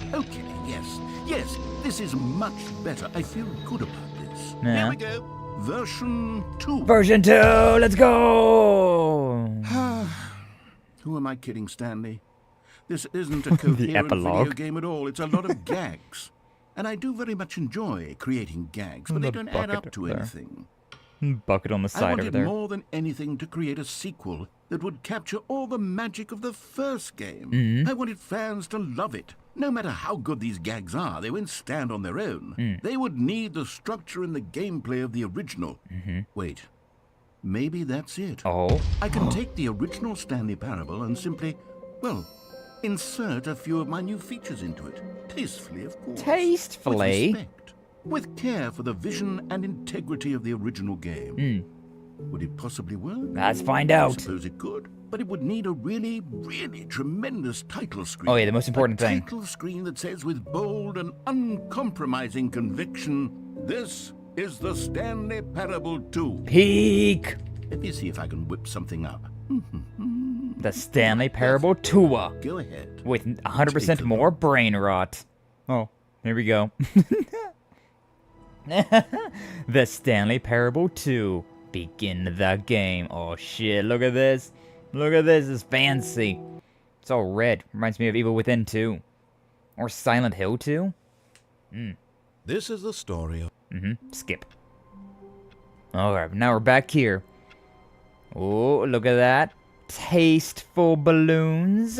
yes, this is much better. I feel good about this. Yeah. Here we go. Version 2. Version 2, let's go! Who am I kidding, Stanley? This isn't a coherent video epilogue. game at all. It's a lot of gags. And I do very much enjoy creating gags, but they don't add up to anything. Bucket on the I side over wanted there. more than anything to create a sequel that would capture all the magic of the first game. I wanted fans to love it. No matter how good these gags are, they won't stand on their own. They would need the structure and the gameplay of the original. Wait, maybe that's it. Oh. I can take the original Stanley Parable and simply, well, insert a few of my new features into it. Tastefully, of course. Tastefully? With respect. With care for the vision and integrity of the original game. Would it possibly work? Let's find I out. suppose it could, but it would need a really, really tremendous title screen. Oh yeah, the most important a thing. title screen that says with bold and uncompromising conviction, "This is the Stanley Parable 2." Peak! Let me see if I can whip something up. The Stanley Parable 2. Go ahead. With 100% more brain rot. Oh, here we go. The Stanley Parable 2. Begin the game. Oh shit, look at this. Look at this, it's fancy. It's all red. Reminds me of Evil Within 2. Or Silent Hill 2. This is the story of... Skip. Alright, now we're back here. Oh, look at that. Tasteful balloons.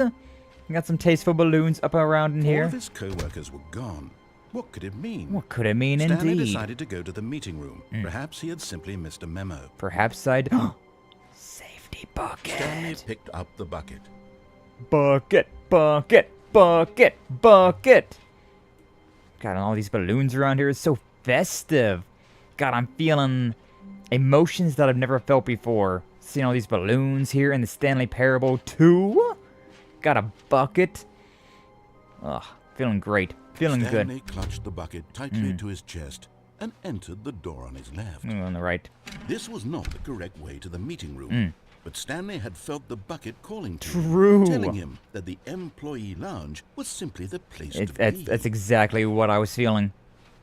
We got some tasteful balloons up around in here. All of his co-workers were gone. What could it mean? What could it mean, Stanley indeed? decided to go to the meeting room. Perhaps he had simply missed a memo. Perhaps I'd... Safety bucket. Stanley picked up the bucket. Bucket, bucket, bucket, bucket. God, and all these balloons around here is so festive. God, I'm feeling emotions that I've never felt before. Seeing all these balloons here in the Stanley Parable 2. Got a bucket. Ugh, feeling great. Feeling Stanley good. clutched the bucket tightly to his chest and entered the door on his left. On the right. This was not the correct way to the meeting room, but Stanley had felt the bucket calling to True. him, telling him that the employee lounge was simply the place to be. That's exactly what I was feeling.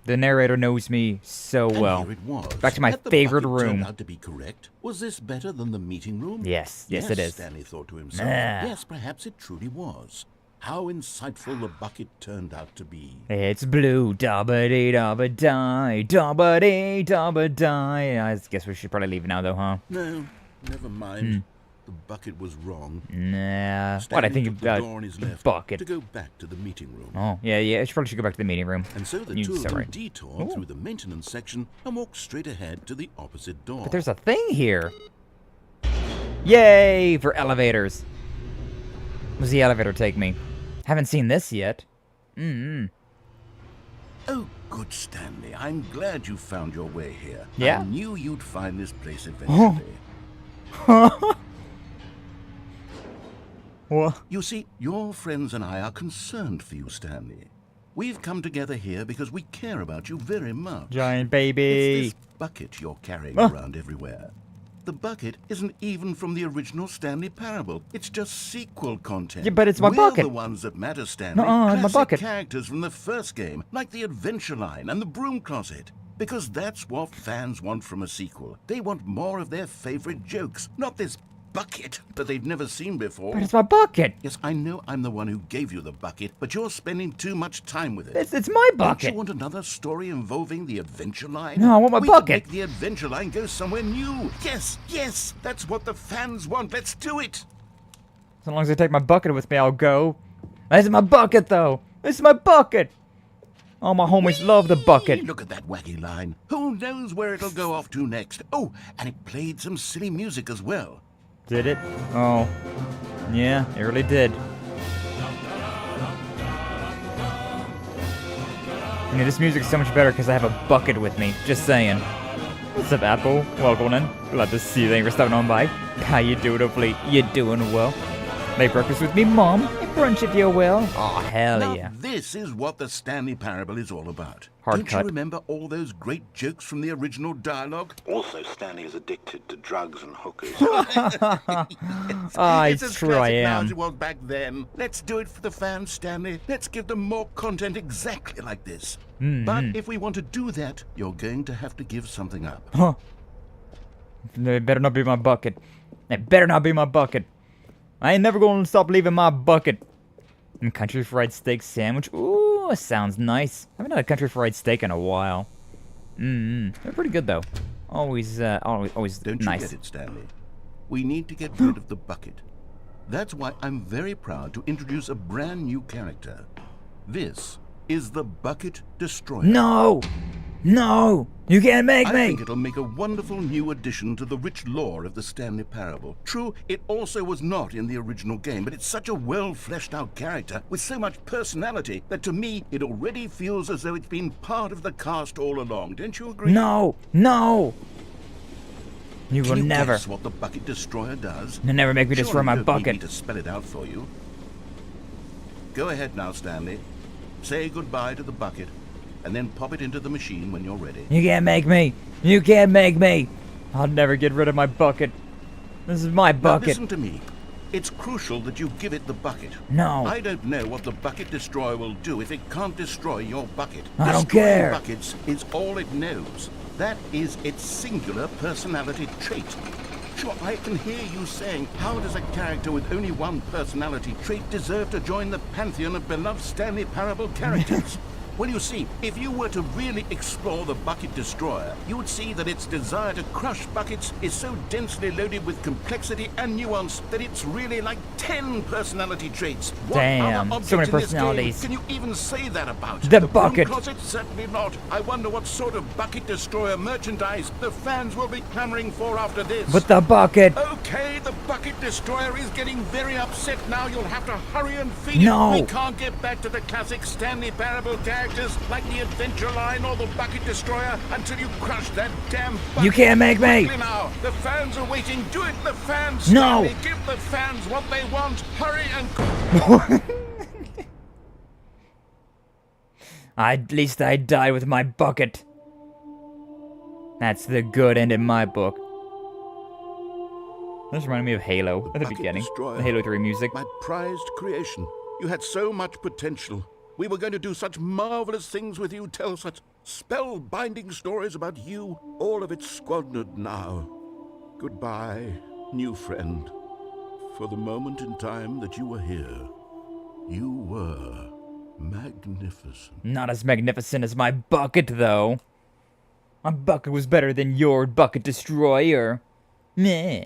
The narrator knows me so And well. here it was. Back to my Had the favorite bucket room. turned out to be correct? Was this better than the meeting room? Yes, it is. Stanley thought to himself. Ah. Yes, perhaps it truly was. How insightful the bucket turned out to be. It's blue, dabba-dee, dabba-die, dabba-dee, dabba-die. I guess we should probably leave now, though, huh? No, never mind. The bucket was wrong. Nah. Stanley What I think took the about door on his left bucket. to go back to the meeting room. Oh, yeah, I should probably go back to the meeting room. And so the You two of said them right. detoured through the maintenance section and walked straight ahead to the opposite door. But there's a thing here. Yay for elevators. Where's the elevator take me? Haven't seen this yet. Oh, good, Stanley. I'm glad you found your way here. Yeah? I knew you'd find this place eventually. What? You see, your friends and I are concerned for you, Stanley. We've come together here because we care about you very much. Giant baby. It's this bucket you're carrying around everywhere. The bucket isn't even from the original Stanley Parable. It's just sequel content. Yeah, but it's my bucket. We're the ones that matter, Stanley. Nuh-uh, it's my Classic bucket. characters from the first game, like the Adventure Line and the Broom Closet. Because that's what fans want from a sequel. They want more of their favorite jokes, not this bucket that they've never seen before. But it's my bucket. Yes, I know I'm the one who gave you the bucket, but you're spending too much time with it. It's my Don't bucket. you want another story involving the Adventure Line? No, I want my we bucket. Could make the Adventure Line go somewhere new. Yes, that's what the fans want. Let's do it. As long as I take my bucket with me, I'll go. This is my bucket, though. This is my bucket. All my homies love the bucket. Look at that wacky line. Who knows where it'll go off to next? Oh, and it played some silly music as well. Did it? Oh. Yeah, it really did. You know, this music's so much better because I have a bucket with me. Just saying. What's up, Apple? Welcome in. Glad to see you. Thank you for stopping on by. How you doing? Hopefully you're doing well. Make breakfast with me, Mom. And brunch if you will. Oh, hell Now, yeah. this is what the Stanley Parable is all about. Hard Don't cut. you remember all those great jokes from the original dialogue? Also, Stanley is addicted to drugs and hookers. It's as true I classic now as am. it was back then. Let's do it for the fans, Stanley. Let's give them more content exactly like this. But if we want to do that, you're going to have to give something up. Huh. It better not be my bucket. It better not be my bucket. I ain't never gonna stop leaving my bucket. And country fried steak sandwich. Ooh, sounds nice. I haven't had a country fried steak in a while. They're pretty good though. Always Don't nice. you get it, Stanley? We need to get rid of the bucket. That's why I'm very proud to introduce a brand new character. This is the Bucket Destroyer. No! No! You can't make I me! think it'll make a wonderful new addition to the rich lore of the Stanley Parable. True, it also was not in the original game, but it's such a well-fleshed-out character with so much personality that to me, it already feels as though it's been part of the cast all along. Don't you agree? No! No! You will Can you never. guess what the Bucket Destroyer does? You'll never make me destroy Surely my you don't need me bucket. to spell it out for you. Go ahead now, Stanley. Say goodbye to the bucket, and then pop it into the machine when you're ready. You can't make me! You can't make me! I'll never get rid of my bucket. This is my Now bucket. listen to me. It's crucial that you give it the bucket. No. I don't know what the bucket destroyer will do if it can't destroy your bucket. I don't Destroying care. buckets is all it knows. That is its singular personality trait. Sure, I can hear you saying, how does a character with only one personality trait deserve to join the pantheon of beloved Stanley Parable characters? Well, you see, if you were to really explore the Bucket Destroyer, you would see that its desire to crush buckets is so densely loaded with complexity and nuance that it's really like 10 personality traits. What Damn, other so many object in this personalities. game can you even say that about? The Broom bucket. Closet? Certainly not. I wonder what sort of Bucket Destroyer merchandise the fans will be clamoring for after this. With the bucket. Okay, the Bucket Destroyer is getting very upset now. You'll have to hurry and feed No. it. We can't get back to the classic Stanley Parable characters like the Adventure Line or the Bucket Destroyer until you crush that damn bucket. You can't make me. Quickly now. The fans are waiting. Do it, the fans. No. Stanley, give the fans what they want. Hurry and... At least I died with my bucket. That's the good end in my book. This reminded me of Halo at the Bucket beginning. Destroyer. The Halo 3 music. My prized creation. You had so much potential. We were going to do such marvelous things with you, tell such spellbinding stories about you. All of it squandered now. Goodbye, new friend. For the moment in time that you were here, you were magnificent. Not as magnificent as my bucket, though. My bucket was better than your Bucket Destroyer. Meh.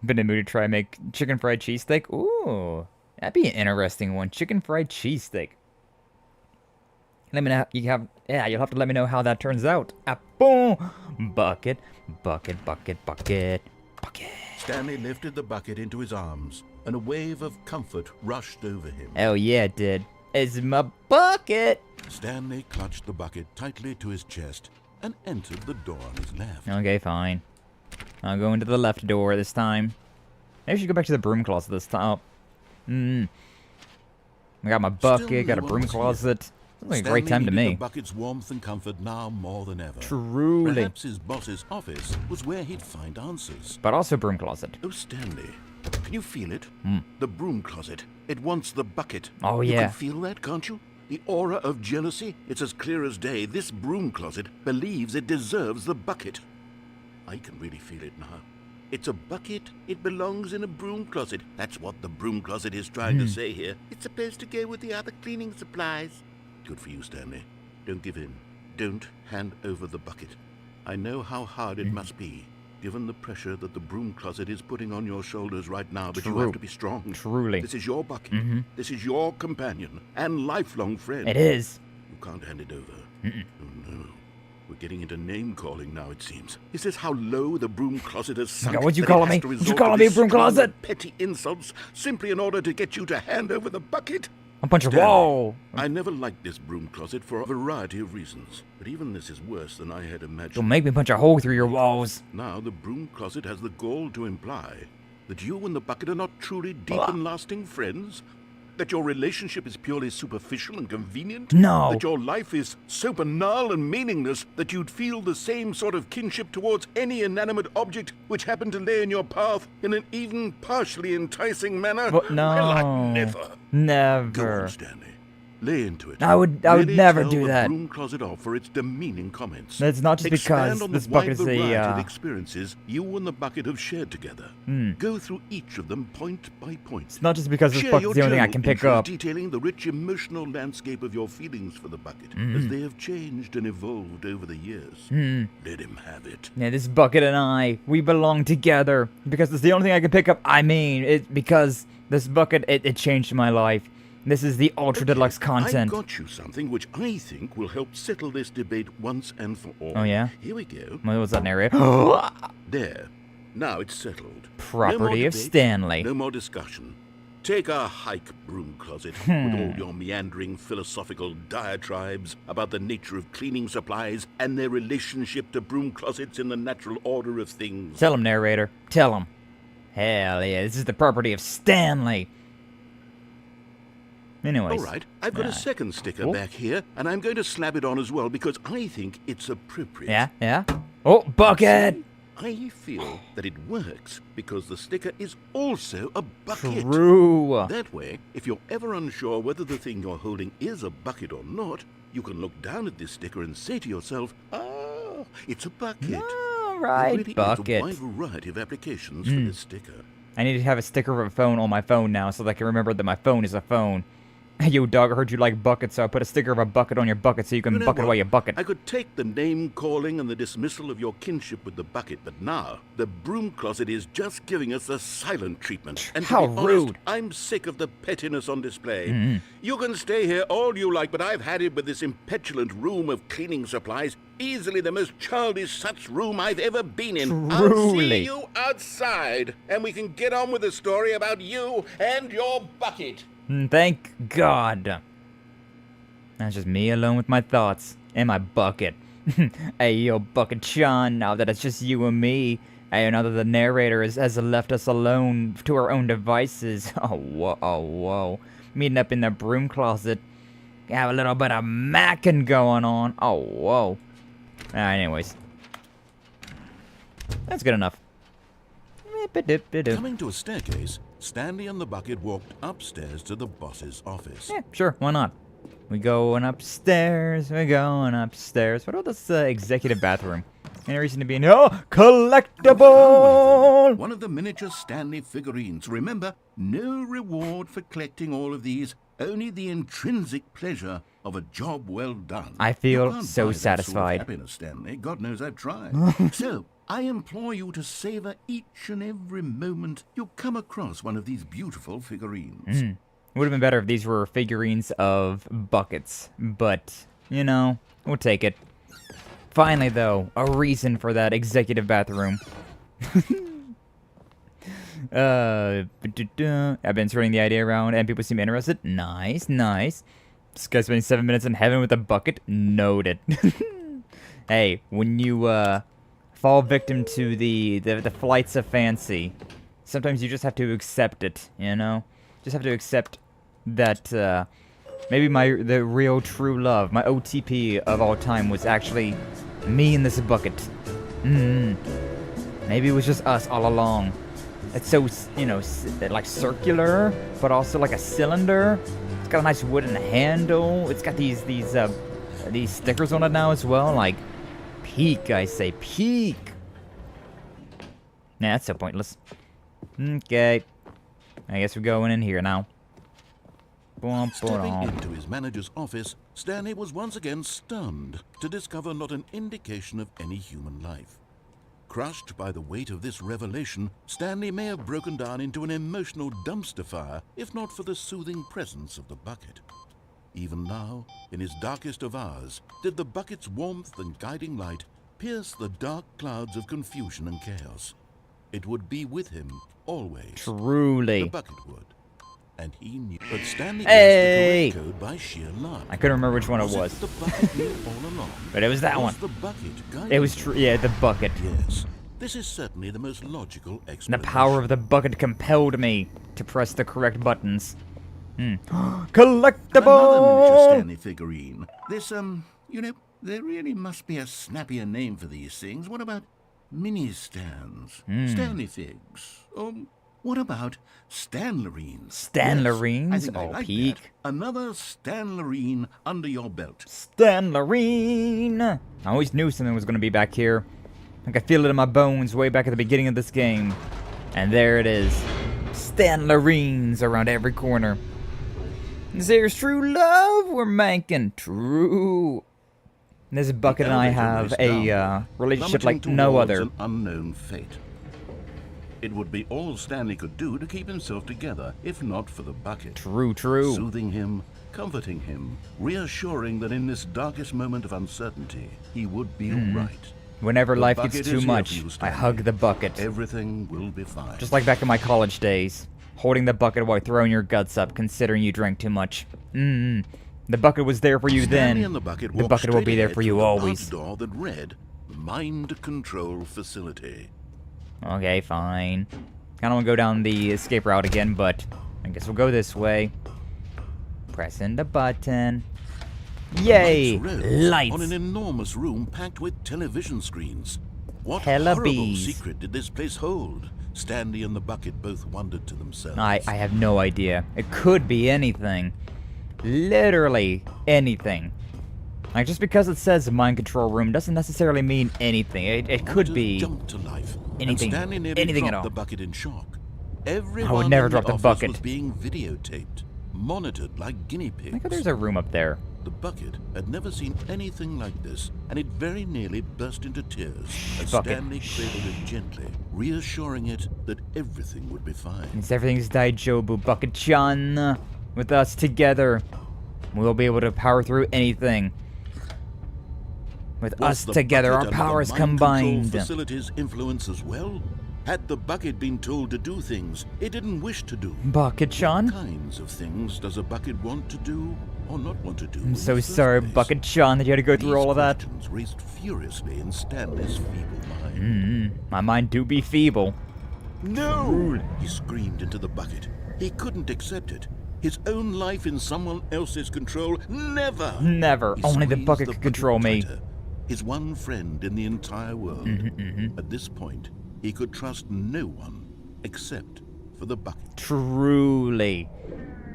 Been in the mood to try and make chicken fried cheesesteak? Ooh. That'd be an interesting one. Chicken fried cheesesteak. Let me know. You'll have to let me know how that turns out. Boom! Bucket, bucket, bucket, bucket, bucket. Stanley lifted the bucket into his arms, and a wave of comfort rushed over him. Oh yeah, it did. It's my bucket! Stanley clutched the bucket tightly to his chest and entered the door on his left. Okay, fine. I'll go into the left door this time. Maybe I should go back to the broom closet this time. I got my bucket, got a broom closet. Sounds like a great time to Stanley needed me. the bucket's warmth and comfort now more than ever. Truly. Perhaps his boss's office was where he'd find answers. But also broom closet. Oh, Stanley, can you feel it? The broom closet. It wants the bucket. Oh, You yeah. can feel that, can't you? The aura of jealousy? It's as clear as day. This broom closet believes it deserves the bucket. I can really feel it now. It's a bucket. It belongs in a broom closet. That's what the broom closet is trying to say here. It's supposed to go with the other cleaning supplies. Good for you, Stanley. Don't give in. Don't hand over the bucket. I know how hard it must be, given the pressure that the broom closet is putting on your shoulders right now, but you True. have to be strong. Truly. This is your bucket. This is your companion and lifelong friend. It is. You can't hand it over. Oh, no. We're getting into name-calling now, it seems. Is this how low the broom closet has sunk? God, what'd you that it calling has me? to What'd you resort to calling me, this broom string of closet? petty insults simply in order to get you to hand over the bucket? A bunch of Stanley, wall. I never liked this broom closet for a variety of reasons, but even this is worse than I had imagined. Don't make me punch a hole through your walls. Now the broom closet has the gall to imply that you and the bucket are not truly deep and lasting friends? That your relationship is purely superficial and convenient? No. That your life is so banal and meaningless that you'd feel the same sort of kinship towards any inanimate object which happened to lay in your path in an even partially enticing manner? But no. Well, I'd never. Go Never. on, Stanley. Lay into it. I would Really never tell do the that. broom closet off for its demeaning comments. It's not just Expand because on this the bucket wide is variety a, of experiences you and the bucket have shared together. Go through each of them point by point. It's not just because this Share bucket's your the only thing I journal can pick entries up. detailing the rich emotional landscape of your feelings for the bucket as they have changed and evolved over the years. Let him have it. Yeah, this bucket and I, we belong together. Because it's the only thing I can pick up. I mean, because this bucket, it changed my life. This is the Ultra Deluxe content. I got you something which I think will help settle this debate once and for all. Oh, yeah? Here we go. What was that narrator? There. Now it's settled. Property No more of debate, Stanley. No more discussion. Take a hike, broom closet, with all your meandering philosophical diatribes about the nature of cleaning supplies and their relationship to broom closets in the natural order of things. Tell him, narrator. Tell him. Hell yeah, this is the property of Stanley. Anyways. All right, I've got a second sticker Oh. back here, and I'm going to slap it on as well because I think it's appropriate. Yeah, yeah. Oh, bucket! I feel that it works because the sticker is also a bucket. True. That way, if you're ever unsure whether the thing you're holding is a bucket or not, you can look down at this sticker and say to yourself, ah, it's a bucket. All right, there really bucket. is a wide variety of applications for this sticker. I need to have a sticker of a phone on my phone now so that I can remember that my phone is a phone. Yo, dog, I heard you like buckets, so I put a sticker of a bucket on your bucket so you can bucket away your bucket. I could take the name-calling and the dismissal of your kinship with the bucket, but now the broom closet is just giving us the silent treatment. And How to be honest, rude. I'm sick of the pettiness on display. You can stay here all you like, but I've had it with this impetulant room of cleaning supplies. Easily the most childish such room I've ever been in. I'll Truly. see you outside, and we can get on with the story about you and your bucket. Thank God. That's just me alone with my thoughts and my bucket. Hey, yo, Bucket Sean, now that it's just you and me, hey, now that the narrator has left us alone to our own devices. Oh, whoa. Meeting up in the broom closet. Have a little bit of macking going on. Oh, whoa. Anyways. That's good enough. Coming to a staircase, Stanley and the bucket walked upstairs to the boss's office. Yeah, sure, why not? We're going upstairs. What about this executive bathroom? Any reason to be in here? Oh, collectible! One of the miniature Stanley figurines. Remember, no reward for collecting all of these, only the intrinsic pleasure of a job well done. I You feel can't so buy that satisfied. Sort of happiness, Stanley. God knows I've tried. So, I implore you to savor each and every moment you come across one of these beautiful figurines. It would have been better if these were figurines of buckets, but, you know, we'll take it. Finally, though, a reason for that executive bathroom. I've been spreading the idea around, and people seem interested. Nice. This guy's spending 7 minutes in heaven with a bucket. Noted. Hey, when you, fall victim to the flights of fancy, sometimes you just have to accept it, you know? Just have to accept that, maybe the real true love, my OTP of all time was actually me in this bucket. Maybe it was just us all along. It's so, you know, like circular, but also like a cylinder. It's got a nice wooden handle. It's got these stickers on it now as well, like peak, I say, peak. Nah, that's so pointless. Okay. I guess we're going in here now. Stepping into his manager's office, Stanley was once again stunned to discover not an indication of any human life. Crushed by the weight of this revelation, Stanley may have broken down into an emotional dumpster fire if not for the soothing presence of the bucket. Even now, in his darkest of hours, did the bucket's warmth and guiding light pierce the dark clouds of confusion and chaos. It would be with him always. Truly. The bucket would. And he knew. But Stanley Hey! guessed the correct code by sheer luck. I couldn't remember which one it was. The bucket knew all along. But it was that one. The bucket It was true. Yeah, the bucket. Yes. This is certainly the most logical The explanation. power of the bucket compelled me to press the correct buttons. Collectible! Another miniature Stanley figurine. This, you know, there really must be a snappier name for these things. What about mini stands? Stanley figs? What about Stanlerines? Stanlerines? Yes, I think I Oh, like peak. that. Another Stanlerine under your belt. Stanlerine! I always knew something was going to be back here. I could feel it in my bones way back at the beginning of this game. And there it is. Stanlerines around every corner. There's true love we're making. True. This bucket and I have a relationship like no other. An unknown fate. It would be all Stanley could do to keep himself together, if not for the bucket. True. Soothing him, comforting him, reassuring that in this darkest moment of uncertainty, he would be all right. Whenever The life bucket gets is too here much, for you, I Stanley. hug the bucket. Everything will be fine. Just like back in my college days. Holding the bucket while throwing your guts up, considering you drank too much. The bucket was there for you Stanley then. and the bucket The bucket will be there for you always. The door that read, Mind Control Facility. Okay, fine. Kinda wanna go down the escape route again, but I guess we'll go this way. Pressing the button. Yay! Lights rose Lights! on an enormous room packed with television screens. What hella horrible bees. secret did this place hold? Stanley and the bucket both wondered to themselves. I have no idea. It could be anything. Literally anything. Like, just because it says mind control room doesn't necessarily mean anything. It could be jumped to life, anything. and Stanley nearly Anything at dropped all. the bucket in shock. Everyone I would never in drop the office bucket. was being videotaped, monitored like guinea I pigs. think there's a room up there. The bucket had never seen anything like this, and it very nearly burst into tears as Bucket. Stanley cradled it gently, reassuring it that everything would be fine. It's everything's Daijobu Bucket-chan. With us together, we'll be able to power through anything. With Was us the together, our bucket under the powers mind control combined. facility's influence as well? Had the bucket been told to do things it didn't wish to do? Bucket-chan? What kinds of things does a bucket want to do or not want to do? I'm so sorry, Bucket-chan, that you had to go through all of that. These questions raced furiously in Stanley's feeble mind. My mind do be feeble. No! He screamed into the bucket. He couldn't accept it. His own life in someone else's control, never! Never. He Only the squeezed bucket could control me. tighter. His one friend in the entire world. At this point, he could trust no one except for the bucket. Truly.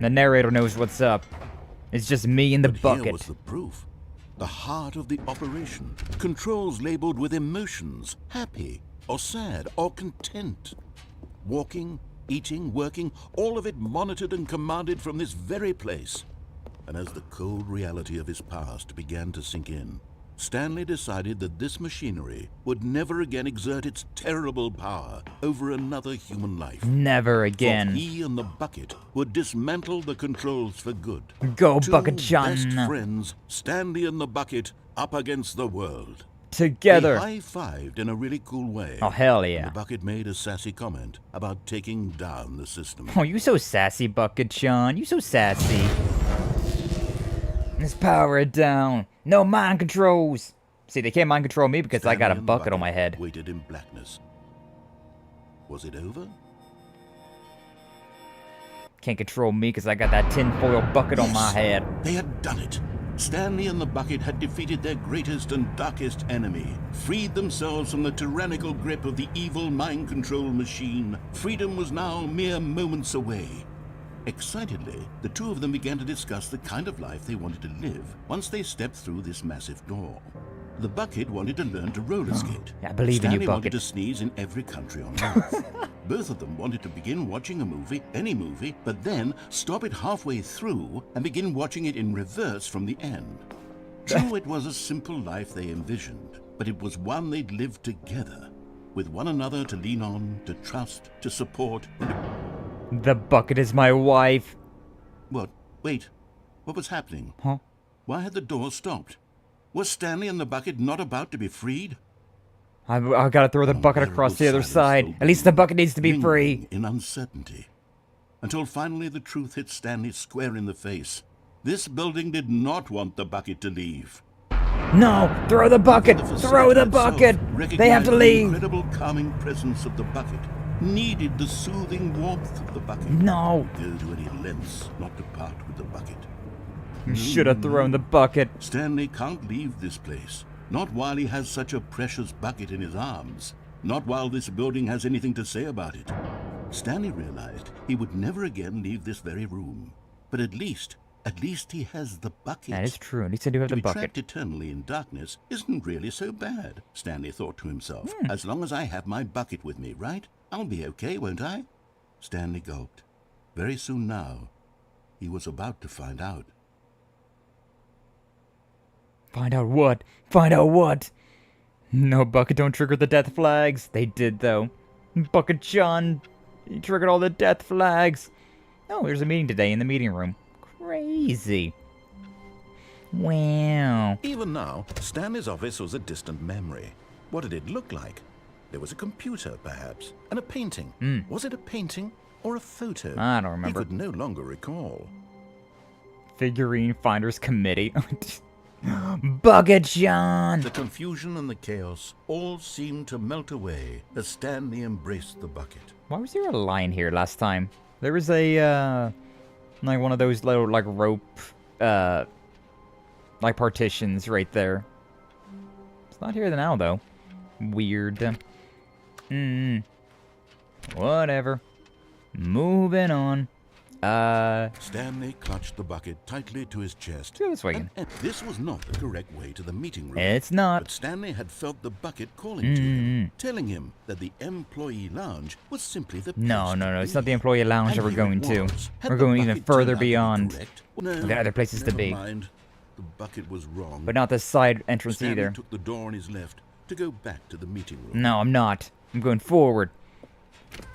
The narrator knows what's up. It's just me and the But here bucket. was the proof. The heart of the operation. Controls labeled with emotions. Happy, or sad, or content. Walking, eating, working, all of it monitored and commanded from this very place. And as the cold reality of his past began to sink in, Stanley decided that this machinery would never again exert its terrible power over another human life. Never For again. he and the bucket would dismantle the controls for good. Go, Two Bucket-chan. best friends, Stanley and the bucket, up against the world. Together. They high-fived in a really cool way. Oh, hell And yeah. the bucket made a sassy comment about taking down the system. Oh, you so sassy, Bucket-chan. You so sassy. Let's power it down. No mind controls. See, they can't mind control me because I got a Stanley and the bucket on my head. Waited in blackness. Was it over? Can't control me because I got that tinfoil bucket on my Yes, head. They had done it. Stanley and the bucket had defeated their greatest and darkest enemy, freed themselves from the tyrannical grip of the evil mind control machine. Freedom was now mere moments away. Excitedly, the two of them began to discuss the kind of life they wanted to live once they stepped through this massive door. The bucket wanted to learn to roller skate. I believe in you, Stanley wanted Bucket. to sneeze in every country on earth. Both of them wanted to begin watching a movie, any movie, but then stop it halfway through and begin watching it in reverse from the end. True, it was a simple life they envisioned, but it was one they'd lived together, with one another to lean on, to trust, to support, and to... The bucket is my wife. What? Wait. What was happening? Huh? Why had the door stopped? Was Stanley and the bucket not about to be freed? I gotta throw the bucket across the other side. At least the bucket needs to be free. Lingering in uncertainty. Until finally the truth hit Stanley square in the face. This building did not want the bucket to leave. No! Throw the bucket! The Throw the facility bucket! itself They have to recognized the leave! incredible calming presence of the bucket. Needed the soothing warmth of the bucket. No! Go to any lengths not to part with the bucket. You should have thrown the bucket. Stanley can't leave this place. Not while he has such a precious bucket in his arms. Not while this building has anything to say about it. Stanley realized he would never again leave this very room. But at least he has the bucket. That is true. At least I do have To the be bucket. trapped eternally in darkness isn't really so bad, Stanley thought to himself. As long as I have my bucket with me, right? I'll be okay, won't I? Stanley gulped. Very soon now, he was about to find out. Find out what? Find out what? No, Bucket, don't trigger the death flags. They did, though. Bucket-chan, he triggered all the death flags. Oh, there's a meeting today in the meeting room. Crazy. Wow. Even now, Stanley's office was a distant memory. What did it look like? There was a computer, perhaps, and a painting. Was it a painting or a photo? I don't remember. He could no longer recall. Figurine Finders Committee. Bucket-chan! The confusion and the chaos all seemed to melt away as Stanley embraced the bucket. Why was there a line here last time? There was a, like one of those little, like, rope, like partitions right there. It's not here now, though. weird. Whatever. Moving on. Stanley clutched the bucket tightly to his chest. Go this way again. And this was not the correct way to the meeting room. It's not. But Stanley had felt the bucket calling to him, telling him that the employee lounge was simply the place No. to It's be. not the employee lounge And that we're here going it to. was. Had We're the going even bucket further turned out to be beyond. correct? We've got other places to Never be. mind. The bucket was wrong. But not the side entrance Stanley either. took the door on his left to go back to the meeting room. No, I'm not. I'm going forward.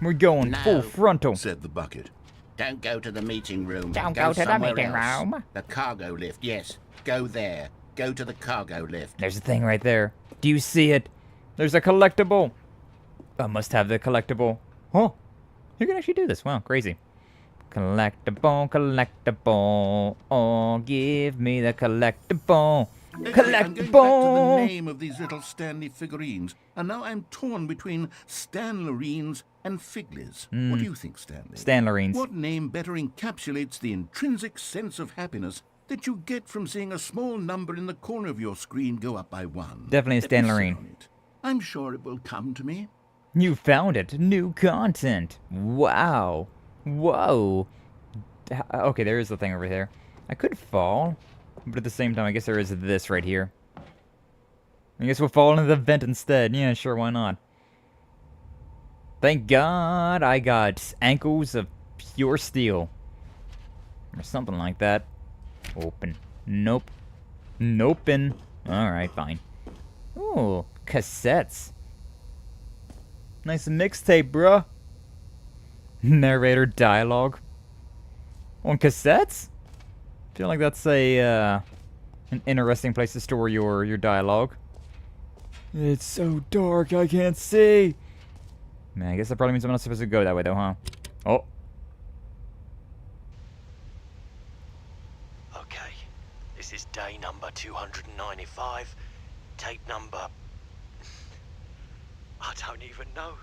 We're going full frontal. Said the bucket. Don't go to the meeting room. Don't go to the somewhere meeting else. room. The cargo lift, yes. Go there. Go to the cargo lift. There's a thing right there. Do you see it? There's a collectible. I must have the collectible. Oh, you can actually do this. Wow, crazy. Collectible. Oh, give me the collectible. I'm going back to the Collectible. name of these little Stanley figurines, and now I'm torn between Stanlerines and Figlies. What do you think, Stanley? Stanlerines. What name better encapsulates the intrinsic sense of happiness that you get from seeing a small number in the corner of your screen go up by one? Definitely a Let me sit Stanlerine. on it. I'm sure it will come to me. You found it. New content. Wow. Whoa. Okay, there is the thing over there. I could fall, but at the same time, I guess there is this right here. I guess we'll fall into the vent instead. Yeah, sure, why not? Thank God I got ankles of pure steel. Or something like that. Open. Nope. Nopen. Alright, fine. Ooh, cassettes. Nice mixtape, bruh. Narrator dialogue. On cassettes? I feel like that's an interesting place to store your dialogue. It's so dark, I can't see. Man, I guess that probably means I'm not supposed to go that way, though, huh? Oh. Okay, this is day number 295. Tape number... I don't even know.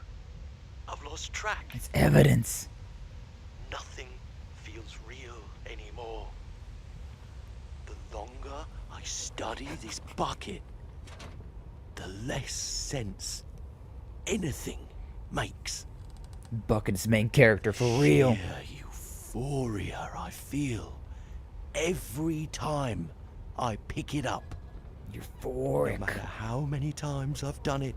I've lost track. It's evidence. Nothing feels real anymore. The longer I study this bucket, the less sense anything makes. Bucket's main character for real. Sheer euphoria I feel every time I pick it up. No Euphoric. matter how many times I've done it,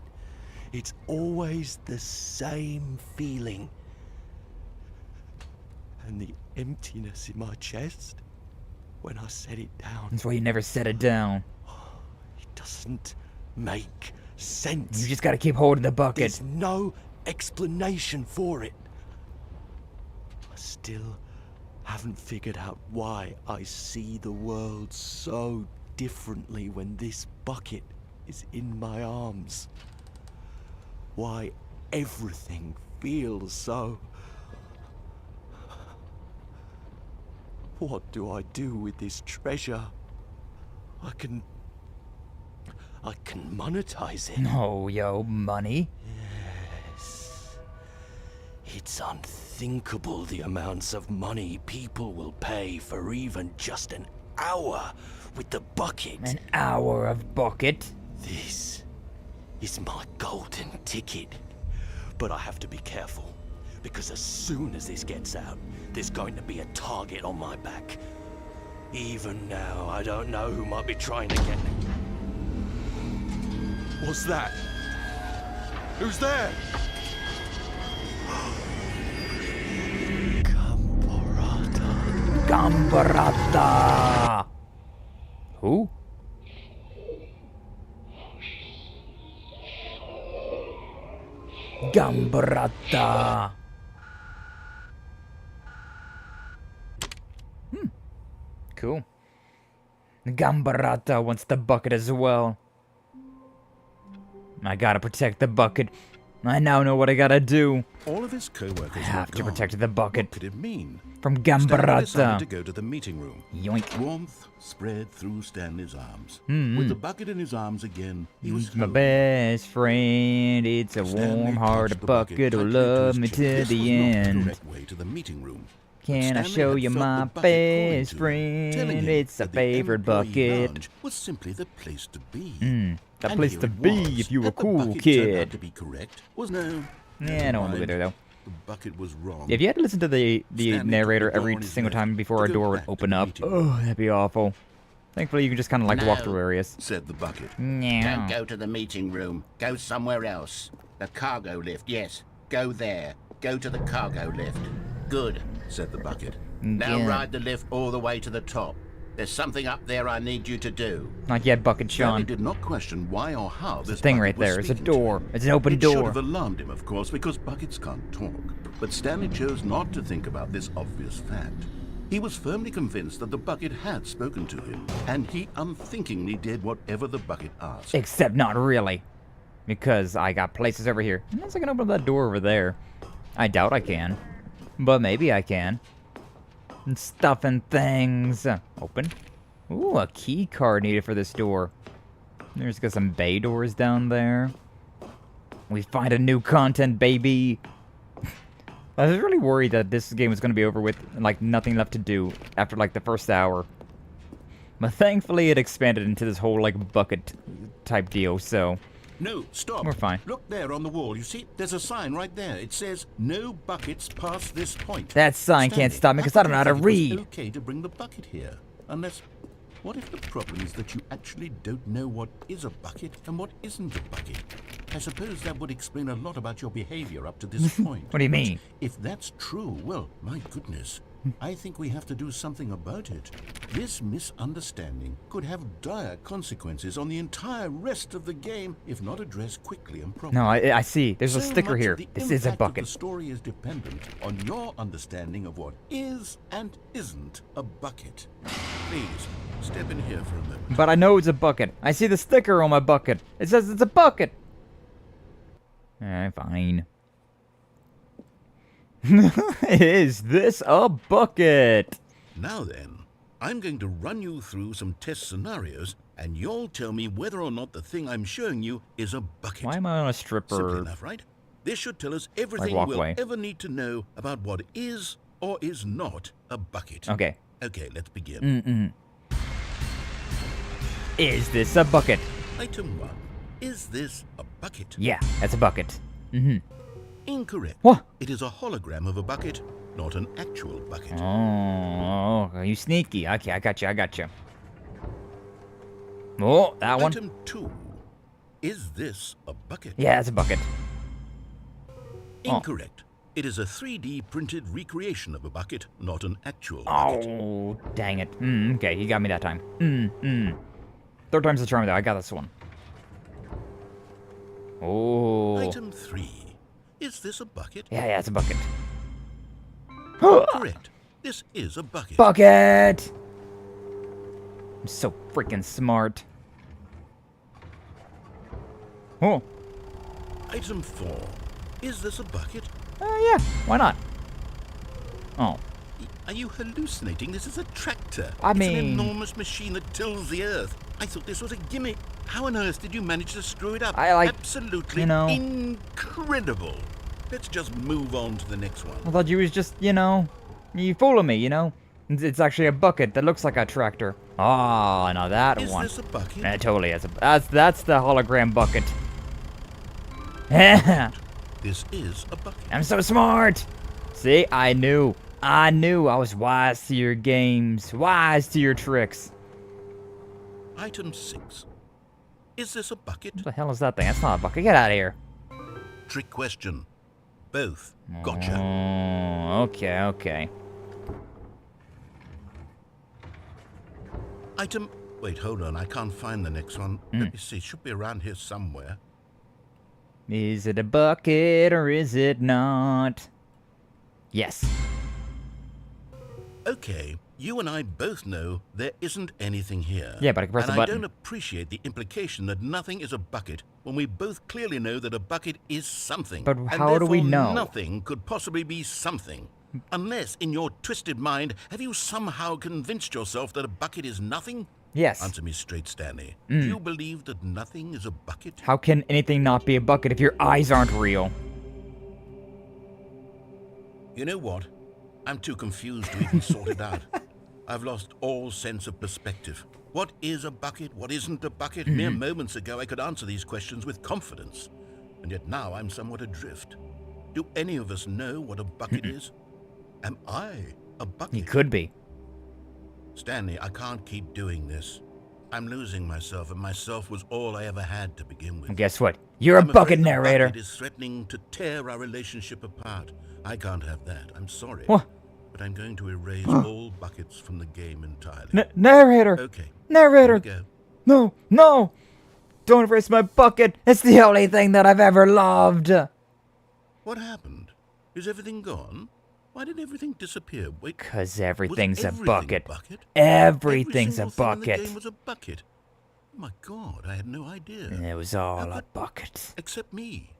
it's always the same feeling. And the emptiness in my chest when I set it down, That's why you never set it down. it doesn't make sense. You just gotta keep holding the bucket. There's no explanation for it. I still haven't figured out why I see the world so differently when this bucket is in my arms. Why everything feels so... What do I do with this treasure? I can monetize it. Oh, yo, money. Yes. It's unthinkable the amounts of money people will pay for even just an hour with the bucket. An hour of bucket. This is my golden ticket. But I have to be careful, because as soon as this gets out, there's going to be a target on my back. Even now, I don't know who might be trying to get me. What's that? Who's there? Gambarata. Who? Gambarata. Cool. Gambarata wants the bucket as well. I gotta protect the bucket. I now know what I gotta do. All of his co-workers I have were to gone. protect the bucket. What could it mean? From Stanley decided to Gambarata. go to the meeting room. Yoink. Warmth spread through Stanley's arms. With the bucket in his arms again, he was He's my home. best friend. It's a Stanley warm-hearted clutched the bucket who'll tightly to love his me chest. to This was the not end. the correct way to the meeting room. Can I Stanley show had you felt my the bucket calling best to him, friend? telling him It's a that the favorite employee bucket. lounge was simply the place to be. The And place here to it be was. if you were Had the cool bucket turned out kid. to be correct? Was no. Yeah, I Never don't want to go mind. there though. The bucket was wrong. If you had to listen to the Stanley narrator took the door every on his single left time before to a go door would back to open the up, meeting oh, room. that'd be awful. Thankfully, you can just kind of like walk No. through areas. Said the bucket. Don't Yeah. go to the meeting room. Go somewhere else. The cargo lift, yes. Go there. Go to the cargo lift. Good. Said the bucket. Now Yeah. ride the lift all the way to the top. There's something up there I need you to do. Not yet, Bucket Stanley Sean. did not question why or how this Thing bucket right was there. It's a speaking to door. him. It's an open It should door. have alarmed him, of course, because buckets can't talk. But Stanley chose not to think about this obvious fact. He was firmly convinced that the bucket had spoken to him, and he unthinkingly did whatever the bucket asked. Except not really. Because I got places over here. Unless I can open up that door over there. I doubt I can. But maybe I can. And stuff and things. Open. Ooh, a key card needed for this door. There's got some bay doors down there. We find a new content, baby. I was really worried that this game was going to be over with and like nothing left to do after like the first hour. But thankfully it expanded into this whole like bucket type deal, so No, stop. we're fine. Look there on the wall. You see, there's a sign right there. It says, no buckets past this point. That sign can't Stanley, stop me because I don't know how to thought it was read. okay to bring the bucket here. Unless, what if the problem is that you actually don't know what is a bucket and what isn't a bucket? I suppose that would explain a lot about your behavior up to this point. What do you mean? If that's true, well, my goodness. I think we have to do something about it. This misunderstanding could have dire consequences on the entire rest of the game if not addressed quickly and properly. No, I see. There's a So sticker much here. of the This is a impact of bucket. The story is dependent on your understanding of what is and isn't a bucket. Please, step in here for a moment. But I know it's a bucket. I see the sticker on my bucket. It says it's a bucket. Fine. Is this a bucket? Now then, I'm going to run you through some test scenarios, and you'll tell me whether or not the thing I'm showing you is a bucket. Why am I on a Simple stripper? enough, right? This should tell us everything we'll walkway. ever need to know about what is or is not a bucket. Okay. Okay, let's begin. Is this a bucket? Item 1. Is this a bucket? Yeah, that's a bucket. Incorrect. What? It is a hologram of a bucket, not an actual bucket. Oh, you sneaky. Okay, I got you. Oh, that one. Item 2. Is this a bucket? Yeah, it's a bucket. Incorrect. It is a 3D printed recreation of a bucket, not an actual bucket. Oh, dang it. Okay, you got me that time. Third time's the charm though. I got this one. Oh. Item 3. Is this a bucket? Yeah, it's a bucket. Correct. This is a bucket. Bucket! I'm so freaking smart. Oh. Item 4. Is this a bucket? Yeah, why not? Oh. Are you hallucinating? This is a tractor. I It's mean- an enormous machine that tills the earth. I thought this was a gimmick. How on earth did you manage to screw it up? I like- Absolutely you know- incredible. Let's just move on to the next one. I thought you was just, you fooling me, It's actually a bucket that looks like a tractor. Oh, now that Is one. this a bucket? It totally is. That's the hologram bucket. I'm This is a bucket. so smart. See, I knew. I was wise to your games, wise to your tricks. Item 6. Is this a bucket? What the hell is that thing? That's not a bucket. Get out of here. Trick question. Both. Gotcha. Oh, okay. Item... Wait, hold on. I can't find the next one. Let me see. It should be around here somewhere. Is it a bucket or is it not? Yes. Okay, you and I both know there isn't anything here. Yeah, but I can press and the button. I don't appreciate the implication that nothing is a bucket when we both clearly know that a bucket is something. But and how do we therefore know? Nothing could possibly be something. Unless, in your twisted mind, have you somehow convinced yourself that a bucket is nothing? Yes. Answer me straight, Stanley. Do you believe that nothing is a bucket? How can anything not be a bucket if your eyes aren't real? You know what? I'm too confused to even sort it out. I've lost all sense of perspective. What is a bucket? What isn't a bucket? Mere moments ago I could answer these questions with confidence. And yet now I'm somewhat adrift. Do any of us know what a bucket is? Am I a bucket? He could be. Stanley, I can't keep doing this. I'm losing myself, and myself was all I ever had to begin with. And guess what? You're a I'm bucket afraid the narrator. bucket is threatening to tear our relationship apart. I can't have that. I'm sorry. What? But I'm going to erase all buckets from the game entirely. Narrator. Okay. Narrator. Here we go. No, no. Don't erase my bucket. It's the only thing that I've ever loved. What happened? Is everything gone? Why did everything disappear? Wait, Because everything's a was bucket. bucket? Everything's a Every single thing in bucket. the game was a bucket. Oh my God, I had no idea. It was all How a could- bucket. Except me.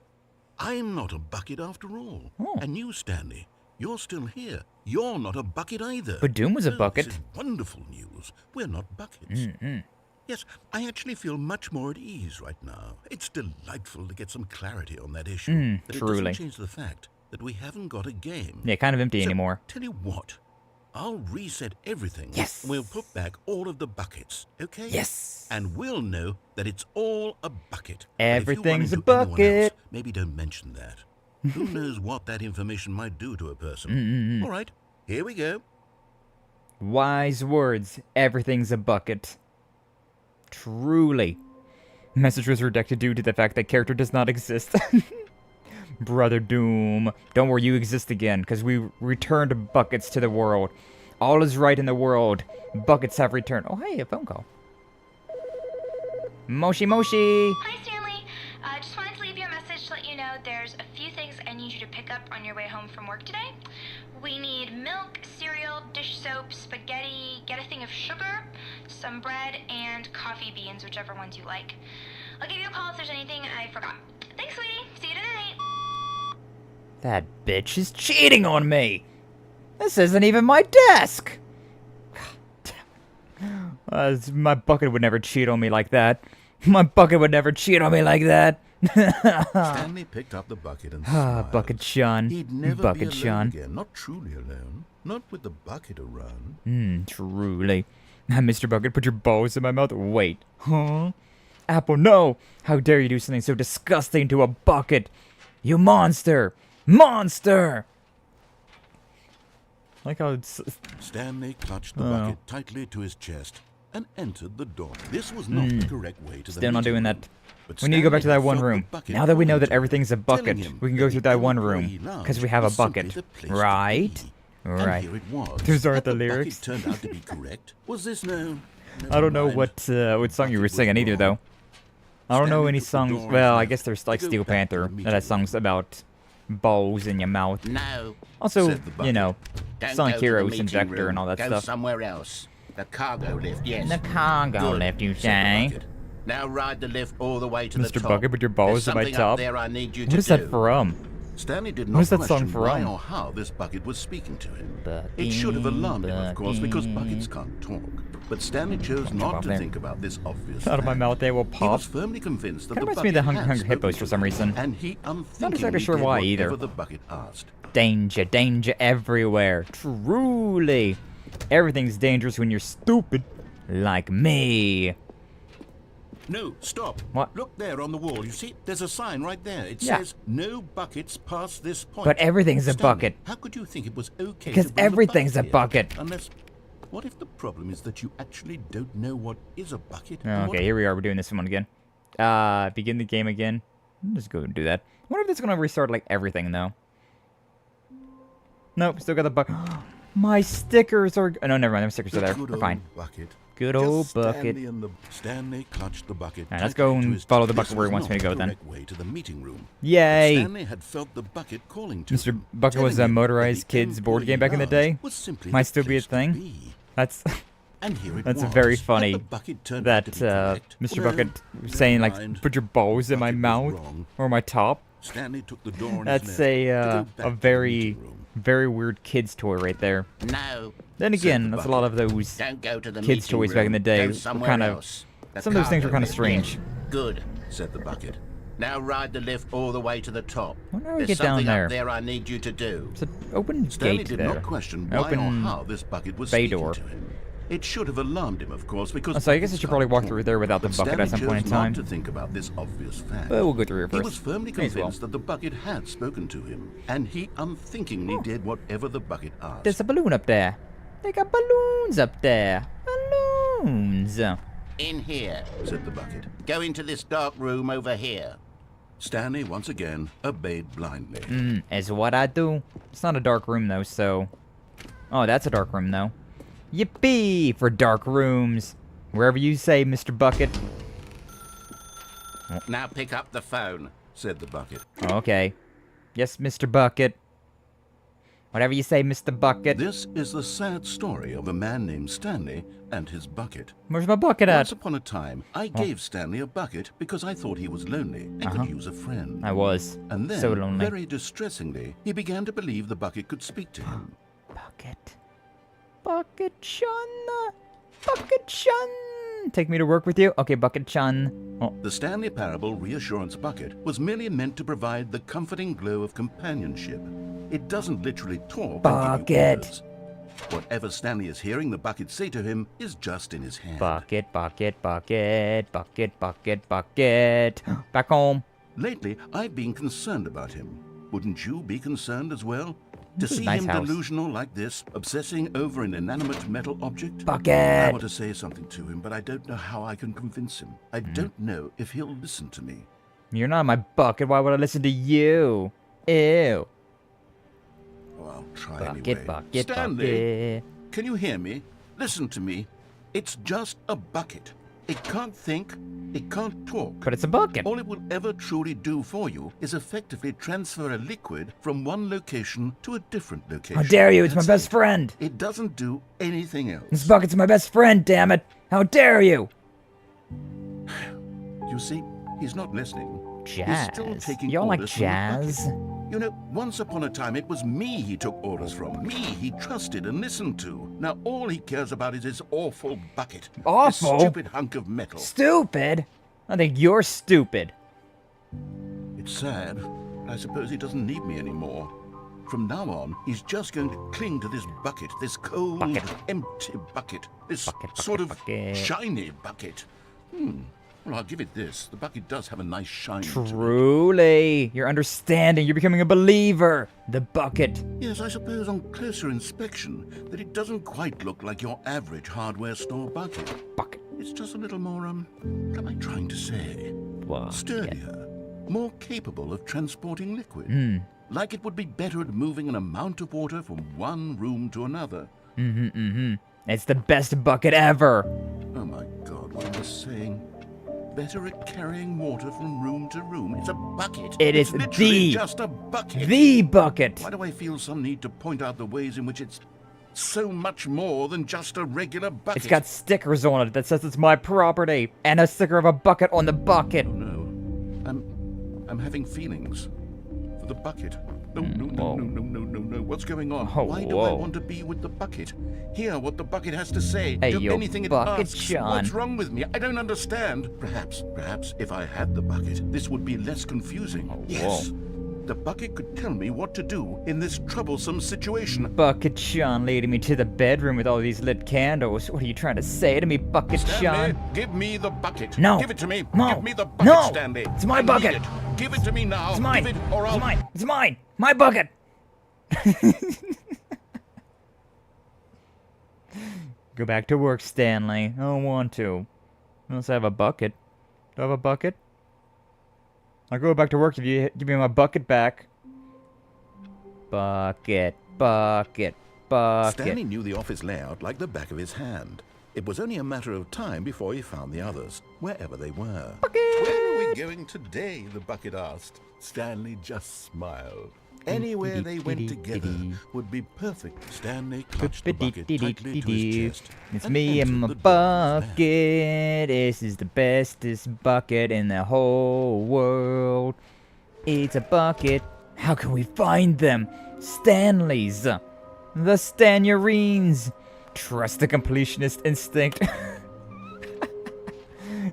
I'm not a bucket after all. Oh. And you, Stanley, you're still here. You're not a bucket either. But Doom was a No, bucket. This is wonderful news. We're not buckets. Yes, I actually feel much more at ease right now. It's delightful to get some clarity on that issue. But it truly. doesn't change the fact that we haven't got a game. Yeah, kind of empty So, anymore. Tell you what, I'll reset everything. Yes. We'll put back all of the buckets, okay? Yes. And we'll know that it's all a bucket. Everything's a But if you run into anyone bucket. else, maybe don't mention that. Who knows what that information might do to a person? All right, here we go. Wise words. Everything's a bucket. Truly. Message was redacted due to the fact that character does not exist. Brother Doom. Don't worry, you exist again, because we returned buckets to the world. All is right in the world. Buckets have returned. Oh, hey, a phone call. Moshi Moshi! Hi, Stanley. Just wanted to leave you a message to let you know there's a few things I need you to pick up on your way home from work today. We need milk, cereal, dish soap, spaghetti, get a thing of sugar, some bread, and coffee beans, whichever ones you like. I'll give you a call if there's anything I forgot. Thanks, sweetie. See you tonight. That bitch is cheating on me! This isn't even my desk! My bucket would never cheat on me like that. My bucket would never cheat on me like that. Stanley picked up the bucket and smiled. Bucket Sean. He'd never Bucket be alone Sean. again. Not truly alone. Not with the bucket around. Truly. Mr. Bucket, put your balls in my mouth. Wait. Huh? Apple, no! How dare you do something so disgusting to a bucket? You monster! Monster! Like how it's... Stanley clutched the bucket tightly to his chest and entered the door. This was not the correct way to the Still not meeting doing room. that. But We need to go back to Stanley that one felt the room. bucket Now that we know calling that to him, everything's a bucket, telling him we can that go the through that one employee room. lounge Because we have a was simply bucket. the place to Right? be. Right. And here it was. Those aren't Had the lyrics. bucket turned out to be correct. Was this no? I don't know Never mind. what song you were Bucket was singing either, though. wrong. I don't know Stanley any took the songs. door in Well, his I mouth guess there's to like go Steel back to the Panther meeting that has room. songs about balls in your mouth. No. Also, Said the you bucket. know, Don't Sonic go to the Heroes, meeting Injector, room. and all that Go stuff. somewhere else. The cargo lift, yes. The cargo Good, lift, you said the say? bucket. Now ride the lift all the way to the Mr. top. Bucket, put your balls There's in my something top. Up there I need you What to is do. that from? Stanley did What not is that song question why from? or how this bucket was speaking to him. Bucket, It should have alarmed him, of course, because bucket. buckets can't talk. But Stanley chose not off to there. think about this obvious Out of my fact. mouth, they will He pop. was firmly convinced that Kinda the reminds me bucket of the had Hungry spoken Hippos to for some him, reason. and he unthinkingly sure did why whatever either. the bucket asked. Danger, danger everywhere. Truly. Everything's dangerous when you're stupid. Like me. No, stop. What? Look there on the wall. You see, there's a sign right there. It Yeah. says, no buckets past this point. But everything's a Stanley, bucket. How could you think it was okay Because to bring everything's the a bucket. here? Unless, what if the problem is that you actually don't know what is a bucket? Oh, and what okay, here we are. We're doing this one again. Begin the game again. Just go and do that. I wonder if it's going to restart, like, everything, though. Nope, still got the bucket. My stickers are... Oh, no, never mind. My stickers are there. Good We're old fine. bucket. Good Just old bucket. Stanley clutched the bucket. Alright, let's tightly go to and his follow the chest. bucket This where he was wants me to not go the then. correct way to the meeting room. Yay! But Stanley had felt the bucket calling to Mr. him, Bucket was a telling him that motorized the kids board game back in the employee day. lounge was simply Might the still be a place to thing. be. That's... And here it That's was. very Had funny the bucket turned that out to be correct? Mr. Well, Bucket never saying, like, mind. put your balls in my Bucket was mouth wrong. or my top. Stanley took the door on his That's left to go a back to the very, meeting room. very weird kid's toy right there. No. Then Said again, the that's a lot of those Don't go to the kids' meeting toys back in the room. day. Go Were somewhere kind of... else. The Some of those things were cargo kind of lift, yes. strange. Good. Said the bucket. Now ride the lift all the way to the top. When do we There's get down something there? up there I need you to do. It's an open Stanley gate did there. not question why Open or how this bucket was bay speaking door. to him. It should have alarmed him, of course, because... So I guess I should probably walk through there without the But bucket at some Stanley point in chose time. not to think about this obvious fact. But we'll go through here He first. was firmly May as well. convinced that the bucket had spoken to him, and he unthinkingly did whatever the bucket asked. There's a balloon up there. They got balloons up there. Balloons. In here. Said the bucket. Go into this dark room over here. Stanley, once again, obeyed blindly. Is what I do. It's not a dark room though, so... Oh, that's a dark room though. Yippee for dark rooms. Wherever you say, Mr. Bucket. Now pick up the phone. Said the bucket. Okay. Yes, Mr. Bucket. Whatever you say, Mr. Bucket. This is the sad story of a man named Stanley and his bucket. Where's my bucket at? Once upon a time, I gave Stanley a bucket because I thought he was lonely and could use a friend. I was. And then, so lonely. very distressingly, he began to believe the bucket could speak to him. Bucket. Bucket-chan. Bucket-chan. Take me to work with you? Okay, Bucket-chan. Oh. The Stanley Parable Reassurance Bucket was merely meant to provide the comforting glow of companionship. It doesn't literally talk. and give you Bucket. orders. Whatever Stanley is hearing the bucket say to him is just in his hand. Bucket, bucket, bucket, bucket, bucket, bucket. Back home. Lately, I've been concerned about him. Wouldn't you be concerned as well? To This is a see nice him house. delusional like this, obsessing over an inanimate metal object? I Bucket. want to say something to him, but I don't know how I can convince him. I don't know if he'll listen to me. You're not my bucket. Why would I listen to you? Ew. Oh, I'll try Bucket, anyway. bucket, Stanley, bucket. can you hear me? Listen to me. It's just a bucket. It can't think. It can't talk. But it's a bucket. All it will ever truly do for you is effectively transfer a liquid from one location to a different location. How dare you? It's my That's best friend. It doesn't do anything else. This bucket's my best friend, damn it. How dare you? You see, he's not listening. Jazz. He's still taking Y'all like orders from the bucket. jazz? You know, once upon a time, it was me he took orders from. Me he trusted and listened to. Now all he cares about is his awful bucket. Awful? This stupid hunk of metal. Stupid? I think you're stupid. It's sad, but I suppose he doesn't need me anymore. From now on, he's just going to cling to this bucket, this cold, Bucket. empty bucket, this Bucket, bucket, sort of bucket. shiny bucket. Well, I'll give it this. The bucket does have a nice shine to it. Truly. You're understanding. You're becoming a believer. The bucket. Yes, I suppose on closer inspection that it doesn't quite look like your average hardware store bucket. Bucket. It's just a little more, what am I trying to say? Bucket. Sturdier, more capable of transporting liquid. Like it would be better at moving an amount of water from one room to another. It's the best bucket ever. Oh my God, what am I saying? Better at carrying water from room to room. It's a bucket. It It's is literally the- just a bucket. The bucket. Why do I feel some need to point out the ways in which it's so much more than just a regular bucket? It's got stickers on it that says it's my property. And a sticker of a bucket on the bucket. Oh no, I'm having feelings for the bucket. No. What's going on? Oh, Why do I whoa. want to be with the bucket? Hear what the bucket has to say. Hey, Do yo, anything it bucket asks. John. What's wrong with me? I don't understand. Perhaps if I had the bucket, this would be less confusing. Yes. The bucket could tell me what to do in this troublesome situation. Bucket Sean leading me to the bedroom with all these lit candles. What are you trying to say to me, Bucket Stanley, Sean? give me the bucket. No. Give it to me. No. Give me the bucket, No. Stanley. It's my I need bucket. it. Give it to me now. It's mine. Give it or I'll... It's mine. It's mine. My bucket. Go back to work, Stanley. I don't want to. Unless I have a bucket. Do I have a bucket? I'll go back to work if you give me my bucket back. Bucket. Bucket. Bucket. Stanley knew the office layout like the back of his hand. It was only a matter of time before he found the others, wherever they were. Where are we going today? The bucket asked. Stanley just smiled. Anywhere they went together would be perfect. Stanley clutched the bucket tightly to his chest. It's and me and entered my the darkness. bucket. This is the bestest bucket in the whole world. It's a bucket. How can we find them? Stanleys. The Stanurines. Trust the completionist instinct.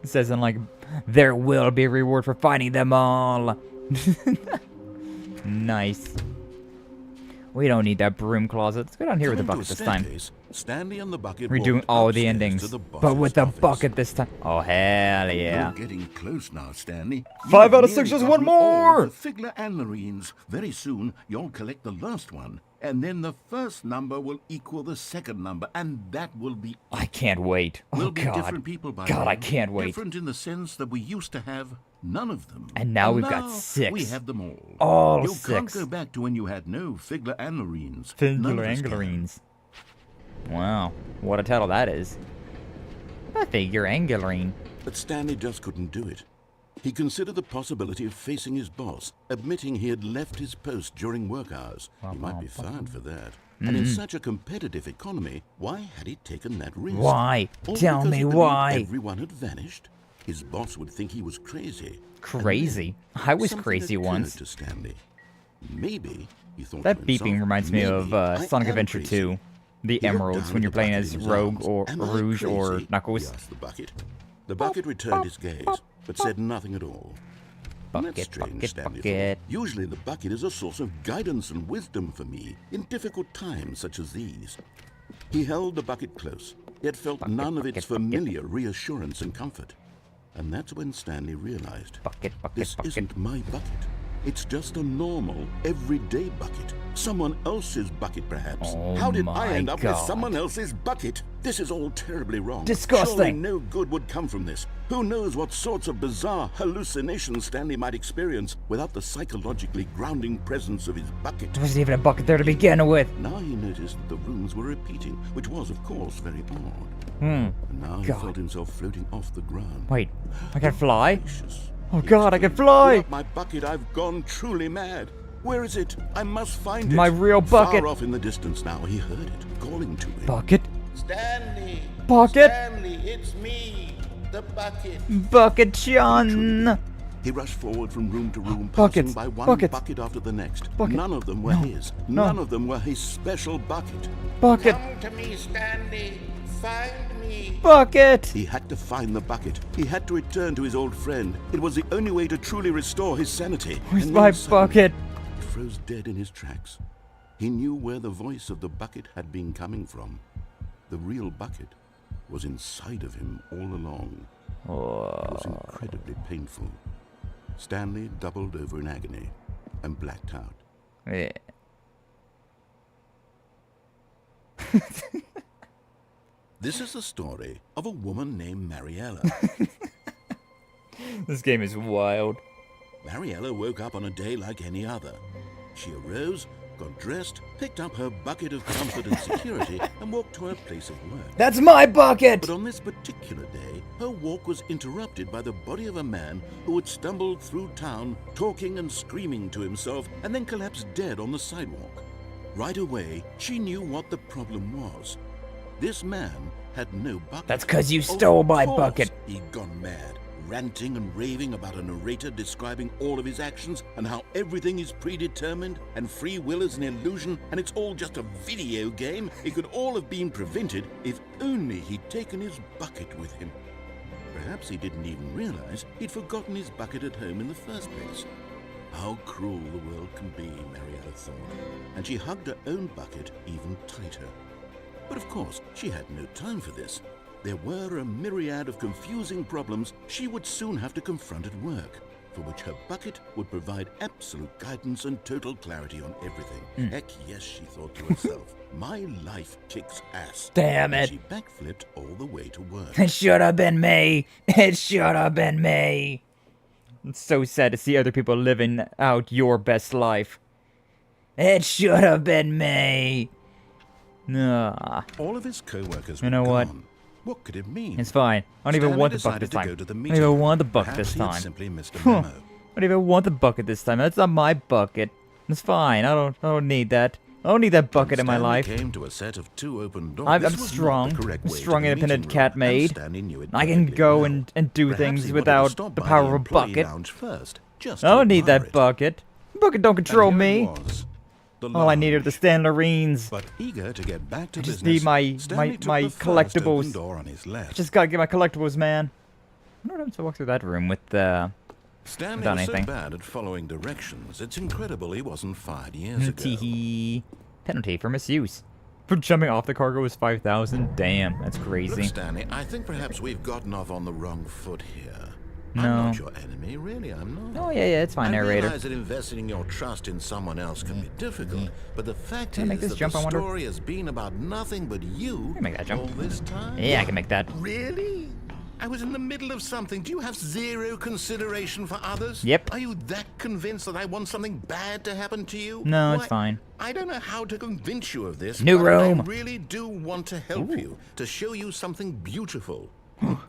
It says in like There will be a reward for finding them all. Nice. We don't need that broom closet. Let's go down here with the bucket this time. Stanley and the bucket We're doing all the endings, but with the bucket this time. Oh, hell yeah. You're getting close now, Stanley. 5 out of 6, just one more! Figler and Marines. Very soon, you'll collect the last one, and then the first number will equal the second number, and that will be... I can't wait. Oh, we'll be God. different people by God, then. I can't wait. Different in the sense that we used to have none of them. And now we've got 6. We have them all. All you 6. You can't go back to when you had no Figler and Marines. Figler and Marines. Wow, what a title that is. A figure anglerine. But Stanley just couldn't do it. He considered the possibility of facing his boss, admitting he had left his post during work hours. He might be fired for that. And in such a competitive economy, why had he taken that risk? Why? All Tell because me he believed why. Everyone had vanished. His boss would think he was crazy. Crazy? I was Something crazy occurred once. To Stanley. Maybe he thought That to beeping himself, reminds me of "Maybe I Sonic am Adventure crazy." 2. The He looked Emeralds down when at you're the playing bucket as in his Rogue arms. or Am I Rouge or crazy? Knuckles. He asked the bucket. The bucket returned his gaze, but said nothing at all. Bucket, That's strange, bucket, Stanley bucket. thought. Usually the bucket is a source of guidance and wisdom for me in difficult times such as these. He held the bucket close, yet felt Bucket, none of bucket, its bucket. familiar reassurance and comfort. And that's when Stanley realized, Bucket, bucket, this bucket. isn't my bucket. It's just a normal, everyday bucket. Someone else's bucket, perhaps. Oh How did my I end up with God. someone else's bucket? This is all terribly wrong. Disgusting. Surely no good would come from this. Who knows what sorts of bizarre hallucinations Stanley might experience without the psychologically grounding presence of his bucket. There wasn't even a bucket there to begin with. Now he noticed that the rooms were repeating, which was, of course, very odd. And now he God. felt himself floating off the ground. Wait, I can fly? Gracious. Oh He God, I can exclaimed, fly! "Without my bucket, I've gone truly mad. Where is it? I must find it." My real bucket. Far off in the distance now, he heard it, calling to him. Bucket? Stanley! Bucket? Stanley, it's me, the bucket. Bucket John! He rushed forward from room to room, Buckets, passing by one buckets. bucket after the next. Bucket. None of them were his. no. None of them were his special bucket. Bucket! Come to me, Stanley. Find me. Bucket! He had to find the bucket. He had to return to his old friend. It was the only way to truly restore his sanity. Where's And my then suddenly, bucket? He froze dead in his tracks. He knew where the voice of the bucket had been coming from. The real bucket was inside of him all along. It was incredibly painful. Stanley doubled over in agony and blacked out. Yeah. This is the story of a woman named Mariella. This game is wild. Mariella woke up on a day like any other. She arose, got dressed, picked up her bucket of comfort and security, and walked to her place of work. That's my bucket! But on this particular day, her walk was interrupted by the body of a man who had stumbled through town, talking and screaming to himself, and then collapsed dead on the sidewalk. Right away, she knew what the problem was. This man had no bucket. That's 'cause you stole Of my course bucket. He'd gone mad, ranting and raving about a narrator describing all of his actions and how everything is predetermined and free will is an illusion and it's all just a video game. It could all have been prevented if only he'd taken his bucket with him. Perhaps he didn't even realize he'd forgotten his bucket at home in the first place. How cruel the world can be, Mariella thought, and she hugged her own bucket even tighter. But of course, she had no time for this. There were a myriad of confusing problems she would soon have to confront at work, for which her bucket would provide absolute guidance and total clarity on everything. Heck yes, she thought to herself. My life kicks ass. Damn And it. she backflipped all the way to work. It should have been me. It should have been me. It's so sad to see other people living out your best life. It should have been me. Nah, All of his co-workers You know were what? gone. What could it mean? it's fine. I don't even Stanley want the bucket decided this to time. go to the I don't meeting. even want the bucket Perhaps this he had time. simply missed a Huh. memo. I don't even want the bucket this time. That's not my bucket. It's fine. I don't need that. I don't need that bucket in my Stanley life. Came to a set of 2 open doors. I'm This was not strong. the correct I'm way to strong, the independent meeting cat room, maid. and Stanley knew it I can perfectly go well. and do Perhaps things he wanted to without stop the by power of a employee bucket. lounge first, just I to don't need admire that it. bucket. Bucket don't And control here it me. was, the All I need are the lounge. Stanlerines. But eager to get back to I just business, need my Stanley took my the first collectibles. open door on his left. Just gotta get my collectibles, man. wonder what happens if I walk through that room with Stanley without was anything. so bad at following directions, it's incredible he wasn't fired years ago. Teehee. Penalty for misuse. For jumping off the cargo was 5,000. Damn, that's crazy. Look, Stanley, I think perhaps we've gotten off on the wrong foot here. No. I'm not your enemy, really, I'm not. Oh, yeah, it's fine, I narrator. realize that investing your trust in someone else can be difficult, but the fact Can I make is this that jump, the I wonder? story has been about nothing but you can make that jump. all this time. Yeah, I can make that. Really? I was in the middle of something. Do you have zero consideration for others? Yep. Are you that convinced that I want something bad to happen to you? No, it's Why, fine. I don't know how to convince you of this. New but room. I really do want to help you, to show you something beautiful.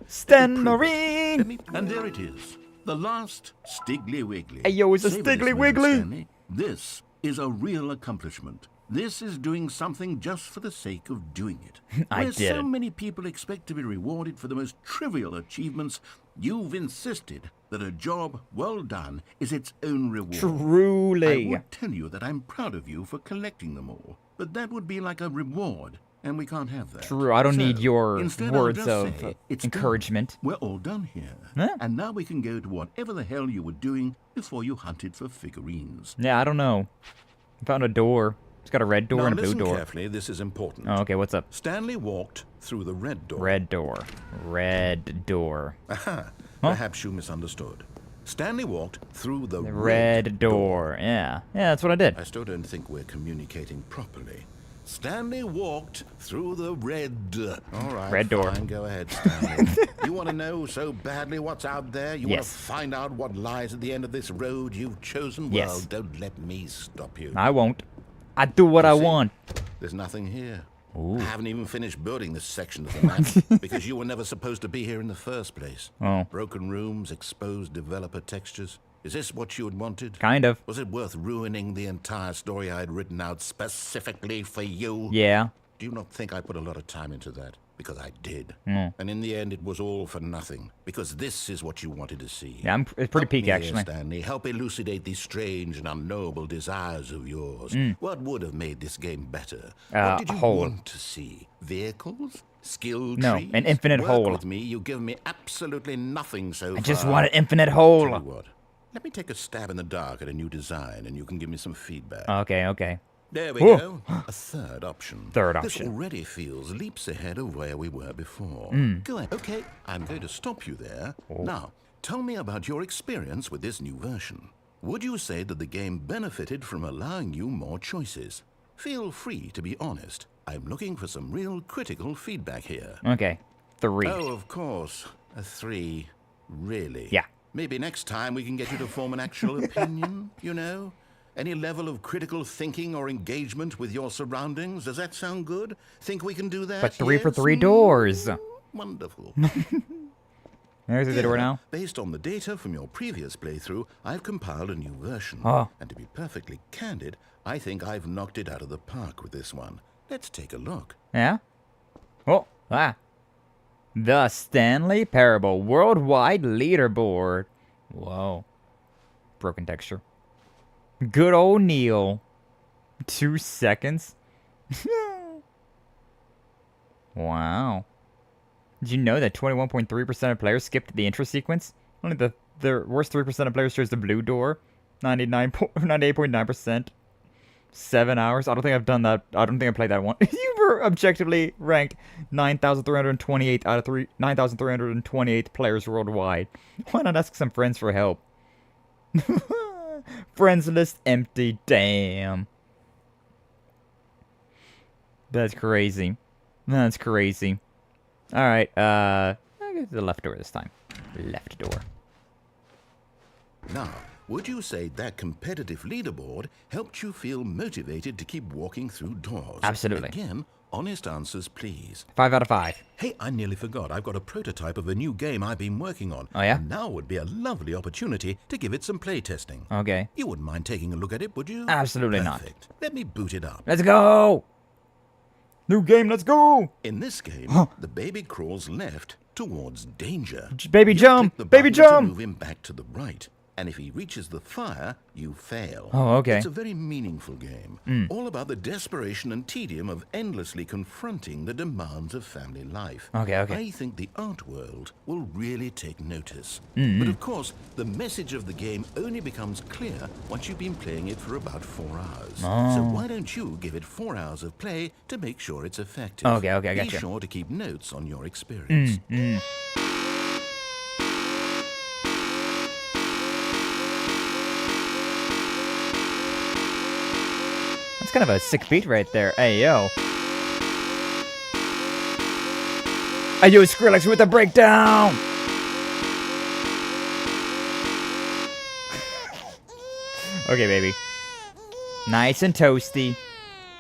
Stan Let Marine! me And there it is. The last Stiggly Wiggly. Hey, yo, it's a Savor this Stiggly moment, Wiggly. Stanley. This is a real accomplishment. This is doing something just for the sake of doing it. I Where did so it. many people expect to be rewarded for the most trivial achievements, you've insisted that a job well done is its own reward. Truly. I would tell you that I'm proud of you for collecting them all, but that would be like a reward, and we can't have that. True, I don't So, need your instead I'll words just of say, "It's done. encouragement. We're all done here. Huh? And now we can go to whatever the hell you were doing before you hunted for figurines. Yeah, I don't know. I found a door. It's got a red door now and a blue listen door. carefully, this is important. Oh, okay, what's up? Stanley walked through the red door. Red door. Red door. Aha. Perhaps you misunderstood. Stanley walked through the Red door. Yeah. Yeah, that's what I did. I still don't think we're communicating properly. Stanley walked through the red... All right, Red door. fine, go ahead, Stanley. You want to know so badly what's out there? You want to Yes. find out what lies at the end of this road you've chosen? Yes. Well, don't let me stop you. I won't. I do what I See? want. There's nothing here. Ooh. I haven't even finished building this section of the map because you were never supposed to be here in the first place. Oh. Broken rooms, exposed developer textures. Is this what you had wanted? Kind of. Was it worth ruining the entire story I had written out specifically for you? Yeah. Do you not think I put a lot of time into that? Because I did. Mm. And in the end, it was all for nothing. Because this is what you wanted to see. Yeah, it's pretty Help peak, me here, actually. Stanley. Help elucidate these strange and unknowable desires of yours. What would have made this game better? What did a you hole. want to see? Vehicles? Skill No, trees? an infinite Work hole. with me. You've given me absolutely nothing so far. I just want an infinite Tell hole. you what. Let me take a stab in the dark at a new design, and you can give me some feedback. Okay, okay. There we Whoa. go. A third option. Third This option. already feels leaps ahead of where we were before. Go ahead. Okay, I'm going to stop you there. Now, tell me about your experience with this new version. Would you say that the game benefited from allowing you more choices? Feel free to be honest. I'm looking for some real critical feedback here. Okay. 3. Oh, of course. A 3. Really? Yeah. Maybe next time we can get you to form an actual opinion, you know? Any level of critical thinking or engagement with your surroundings? Does that sound good? Think we can do that? But 3 for Yes? 3 doors. Wonderful. There's the door now. Based on the data from your previous playthrough, I've compiled a new version. Oh. And to be perfectly candid, I think I've knocked it out of the park with this one. Let's take a look. Yeah? Oh, The Stanley Parable Worldwide Leaderboard. Whoa. Broken texture. Good old Neil. 2 seconds. Wow. Did you know that 21.3% of players skipped the intro sequence? Only the worst 3% of players chose the blue door. 98.9%. 7 hours. I don't think I've done that. I don't think I played that one. You were objectively ranked 9,328 out of 9,328 players worldwide. Why not ask some friends for help? Friends list empty. Damn. That's crazy. That's crazy. Alright, I'll go to the left door this time. Left door. Now, would you say that competitive leaderboard helped you feel motivated to keep walking through doors? Absolutely. Again, honest answers, please. 5 out of 5. Hey, I nearly forgot. I've got a prototype of a new game I've been working on. Oh, yeah? And now would be a lovely opportunity to give it some play testing. Okay. You wouldn't mind taking a look at it, would you? Absolutely not. Perfect. Let me boot it up. Let's go! New game, let's go! In this game, the baby crawls left towards danger. Baby You jump! click the Baby button to jump! move him back to the right. And if he reaches the fire, you fail. Oh, okay. It's a very meaningful game. All about the desperation and tedium of endlessly confronting the demands of family life. Okay. I think the art world will really take notice. But of course, the message of the game only becomes clear once you've been playing it for about 4 hours. So why don't you give it 4 hours of play to make sure it's effective? Okay, I Be gotcha. sure to keep notes on your experience. That's kind of a sick beat right there. Hey, yo. Hey, yo, Skrillex with the breakdown! Okay, baby. Nice and toasty.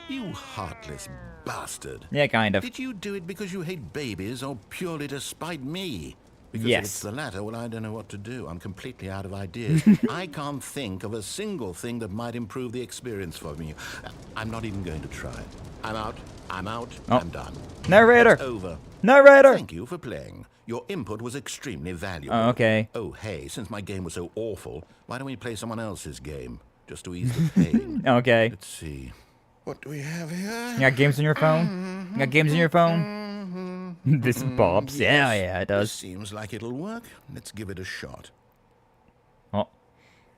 You heartless bastard. Yeah, kind of. Did you do it because you hate babies or purely to spite me? Because Yes. if it's the latter, well, I don't know what to do. I'm completely out of ideas. I can't think of a single thing that might improve the experience for me. I'm not even going to try. I'm out. Oh. I'm done. Narrator! It's over. Narrator! Thank you for playing. Your input was extremely valuable. Oh, okay. Oh, hey, since my game was so awful, why don't we play someone else's game? Just to ease the pain. Okay. Let's see. What do we have here? You got games on your phone? You got games on your phone? This bops. Yeah, it This does. seems like it'll work. Let's give it a shot. Oh.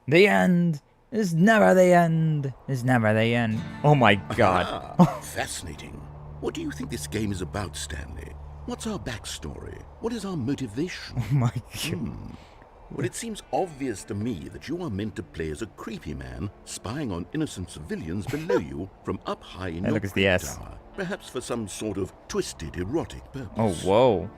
The end is never the end. Is never the end. Oh my god. Fascinating. What do you think this game is about, Stanley? What's our backstory? What is our motivation? Oh my god. Well, it seems obvious to me that you are meant to play as a creepy man spying on innocent civilians below you from up high in Hey, your look, it's the creep S. tower. Perhaps for some sort of twisted erotic Oh, purpose. whoa.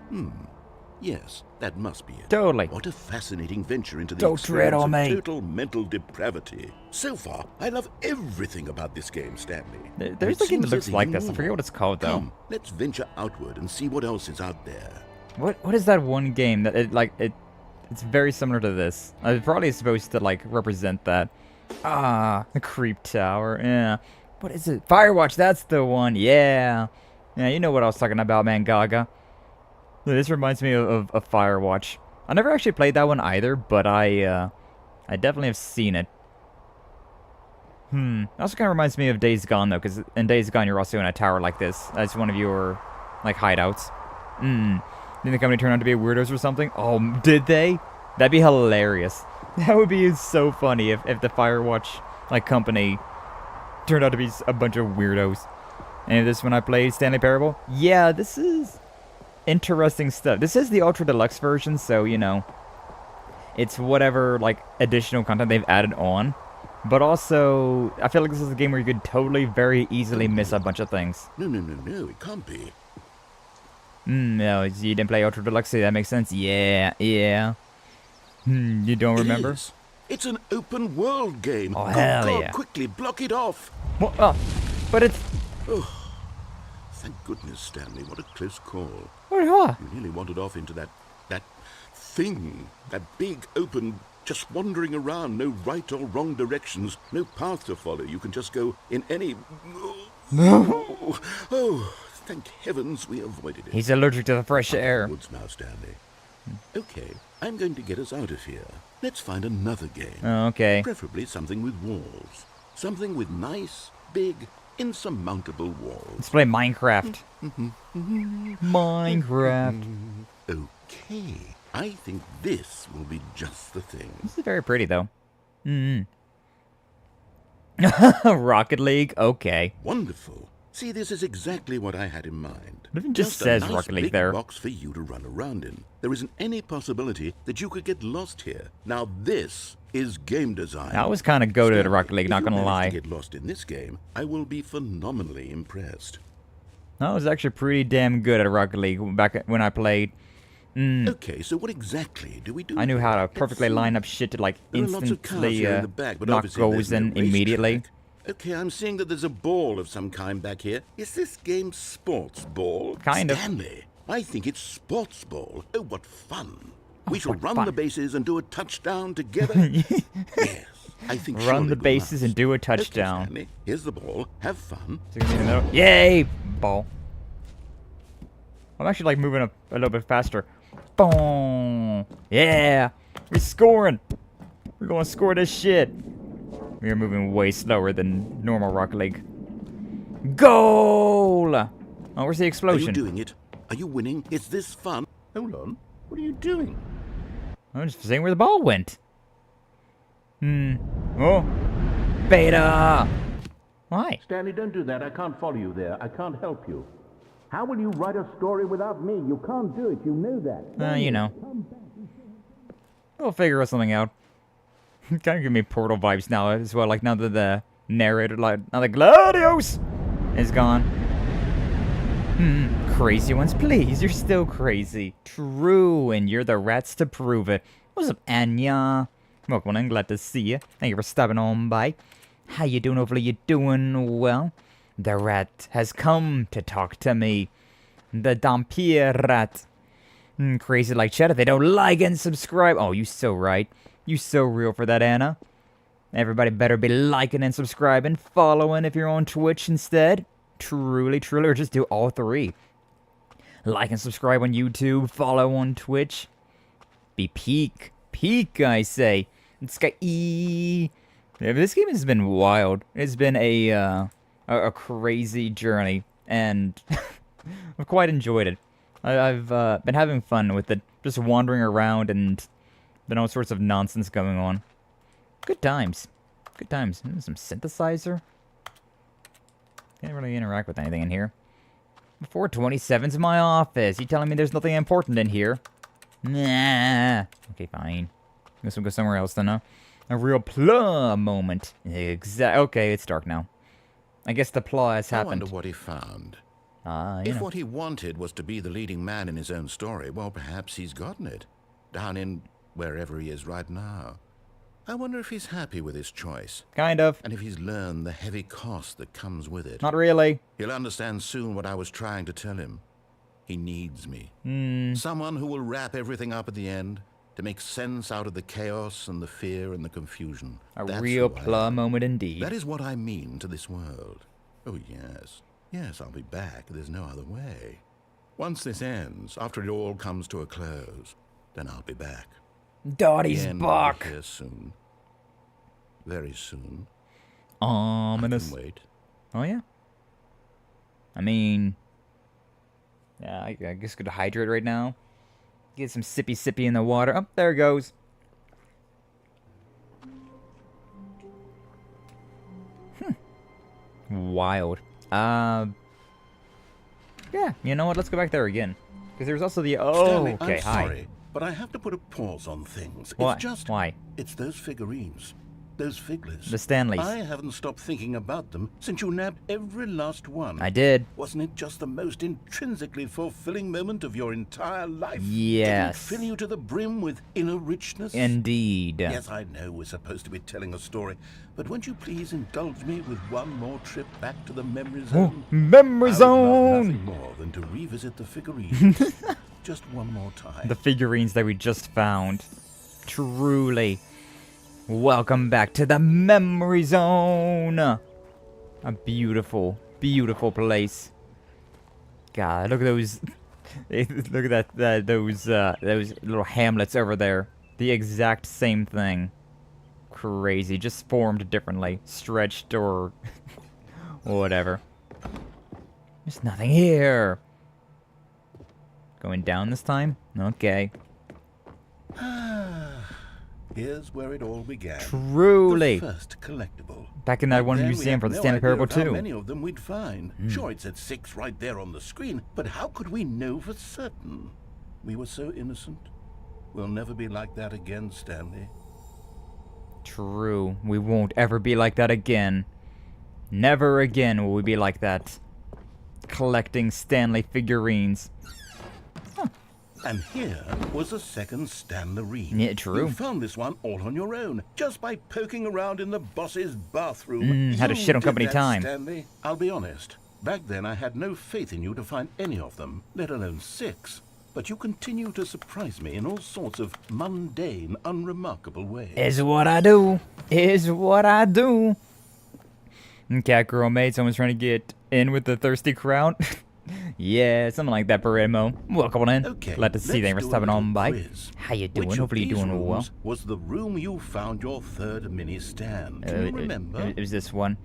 Yes, that must be it. Totally. What a fascinating venture into the Don't tread experience on of me. total mental depravity. So far, I love everything about this game, Stanley. There's It a game that seems looks there's like even this. I more. forget what it's called, though. Come, let's venture outward and see what else is out there. What is that one game that it's very similar to this. It's probably supposed to like represent that. Ah, the creep tower. Yeah. What is it? Firewatch, that's the one. Yeah. Yeah, you know what I was talking about, man, Gaga. This reminds me of Firewatch. I never actually played that one either, but I definitely have seen it. It also kind of reminds me of Days Gone, though, because in Days Gone, you're also in a tower like this. That's one of your, like, hideouts. Did the company turn out to be weirdos or something? Oh, did they? That'd be hilarious. That would be so funny if the Firewatch, like, company turned out to be a bunch of weirdos. And this when I played Stanley Parable? Yeah, this is interesting stuff. This is the Ultra Deluxe version, so, you know, it's whatever, like, additional content they've added on. But also, I feel like this is a game where you could totally very easily miss a bunch of things. No, it can't be. No, you didn't play Ultra Deluxe, that makes sense. Yeah. You don't remember? It is. It's an open world game. Oh, hell God, yeah. quickly, block it off. What? Oh, but it's... Thank goodness, Stanley. What a close call. What? You nearly wandered off into that thing. That big, open, just wandering around. No right or wrong directions. No path to follow. You can just go in any... No. Oh, thank heavens we avoided it. He's allergic to the fresh air. Woods now, Stanley. Okay, I'm going to get us out of here. Let's find another game. Oh, okay. Preferably something with walls. Something with nice, big, insurmountable walls. Let's play Minecraft. Minecraft. Okay, I think this will be just the thing. This is very pretty, though. Rocket League? Okay. Wonderful. See, this is exactly what I had in mind. It even just a says nice Rocket League big there. box for you to run around in. There isn't any possibility that you could get lost here. Now this is game design. I was kind of goated at Stanley, Rocket League, if not you gonna manage lie. to get lost in this game, I will be phenomenally impressed. I was actually pretty damn good at Rocket League back when I played. Okay, so what exactly do we do? I knew how to Let's perfectly see. line up shit to like There are lots of cars instantly here in the back, but knock obviously there's goals no in racetrack. immediately. Okay, I'm seeing that there's a ball of some kind back here. Is this game sports ball? Kind of. Stanley, I think it's sports ball. Oh, what fun. We shall what run fun. the bases and do a touchdown together. Yes, I think Run surely the we bases must. and do a Okay, touchdown. Stanley, here's the ball. Have fun. Yay! Ball. I'm actually like moving up a little bit faster. Boom! Yeah! We're scoring! We're gonna score this shit. We are moving way slower than normal Rocket League. Goal! Oh, where's the explosion? Are you doing it? Are you winning? Is this fun? Hold on. What are you doing? I'm just saying where the ball went. Oh. Beta! Why? Stanley, don't do that. I can't follow you there. I can't help you. How will you write a story without me? You can't do it. You know that. You know. We'll figure something out. Kind of give me Portal vibes now as well. Like now that the narrator, like now the Gladios is gone. Crazy ones, please. You're still crazy. True, and you're the rats to prove it. What's up, Anya? Welcome, I'm glad to see you. Thank you for stopping on by. How you doing? Hopefully you're doing well. The rat has come to talk to me. The Dampier rat. Crazy like cheddar. They don't like and subscribe. Oh, you so right. You so real for that, Anna. Everybody better be liking and subscribing, following if you're on Twitch instead. Truly, truly, or just do all three. Like and subscribe on YouTube, follow on Twitch. Be peak, I say. It's Skye. Yeah, this game has been wild. It's been a crazy journey, and I've quite enjoyed it. I've been having fun with it, just wandering around and been all sorts of nonsense going on. Good times. Good times. Some synthesizer. Can't really interact with anything in here. 427's my office. You telling me there's nothing important in here? Nah. Okay, fine. Guess we'll go somewhere else then, huh? A real plum moment. Okay, it's dark now. I guess the plow has happened. I wonder what he found. You If know. what he wanted was to be the leading man in his own story, well, perhaps he's gotten it. Down in wherever he is right now. I wonder if he's happy with his choice. Kind of. And if he's learned the heavy cost that comes with it. Not really. He'll understand soon what I was trying to tell him. He needs me. Someone who will wrap everything up at the end, to make sense out of the chaos and the fear and the confusion. A real who I plum am. moment indeed. That is what I mean to this world. Oh, yes. Yes, I'll be back. There's no other way. Once this ends, after it all comes to a close, then I'll be back. Dottie's The end will be back. here soon. Very soon. Ominous. I can wait. Oh, yeah? I mean... Yeah, I guess could hydrate right now. Get some sippy in the water. Oh, there it goes. Wild. Yeah, you know what? Let's go back there again. Because there's also the... Oh, Stanley, okay, I'm hi. sorry, but I have to put a pause on things. Why? It's just... Why? It's those figurines. Those figlets. The Stanleys. I haven't stopped thinking about them since you nabbed every last one. I did. Wasn't it just the most intrinsically fulfilling moment of your entire life? Yes. Didn't it fill you to the brim with inner richness? Indeed. Yes, I know we're supposed to be telling a story, but won't you please indulge me with one more trip back to the memory zone? Memory I would love zone! nothing more than to revisit the figurines. Just one more time. The figurines that we just found. Truly. Welcome back to the memory zone. A beautiful, beautiful place. God, look at those. Look at that. Those little hamlets over there. The exact same thing. Crazy, just formed differently, stretched or whatever. There's nothing here. Going down this time? Okay. Here's where it all began. Truly. The first collectible. Back in that one Then we museum had for the no Stanley idea Parable of how 2. many of them we'd find. Sure, it said 6 right there on the screen, but how could we know for certain? We were so innocent. We'll never be like that again, Stanley. True. We won't ever be like that again. Never again will we be like that. Collecting Stanley figurines. And here was a second Stanlerine. Yeah, true. You found this one all on your own, just by poking around in the boss's bathroom. Had a You shit on did company that, time. Stanley. I'll be honest. Back then, I had no faith in you to find any of them, let alone 6. But you continue to surprise me in all sorts of mundane, unremarkable ways. Is what I do. Is what I do. Cat girl mate, someone's trying to get in with the thirsty crowd. Yeah, something like that, Paramo. Welcome on in. Okay, Glad to see thanks for stopping on by. quiz. How you doing? Which Hopefully you're of doing these well. rooms was the room you found your third mini stand? Can you remember? It was this one.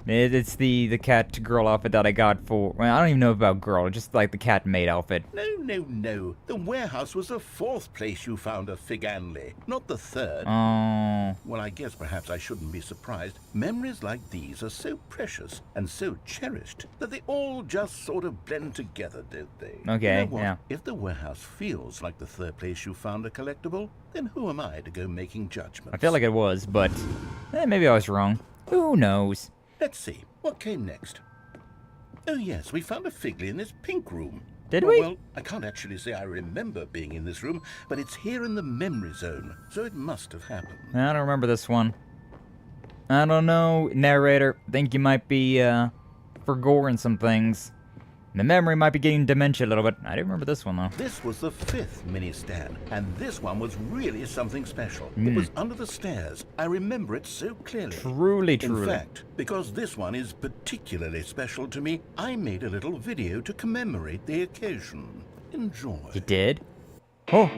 It's the cat girl outfit that I got for... Well, I don't even know about girl, just like the cat maid outfit. No. The warehouse was the fourth place you found a Figanley, not the third. Oh. Well, I guess perhaps I shouldn't be surprised. Memories like these are so precious and so cherished that they all just sort of blend together, don't they? Okay, You know what? yeah. If the warehouse feels like the third place you found a collectible, then who am I to go making judgments? I feel like it was, but... maybe I was wrong. Who knows? Let's see. What came next? Oh, yes, we found a Figley in this pink room. Did we? Well, I can't actually say I remember being in this room, but it's here in the memory zone, so it must have happened. I don't remember this one. I don't know, narrator. Think you might be, forgoing some things. The memory might be getting dementia a little bit. I do remember this one, though. This was the fifth mini stand, and this one was really something special. It was under the stairs. I remember it so clearly. Truly. In fact, because this one is particularly special to me, I made a little video to commemorate the occasion. Enjoy. You did? Oh.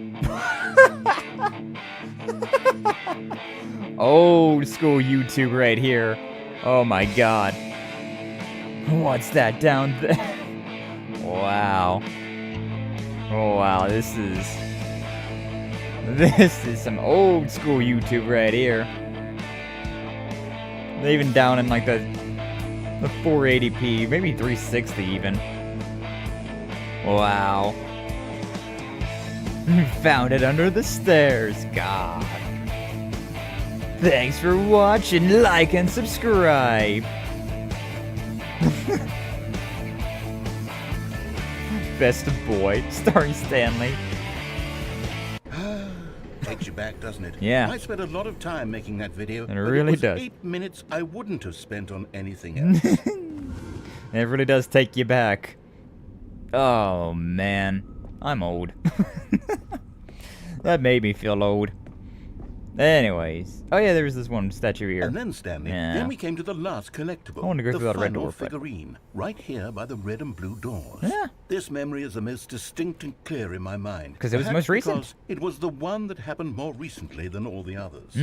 Old school YouTube right here. Oh my god. What's that down there? Wow. Oh wow, this is some old school YouTube right here. Even down in like the 480p, maybe 360 even. Wow. Found it under the stairs, God. Thanks for watching, like and subscribe. Best Boy, starring Stanley. Takes you back, doesn't it? Yeah. I spent a lot of time making that video. It but really was does. 8 minutes I wouldn't have spent on anything else. It really does take you back. Oh, man. I'm old. That made me feel old. Anyways. Oh, yeah, there's this one statue here. And then, Stanley, Yeah. then we came to the last collectible. I want to go the through that red final door, but- figurine, right here by the red and blue doors. Yeah. This memory is the most distinct and clear in my mind. 'Cause it was the Perhaps most recent. Because it was the one that happened more recently than all the others.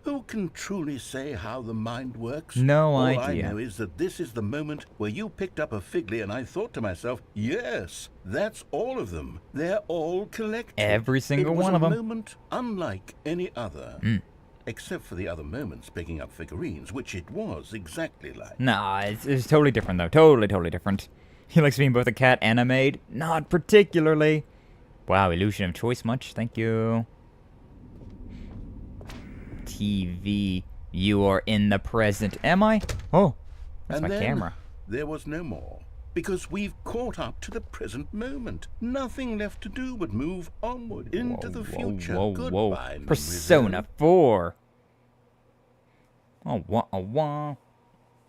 Who can truly say how the mind works? No All idea. I know is that this is the moment where you picked up a Figley and I thought to myself, yes, that's all of them. They're all collected. Every single one of It was them. a moment unlike any other. Except for the other moments picking up figurines, which it was exactly like. Nah, it's totally different, though. Totally different. He likes being both a cat and a maid? Not particularly. Wow, illusion of choice much? Thank you. TV, you are in the present. Am I? Oh, that's And my then camera. There was no more. Because we've caught up to the present moment. Nothing left to do but move onward into the future. Goodbye, memory Persona zone. 4. Oh, wah.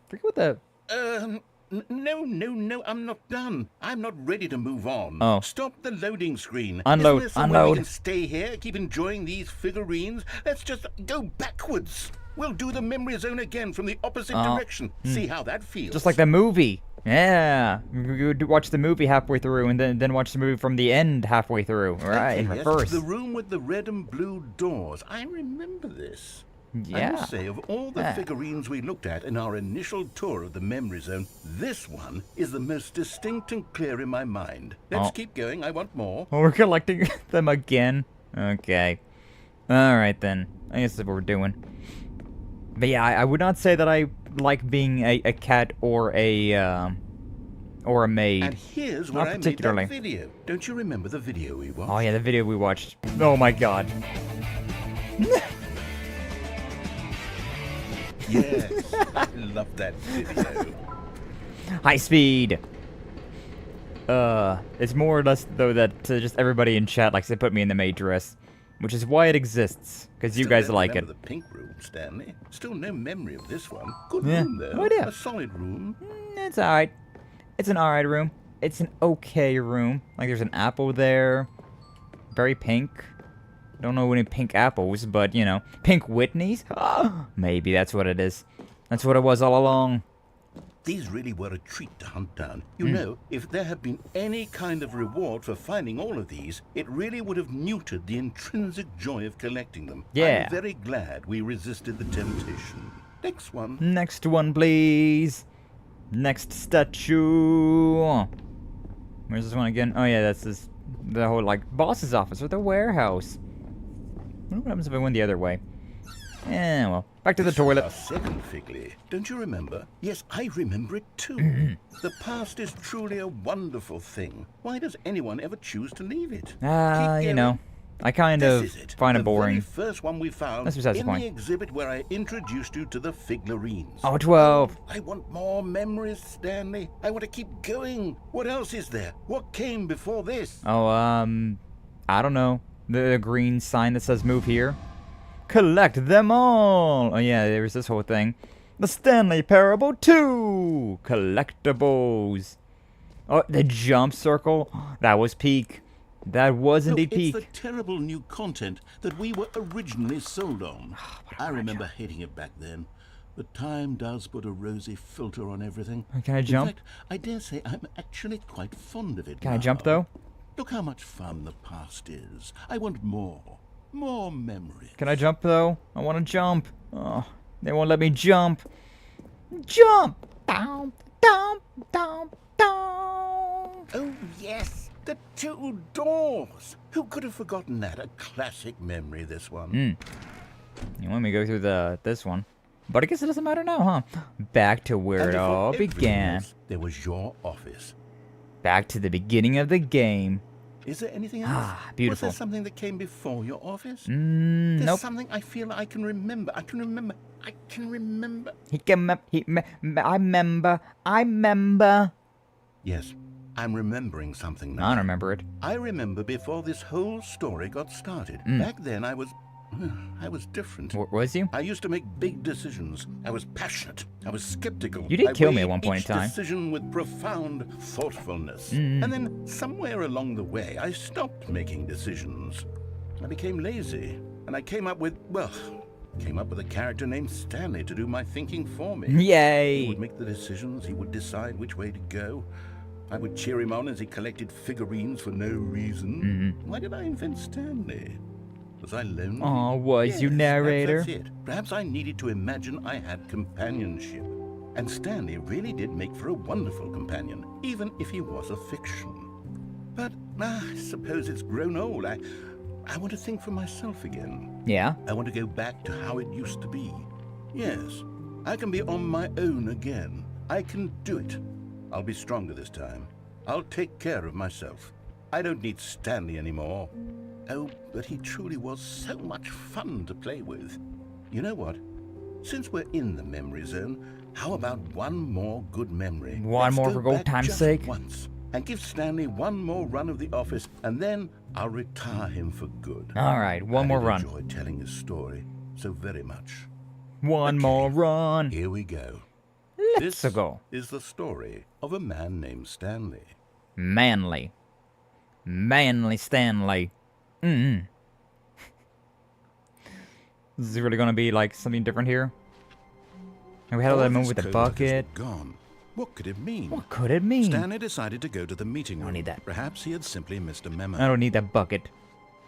Forget what the... No, I'm not done. I'm not ready to move on. Oh. Stop the loading screen. Unload, Isn't there somewhere unload. we can stay here, keep enjoying these figurines? Let's just go backwards. We'll do the memory zone again from the opposite direction. See how that feels. Just like the movie. Yeah. You would watch the movie halfway through and then watch the movie from the end halfway through. Right, in Okay, yes, reverse. the room with the red and blue doors. I remember this. I Yeah. must say, of all the Yeah. figurines we looked at in our initial tour of the memory zone, this one is the most distinct and clear in my mind. Let's Oh. keep going. I want more. Oh, we're collecting them again? Okay. Alright then. I guess that's what we're doing. But yeah, I would not say that I like being a cat or a maid. And here's where Not I made particularly. that video. Don't you remember the video we watched? Oh yeah, the video we watched. Oh my god. Yes. I love that video. High speed! It's more or less, though, that just everybody in chat likes to put me in the maid dress. Which is why it exists. Because you Still guys don't like it. remember the pink room, Stanley. Still no memory of this one. Good Yeah. room, though. Oh, yeah. A solid room. It's alright. It's an alright room. It's an okay room. Like, there's an apple there. Very pink. Don't know any pink apples, but, you know. Pink Whitneys? Maybe that's what it is. That's what it was all along. these really were a treat to hunt down. You know, if there had been any kind of reward for finding all of these, it really would have neutered the intrinsic joy of collecting them. Yeah. I'm very glad we resisted the temptation. Next one. Next one, please. Next statue. Where's this one again? Oh yeah, that's this, the whole like boss's office or the warehouse. I wonder what happens if I went the other way. Yeah, well, back to the toilet. Our second Figley. Don't you remember? Yes, I remember it too. The past is truly a wonderful thing. Why does anyone ever choose to leave it? You know, I kind of find it boring. The very first one we found That's besides the in point. the exhibit where I introduced you to the Figlarines. Oh, 12. I want more memories, Stanley. I want to keep going. What else is there? What came before this? Oh, I don't know. The green sign that says move here. Collect them all. Oh yeah, there was this whole thing. The Stanley Parable 2 collectibles. Oh, the jump circle. That was peak. That was indeed peak. It's the terrible new content that we were originally sold on. I remember hating it back then. But time does put a rosy filter on everything. Can I jump? In fact, I dare say I'm actually quite fond of it Can now. I jump though? Look how much fun the past is. I want more. More memories. Can I jump though? I want to jump. Oh, they won't let me jump. Jump! Down, down, down, down. Oh, yes. The two doors. Who could have forgotten that? A classic memory, this one. You want me to go through this one? But I guess it doesn't matter now, huh? Back to where And it before all everything began. else, there was your office. Back to the beginning of the game. Is there anything else? Ah, beautiful. Was there something that came before your office? There's Nope. something I feel I can remember. I can remember. I remember. Yes, I'm remembering something now. I don't remember it. I remember before this whole story got started. Back then I was different. Was you? I used to make big decisions. I was passionate. I was skeptical. You did I kill me at weighed one point in each time. decision with profound thoughtfulness. And then somewhere along the way, I stopped making decisions. I became lazy, and I came up with a character named Stanley to do my thinking for me. He Yay! would make the decisions. He would decide which way to go. I would cheer him on as he collected figurines for no reason. Why did I invent Stanley? Was I lonely? Oh, was you, Yes, narrator? That's it. Perhaps I needed to imagine I had companionship. And Stanley really did make for a wonderful companion, even if he was a fiction. But I suppose it's grown old. I want to think for myself again. Yeah? I want to go back to how it used to be. Yes, I can be on my own again. I can do it. I'll be stronger this time. I'll take care of myself. I don't need Stanley anymore. Oh, but he truly was so much fun to play with. You know what? Since we're in the memory zone, how about one more good memory? One Let's more go for old back time's just sake? once, and give Stanley one more run of the office, and then I'll retire him for good. Alright, one more run. I enjoyed telling his story so very much. One more run. Here we go. Let's This go. is the story of a man named Stanley. Manly. Manly Stanley. This is really gonna be like something different here. And we had all that moment with the This bucket. code was gone. What could it mean? What could it mean? Stanley decided to go to the meeting room. don't need that. Perhaps he had simply missed a memo. I don't need that bucket.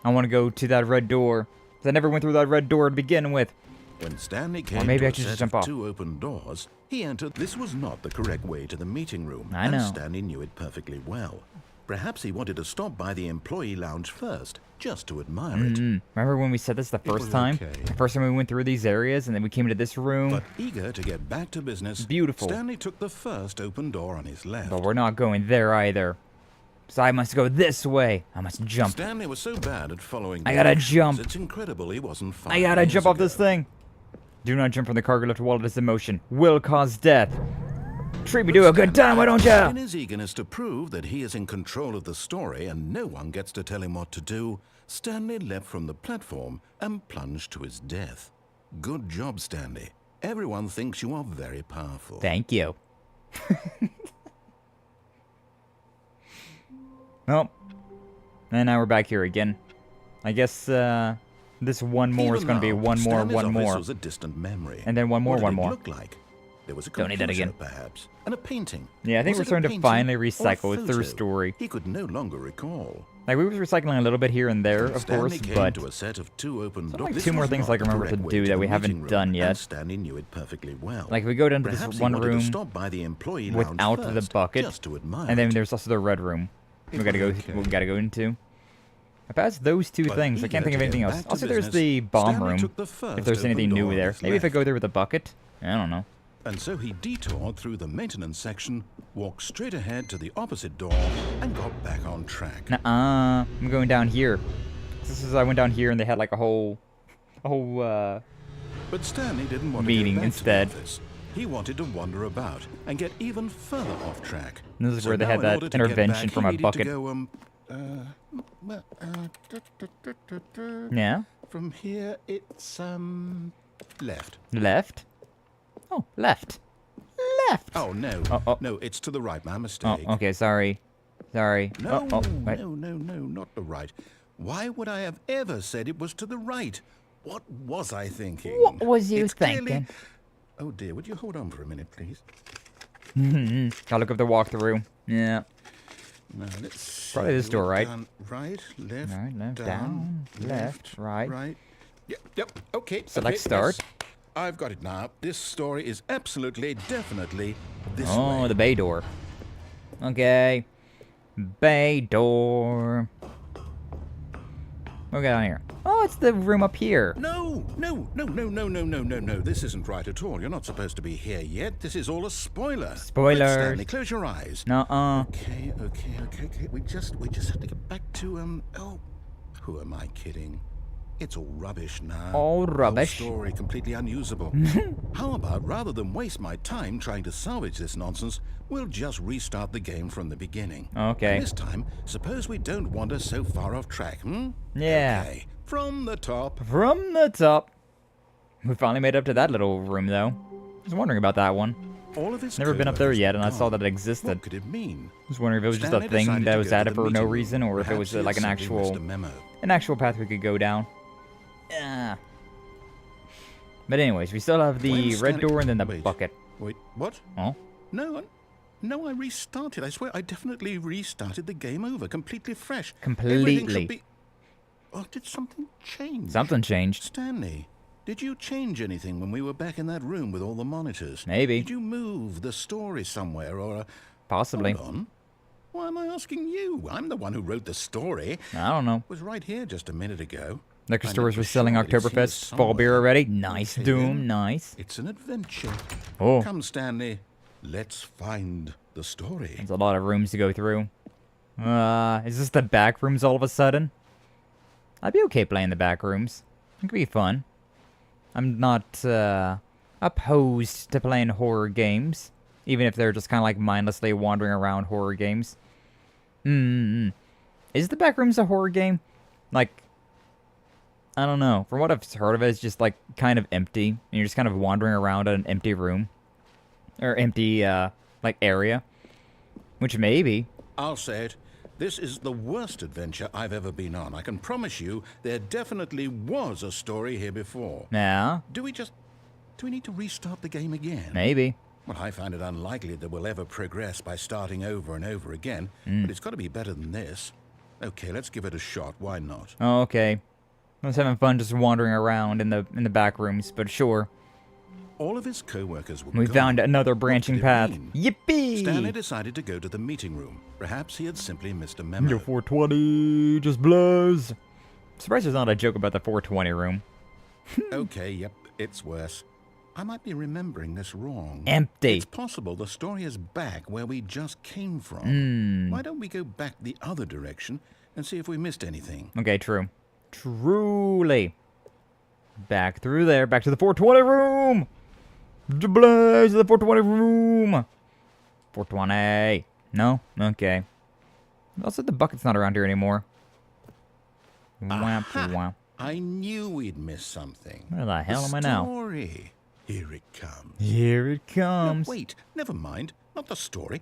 I want to go to that red door. 'Cause I never went through that red door to begin with. When Stanley came maybe to I a should just set jump of off. 2 open doors, he entered. This was not the correct way to the meeting room. I know. And Stanley knew it perfectly well. Perhaps he wanted to stop by the employee lounge first, just to admire it. Remember when we said this the was first time? okay. The first time we went through these areas and then we came into this room. But eager to get back to business, Beautiful. Stanley took the first open door on his left. But we're not going there either. So I must go this way. I must jump. Stanley was so bad at following I gotta directions, jump. It's incredible he wasn't 5 I gotta years jump off ago. this thing. Do not jump from the cargo lift while it is in motion. Will cause death. Treat me to a good time, why don't In ya? his eagerness to prove that he is in control of the story and no one gets to tell him what to do, Stanley leapt from the platform and plunged to his death. Good job, Stanley. Everyone thinks you are very powerful. Thank you. Well, and now we're back here again. I guess this one more is Even going to be now, one more, Stanley's one office more. was a distant memory. And then one more, What did one it more. look like? There was a Don't need computer, that again. perhaps, and a painting. Yeah, I think Was we're it a starting to painting finally or a recycle it through photo? story. He could no longer recall. Like, we were recycling a little bit here and there, of Stanley course, came but to a set of 2 open like doors. 2 more things I can remember to do that we haven't done yet. Stanley knew it perfectly well. like, if we go down to Perhaps this he one wanted to room stop by the employee lounge without the first, bucket, just to admire and then it. there's also the red room we It gotta go, was okay. we gotta go into. I passed those 2 But things. I can't eager think of to anything get else. back to Also, there's business, the bomb Stanley room, took the if first there's anything open new door there. on his Maybe if I left. go there with a bucket? I don't know. And so he detoured through the maintenance section, walked straight ahead to the opposite door, and got back on track. Nuh-uh. I'm going down here. This is I went down here and they had like a whole But Stanley didn't want meeting to go back instead. To the office. He wanted to wander about and get even further off track. This is So where they now had in that order to get intervention back, from he a needed bucket. To go, Yeah? From here, it's left. Left? Oh, left. Left! Oh no, Oh. no, it's to the right. My mistake. Oh, okay, sorry. Sorry. No, Wait. no, not the right. Why would I have ever said it was to the right? What was I thinking? What was you It's clearly- thinking? Oh dear, would you hold on for a minute, please? I'll look up the walkthrough. Yeah. Now, let's see. Probably this door, right? Down, right, left, Right, left, down, left, right. Right. Yep, okay. Select okay, start. yes. I've got it now. This story is absolutely, definitely this Oh, way. the bay door. Okay. Bay door. What we got on here? Oh, it's the room up here. No. This isn't right at all. You're not supposed to be here yet. This is all a spoiler. Spoilers. Right, Stanley, close your eyes. Nuh-uh. Okay. We just have to get back to oh, who am I kidding? It's all rubbish now. All The whole rubbish. story completely unusable. How about rather than waste my time trying to salvage this nonsense, we'll just restart the game from the beginning. Okay. And this time, suppose we don't wander so far off track, Yeah. Okay. From the top. From the top. We finally made it up to that little room, though. I was wondering about that one. All of his Never been up there co-workers yet, were and I saw gone. that it existed. What could it mean? I was wondering if it was just a Stanley thing decided that to was go to added the for no meeting room. reason, or if it Perhaps was he had like an simply missed actual a memo. path we could go down. Yeah. But anyways, we still have the When red Stanley- door and then the Wait. bucket. Wait, what? Oh? No, I restarted. I swear, I definitely restarted the game over, completely fresh. Completely. Everything should be... Oh, did something change? Something changed. Stanley, did you change anything when we were back in that room with all the monitors? Maybe. Did you move the story somewhere, or... Possibly. Hold on. Why am I asking you? I'm the one who wrote the story. I don't know. It was right here just a minute ago. Liquor I stores know were for selling sure that it's here Oktoberfest fall beer somewhere. already. Nice, Okay, Doom. then. Nice. It's an adventure. Oh, Come, Stanley. Let's find the story. there's a lot of rooms to go through. Is this the back rooms all of a sudden? I'd be okay playing the back rooms. It could be fun. I'm not opposed to playing horror games, even if they're just kind of like mindlessly wandering around horror games. Is the back rooms a horror game? Like, I don't know. From what I've heard of it, it's just like kind of empty, and you're just kind of wandering around an empty room or empty like area, which maybe. I'll say it. This is the worst adventure I've ever been on. I can promise you there definitely was a story here before. Yeah, Do we need to restart the game again? maybe. Well, I find it unlikely that we'll ever progress by starting over and over again, but it's got to be better than this. Okay, let's give it a shot. Why not? Oh, okay. I was having fun just wandering around in the back rooms, but sure. All of his co-workers were We gone. found another What branching could it path. mean? Yippee! Stanley decided to go to the meeting room. Perhaps he had simply missed a memo. Your 420 just blows. Surprised there's not a joke about the 420 room. Okay, yep, it's worse. I might be remembering this wrong. Empty. It's possible the story is back where we just came from. Hmm. Why don't we go back the other direction and see if we missed anything? Okay, true. Truly. Back through there. Back to the 420 room. Blaze to the 420 room. 420. No? Okay. Also, the bucket's not around here anymore. Wamp, Aha! wamp. I knew we'd missed something. Where the hell The am I now? Story. Here it comes. Here it No, comes. wait, never mind. Not the story.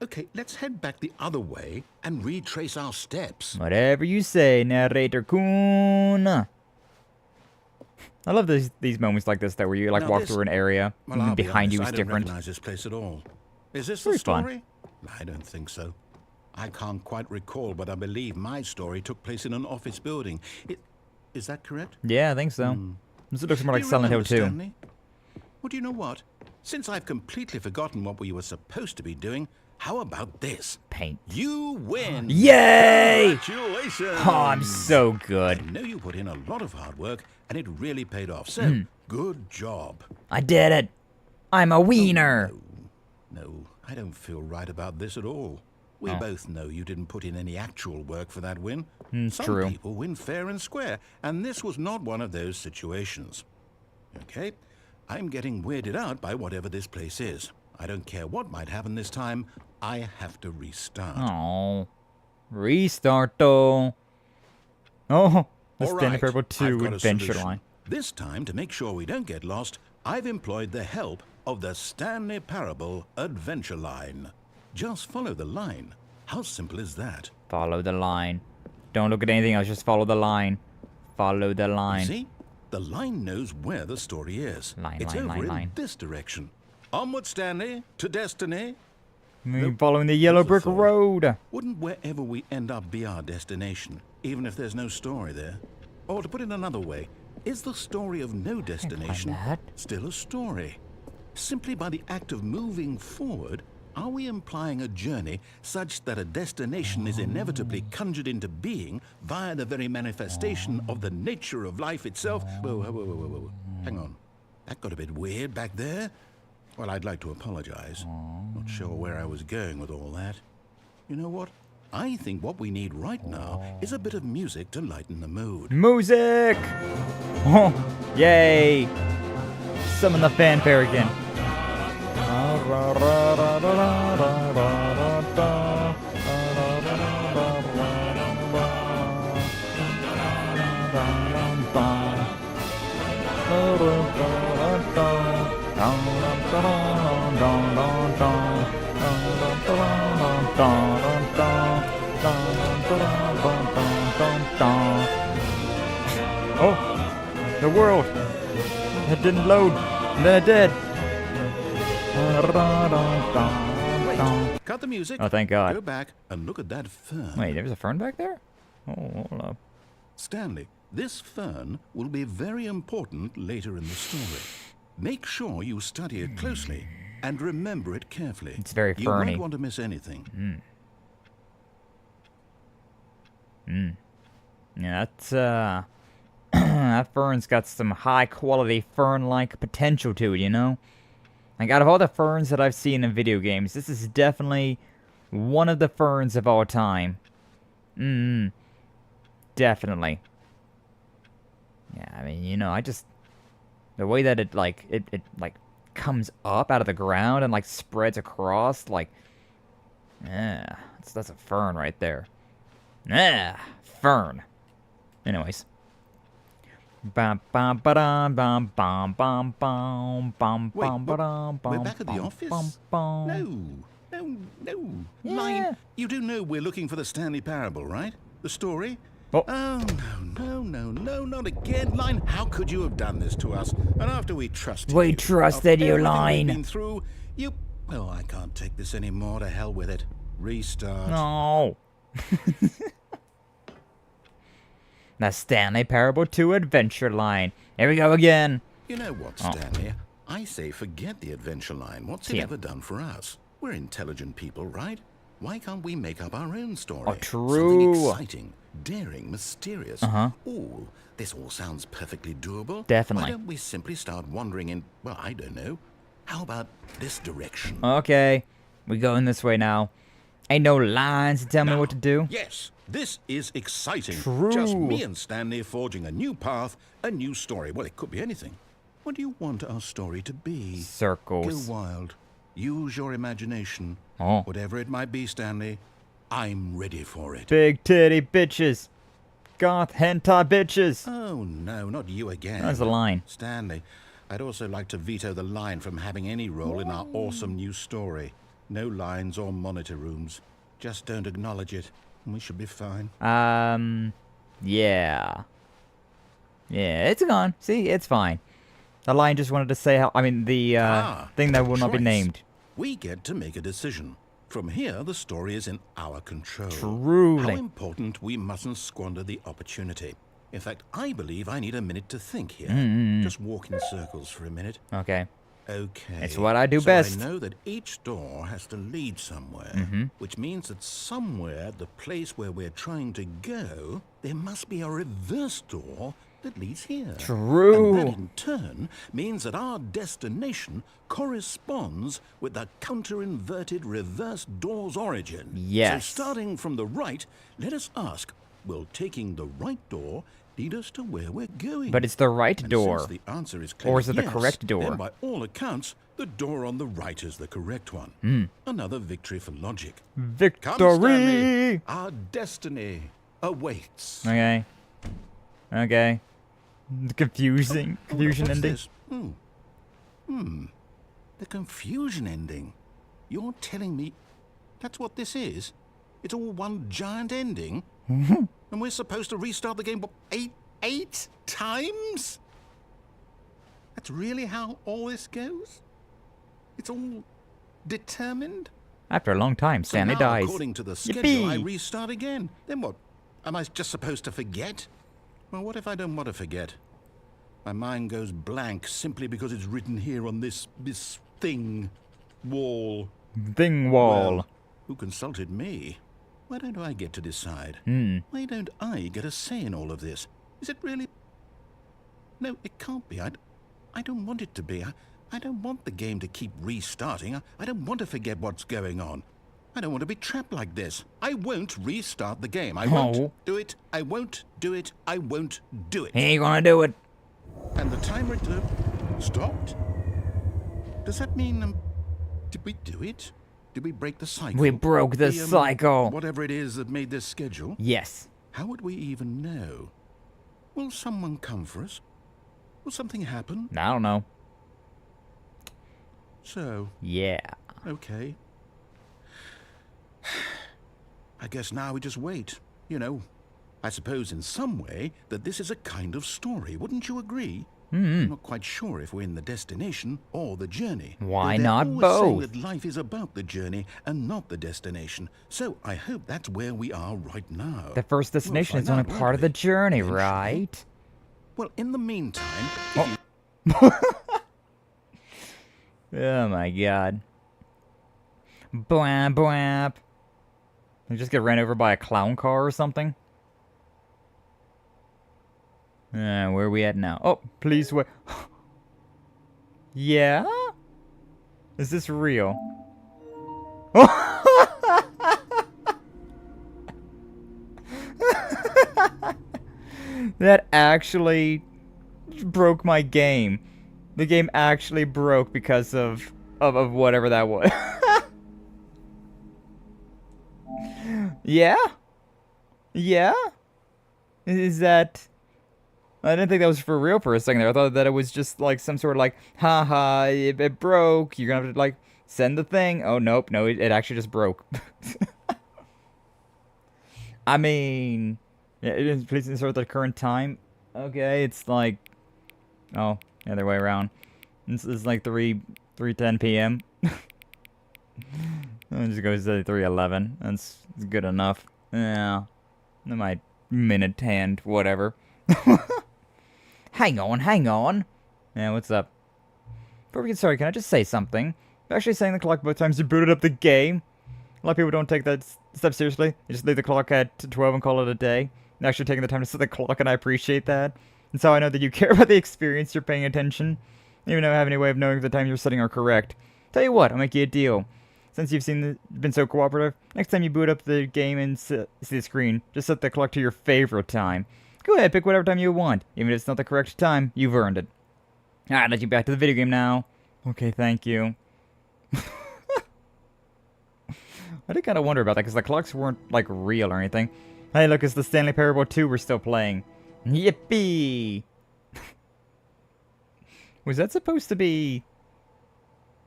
Okay, let's head back the other way and retrace our steps. Whatever you say, narrator Kun. I love these moments like this, though, where you, like, Now walk this- through an area, Well, and I'll be behind you honest, is I don't different. recognize this place at all. Is this Very the fun. story? I don't think so. I can't quite recall, but I believe my story took place in an office building. Is that correct? Yeah, I think so. This looks more Do like you Silent Hill remember, 2. Stanley? Well, do you know what? Since I've completely forgotten what we were supposed to be doing, how about this? Paint. You win! Yay! Congratulations! Oh, I'm so good. I know you put in a lot of hard work, and it really paid off. So, good job. I did it. I'm a wiener. No, I don't feel right about this at all. We both know you didn't put in any actual work for that win. Some true. people win fair and square, and this was not one of those situations. Okay? I'm getting weirded out by whatever this place is. I don't care what might happen this time. I have to restart. Oh. Restart, though. Oh, the All Stanley right, Parable I've 2 got a adventure solution. line. This time, to make sure we don't get lost, I've employed the help of the Stanley Parable adventure line. Just follow the line. How simple is that? Follow the line. Don't look at anything else, just follow the line. Follow the You line. see? The line knows where the story is. Line, it's line, over line, in line. this direction. Onward, Stanley, to destiny. We're following the yellow Here's a brick thought. road. Wouldn't wherever we end up be our destination, even if there's no story there? Or to put it another way, is the story of no destination that. still a story? Simply by the act of moving forward, are we implying a journey such that a destination is inevitably conjured into being via the very manifestation of the nature of life itself? Whoa, whoa, whoa, whoa, whoa. Hang on. That got a bit weird back there. Well, I'd like to apologize. Not sure where I was going with all that. You know what? I think what we need right now is a bit of music to lighten the mood. Music! Oh, yay! Summon the fanfare again. Oh, the world. It didn't load. And then it did. Cut the music. Oh, thank God. Go back and look at that fern. Wait, there's a fern back there? Oh, hold up. Stanley, this fern will be very important later in the story. Make sure you study it closely and remember it carefully. It's very You ferny. won't want to miss anything. Yeah, that's, that fern's got some high-quality fern-like potential to it, you know? Like, out of all the ferns that I've seen in video games, this is definitely one of the ferns of all time. Definitely. Yeah, I mean, you know, I just... The way that it, like, it like, comes up out of the ground and, like, spreads across, like... Yeah, that's a fern right there. Yeah, fern. Anyways. Bam bam ba-dum bam bam bam bam bam Wait, bam but ba-dum we're bam back at the bam office? bam bam. No. Yeah. Line, you do know we're looking for the Stanley Parable, right? The story? Oh. Oh, no, not again. Line, how could you have done this to us? And after we trusted We you, trusted after you, everything we've Line. been through, you... Well, I can't take this anymore. To hell with it. Restart. No. The Stanley Parable 2 Adventure Line. Here we go again. You know what, Stanley? I say forget the adventure line. What's it Yeah. ever done for us? We're intelligent people, right? Why can't we make up our own story? Oh, true. Something exciting, daring, mysterious. Ooh, this all sounds perfectly doable. Definitely. Why don't we simply start wandering in, well, I don't know. How about this direction? Okay. We going this way now. Ain't no lines to tell me Now, what to do. Yes, this is exciting. True. Just me and Stanley forging a new path, a new story. Well, it could be anything. What do you want our story to be? Circles. Go wild. Use your imagination. Oh. Whatever it might be, Stanley, I'm ready for it. Big titty bitches. Goth hentai bitches. Oh, no, not you again. That's the line. Stanley, I'd also like to veto the line from having any role in our awesome new story. No lines or monitor rooms. Just don't acknowledge it, and we should be fine. Yeah. Yeah, it's gone. See, it's fine. The lion just wanted to say how... I mean, the thing that will not be choice. named. We get to make a decision. From here, the story is in our control. Truly. How important we mustn't squander the opportunity. In fact, I believe I need a minute to think here. Just walk in circles for a minute. Okay. Okay. It's what I do so best. I know that each door has to lead somewhere, which means that somewhere, the place where we're trying to go, there must be a reverse door that leads here. True. And that in turn means that our destination corresponds with the counter-inverted reverse door's origin. Yes. So starting from the right, let us ask, will taking the right door lead us to where we're going? But it's the right And door. since the answer is clearly Or is it the yes, correct door? then by all accounts, the door on the right is the correct one. Another victory for logic. Come, Stanley. Victory! Our destiny awaits. Okay. Okay. The confusion What's ending. this? The confusion ending. You're telling me that's what this is? It's all one giant ending? And we're supposed to restart the game, what, eight times? That's really how all this goes? It's all determined? After a long time, Stanley so now, dies. according to the schedule, I Yippee! restart again. Then what? Am I just supposed to forget? Well, what if I don't want to forget? My mind goes blank simply because it's written here on this thing wall. Thing wall. Well, who consulted me? Why don't I get to decide? Hmm. Why don't I get a say in all of this? Is it really... No, it can't be. I don't want it to be. I don't want the game to keep restarting. I don't want to forget what's going on. I don't want to be trapped like this. I won't restart the game. I won't do it. I won't do it. I won't do it. He ain't gonna do it. And the timer stopped? Does that mean, did we do it? Did we break the cycle? We broke the cycle. Whatever it is that made this schedule? Yes. How would we even know? Will someone come for us? Will something happen? I don't know. So, Yeah. okay. I guess now we just wait. You know, I suppose in some way that this is a kind of story. Wouldn't you agree? I'm not quite sure if we're in the destination or the journey. Why Though they're not always saying both? that life is about the journey and not the destination. So I hope that's where we are right now. The first destination is only part of the journey, right? Well, in the meantime, Oh my god. Bwap bwap. You just get ran over by a clown car or something? Where are we at now? Oh, please wait. Yeah? Is this real? That actually broke my game. The game actually broke because of whatever that was. Yeah? Yeah? Is that... I didn't think that was for real for a second there. I thought that it was just like some sort of like, haha, it broke. You're gonna have to like send the thing. Oh, nope. No, it actually just broke. I mean, yeah, please insert the current time. Okay, it's like, oh, the other way around. It's like 3:10 p.m. It just goes to 3:11. That's good enough. Yeah, my minute hand, whatever. Hang on. Yeah, what's up? Before we get started, can I just say something? I'm actually saying the clock both times you booted up the game. A lot of people don't take that step seriously. They just leave the clock at 12 and call it a day. And actually taking the time to set the clock, and I appreciate that. And so I know that you care about the experience, you're paying attention. Even though I have any way of knowing if the time you're setting are correct. Tell you what, I'll make you a deal. Since you've been so cooperative, next time you boot up the game and see the screen, just set the clock to your favorite time. Go ahead, pick whatever time you want. Even if it's not the correct time, you've earned it. Alright, let you back to the video game now. Okay, thank you. I did kind of wonder about that, because the clocks weren't, like, real or anything. Hey, look, it's the Stanley Parable 2 we're still playing. Yippee! Was that supposed to be,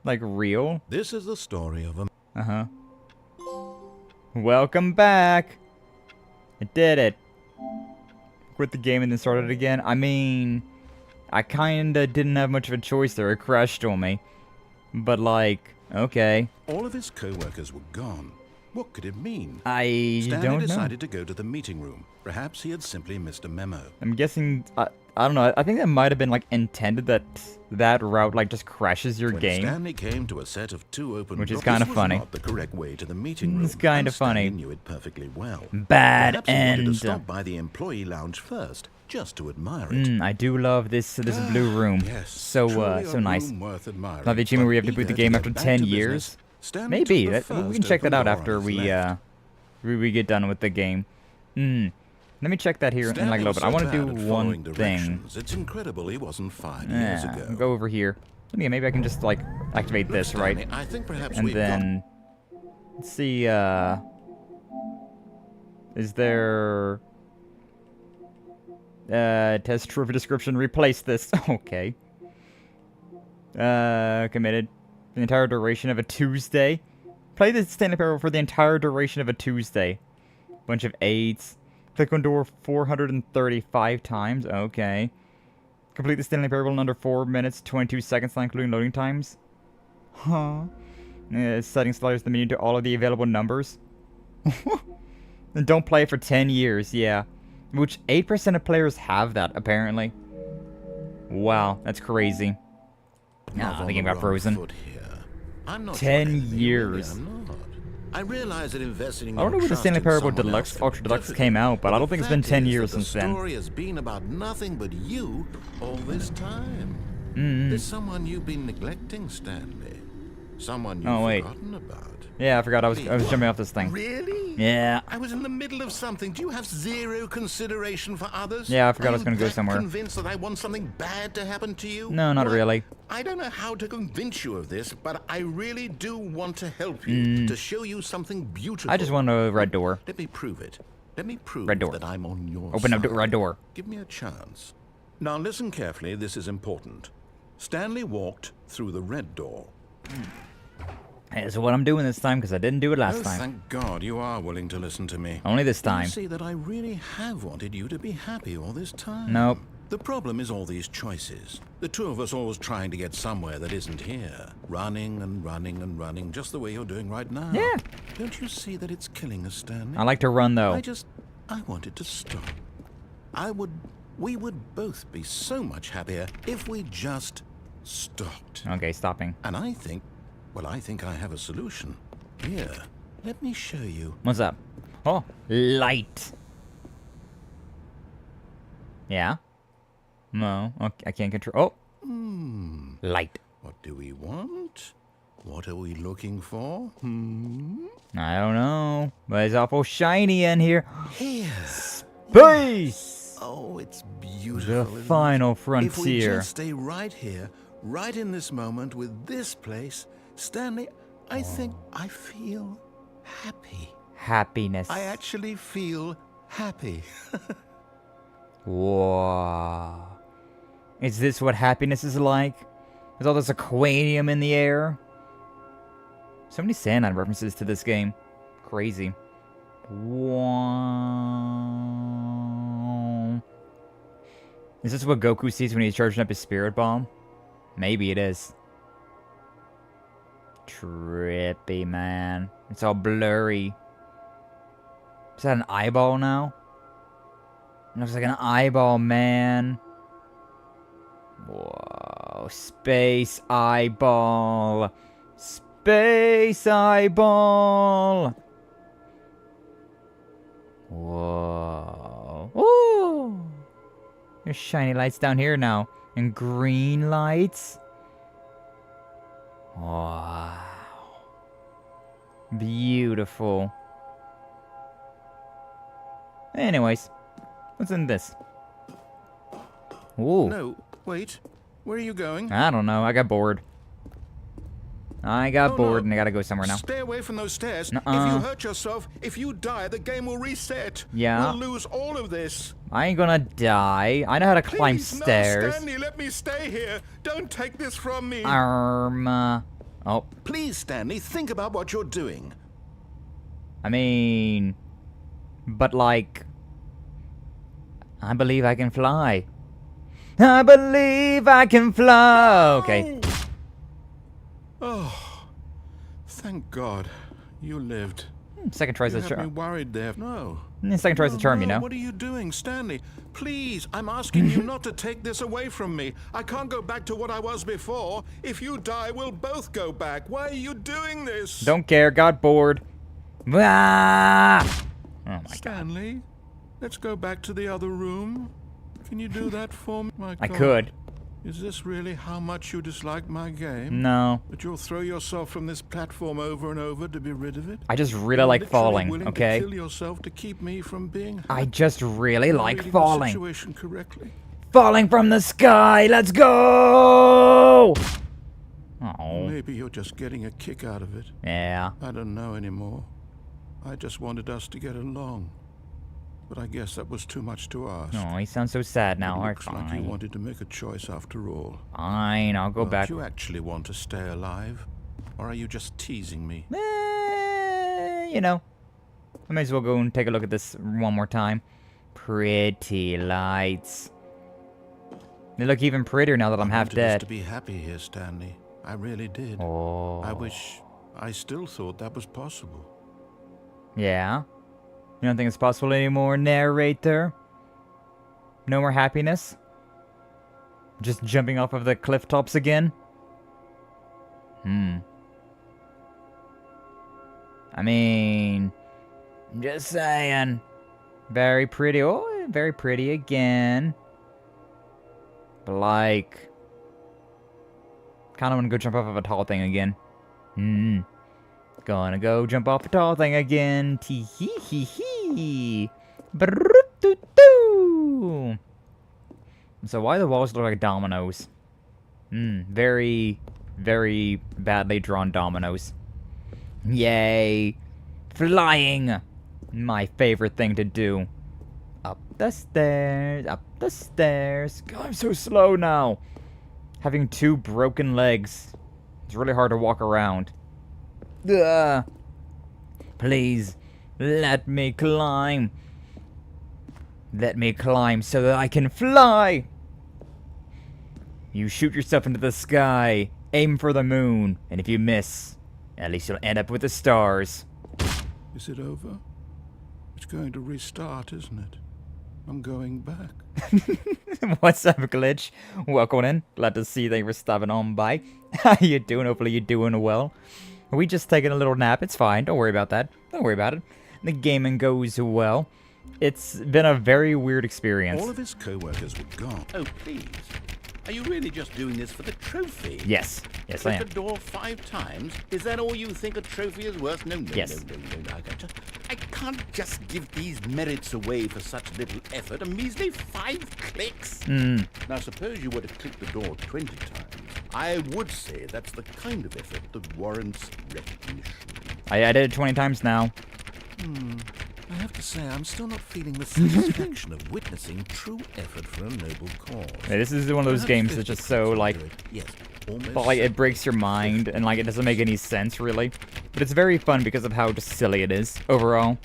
like, real? this is the story of a... Uh-huh. Welcome back! I did it. quit the game and then started it again. I mean, I kinda didn't have much of a choice there. It crashed on me. But like, okay. All of his co-workers were gone. What could it mean? I Stanley don't know. decided to go to the meeting room. Perhaps he had simply missed a memo. I'm guessing, I don't know, I think that might have been like intended that that route like just crashes your When game. Stanley came to a set of 2 open Which is doors, kinda this was funny. not the correct way to the meeting room. It's kinda and Stanley funny. knew it perfectly well. Bad Perhaps he wanted to end. stop by the employee lounge first, just to admire it. I do love this blue room. Yes, So truly so a nice. room worth admiring. Not the achievement where you have to But boot the eager game to after get back 10 to years. business, Stanley Maybe. took the We can first check that open out door on after his we left. we get done with the game. Let me check that here in like a Stanley little was bit. I so want to do bad at one following thing. directions. It's incredible he wasn't 5 years Yeah, ago. go over here. Yeah, maybe I can just like activate this, Stanley, right? I think perhaps And we've then let's see. Is there test trivia description? Replace this. Okay. Committed. The entire duration of a Tuesday. Play the Stanley Parable for the entire duration of a Tuesday. Bunch of 8s. Click on door 435 times. Okay. Complete the Stanley Parable in under 4 minutes, 22 seconds, not including loading times. Huh. Setting sliders the menu to all of the available numbers. And don't play for 10 years, yeah. Which 8% of players have that, apparently. Wow, that's crazy. Not Ah, on the game the got wrong frozen. foot here. I'm not 10 your enemy, really, years. I'm not. I realize that investing in I don't know your when the trust Stanley in Parable someone Deluxe, else Ultra can Deluxe differ. came out, but I don't the think it's been fact 10 is years that since then. The story has been about nothing but you all this time. Mm-hmm. There's someone you've been neglecting, Stanley. Someone you've Oh, wait. forgotten about. Yeah, I forgot I was jumping off this thing. Really? Yeah. I was in the middle of something. Do you have zero consideration for others? Yeah, I forgot I was Are gonna you go that somewhere. Convinced that I want something bad to happen to you? No, not Well, really. I don't know how to convince you of this, but I really do want to help you, to show you something beautiful. I just want a red door. Let me prove it. Let me prove Red door. that I'm on your Open up side. the red door. Give me a chance. Now listen carefully, this is important. Stanley walked through the red door. That's what I'm doing this time, because I didn't do it last time. Thank God you are willing to listen to me. Only this time. You see that I really have wanted you to be happy all this time. Nope. The problem is all these choices. The two of us always trying to get somewhere that isn't here. Running and running and running, just the way you're doing right now. Yeah. Don't you see that it's killing us, Stanley? I like to run, though. I wanted to stop. We would both be so much happier if we just stopped. Okay, stopping. And I think I have a solution. Here, let me show you. What's up? Oh, light. Yeah? No, okay, I can't control. Oh. Light. What do we want? What are we looking for? I don't know. But it's awful shiny in here. Here. Space! Oh, it's beautiful. The isn't it? final If we frontier. just stay right here, right in this moment with this place, Stanley, I think I feel happy. Happiness. I actually feel happy. Whoa. Is this what happiness is like? There's all this aquanium in the air. So many Sandline references to this game. Crazy. Whoa. Is this what Goku sees when he's charging up his spirit bomb? Maybe it is. Trippy, man. It's all blurry. Is that an eyeball now? It looks like an eyeball, man. Whoa. Space eyeball. Space eyeball. Whoa. Ooh. There's shiny lights down here now. And green lights. Wow. Beautiful. Anyways. What's in this? Ooh. No, wait. Where are you going? I don't know. I got bored. I got bored and I gotta go somewhere now. Stay away from those stairs. Nuh-uh. If you hurt yourself, if you die, the game will reset. Yeah. We'll lose all of this. I ain't gonna die. I know how to climb Please, stairs. No, Stanley, let me stay here. Don't take this from me. Oh. Please, Stanley, think about what you're doing. I mean... But like... I believe I can fly. I believe I can fly. Okay. Oh, thank God. You lived. Second tries You to had me charm. worried there. No. Second tries to charm, you know. What are you doing, Stanley? Please, I'm asking you not to take this away from me. I can't go back to what I was before. If you die, we'll both go back. Why are you doing this? Don't care. Got bored. Ah! Oh my God. Stanley, let's go back to the other room. Can you do that for me? My I God. could. Is this really how much you dislike my game? No. That you'll throw yourself from this platform over and over to be rid of it? I just really You're like literally falling, willing okay? To kill yourself to keep me from being I happy. just really Am I like reading the falling. situation correctly? Falling from the sky. Let's go! Oh. Maybe you're just getting a kick out of it. Yeah. I don't know anymore. I just wanted us to get along. But I guess that was too much to ask. Oh, he sounds so sad now. It Alright, looks like you fine. wanted to make a choice after all. Fine, I'll go Well, back. Do you actually want to stay alive? Or are you just teasing me? You know. I may as well go and take a look at this one more time. Pretty lights. They look even prettier now that I'm half wanted us dead. to be happy here, Stanley. I really did. Oh. I wish I still thought that was possible. Yeah? You don't think it's possible anymore, narrator? No more happiness? Just jumping off of the cliff tops again? I mean... just saying. Very pretty. Oh, very pretty again. But like... kinda wanna go jump off of a tall thing again. Gonna go jump off a tall thing again. Tee hee hee hee. Brrrr-doo-doo. So why the walls look like dominoes? Very, very badly drawn dominoes. Yay. Flying. My favorite thing to do. Up the stairs, up the stairs. God, I'm so slow now. Having 2 broken legs. It's really hard to walk around. Ugh. Please, let me climb. Let me climb so that I can fly. You shoot yourself into the sky, aim for the moon, and if you miss, at least you'll end up with the stars. Is it over? It's going to restart, isn't it? I'm going back. What's up, Glitch? Welcome in. Glad to see that you were stopping on by. How you doing? Hopefully you're doing well. Are we just taking a little nap? It's fine. Don't worry about that. Don't worry about it. The gaming goes well. It's been a very weird experience. All of his co-workers were gone. Oh, please. Are you really just doing this for the trophy? Yes. Yes, I Click am. the door 5 times? Is that all you think a trophy is worth? No, no, Yes. no. I can't just give these merits away for such little effort. A measly 5 clicks. Now, suppose you were to click the door 20 times. I would say that's the kind of effort that warrants recognition. I did it 20 times now. I have to say, I'm still not feeling the satisfaction of witnessing true effort for a noble cause. Yeah, this is one of those games that's just so, like, Yes, almost but, like, it breaks your mind, and, like, it doesn't make any sense, really. But it's very fun because of how just silly it is, overall.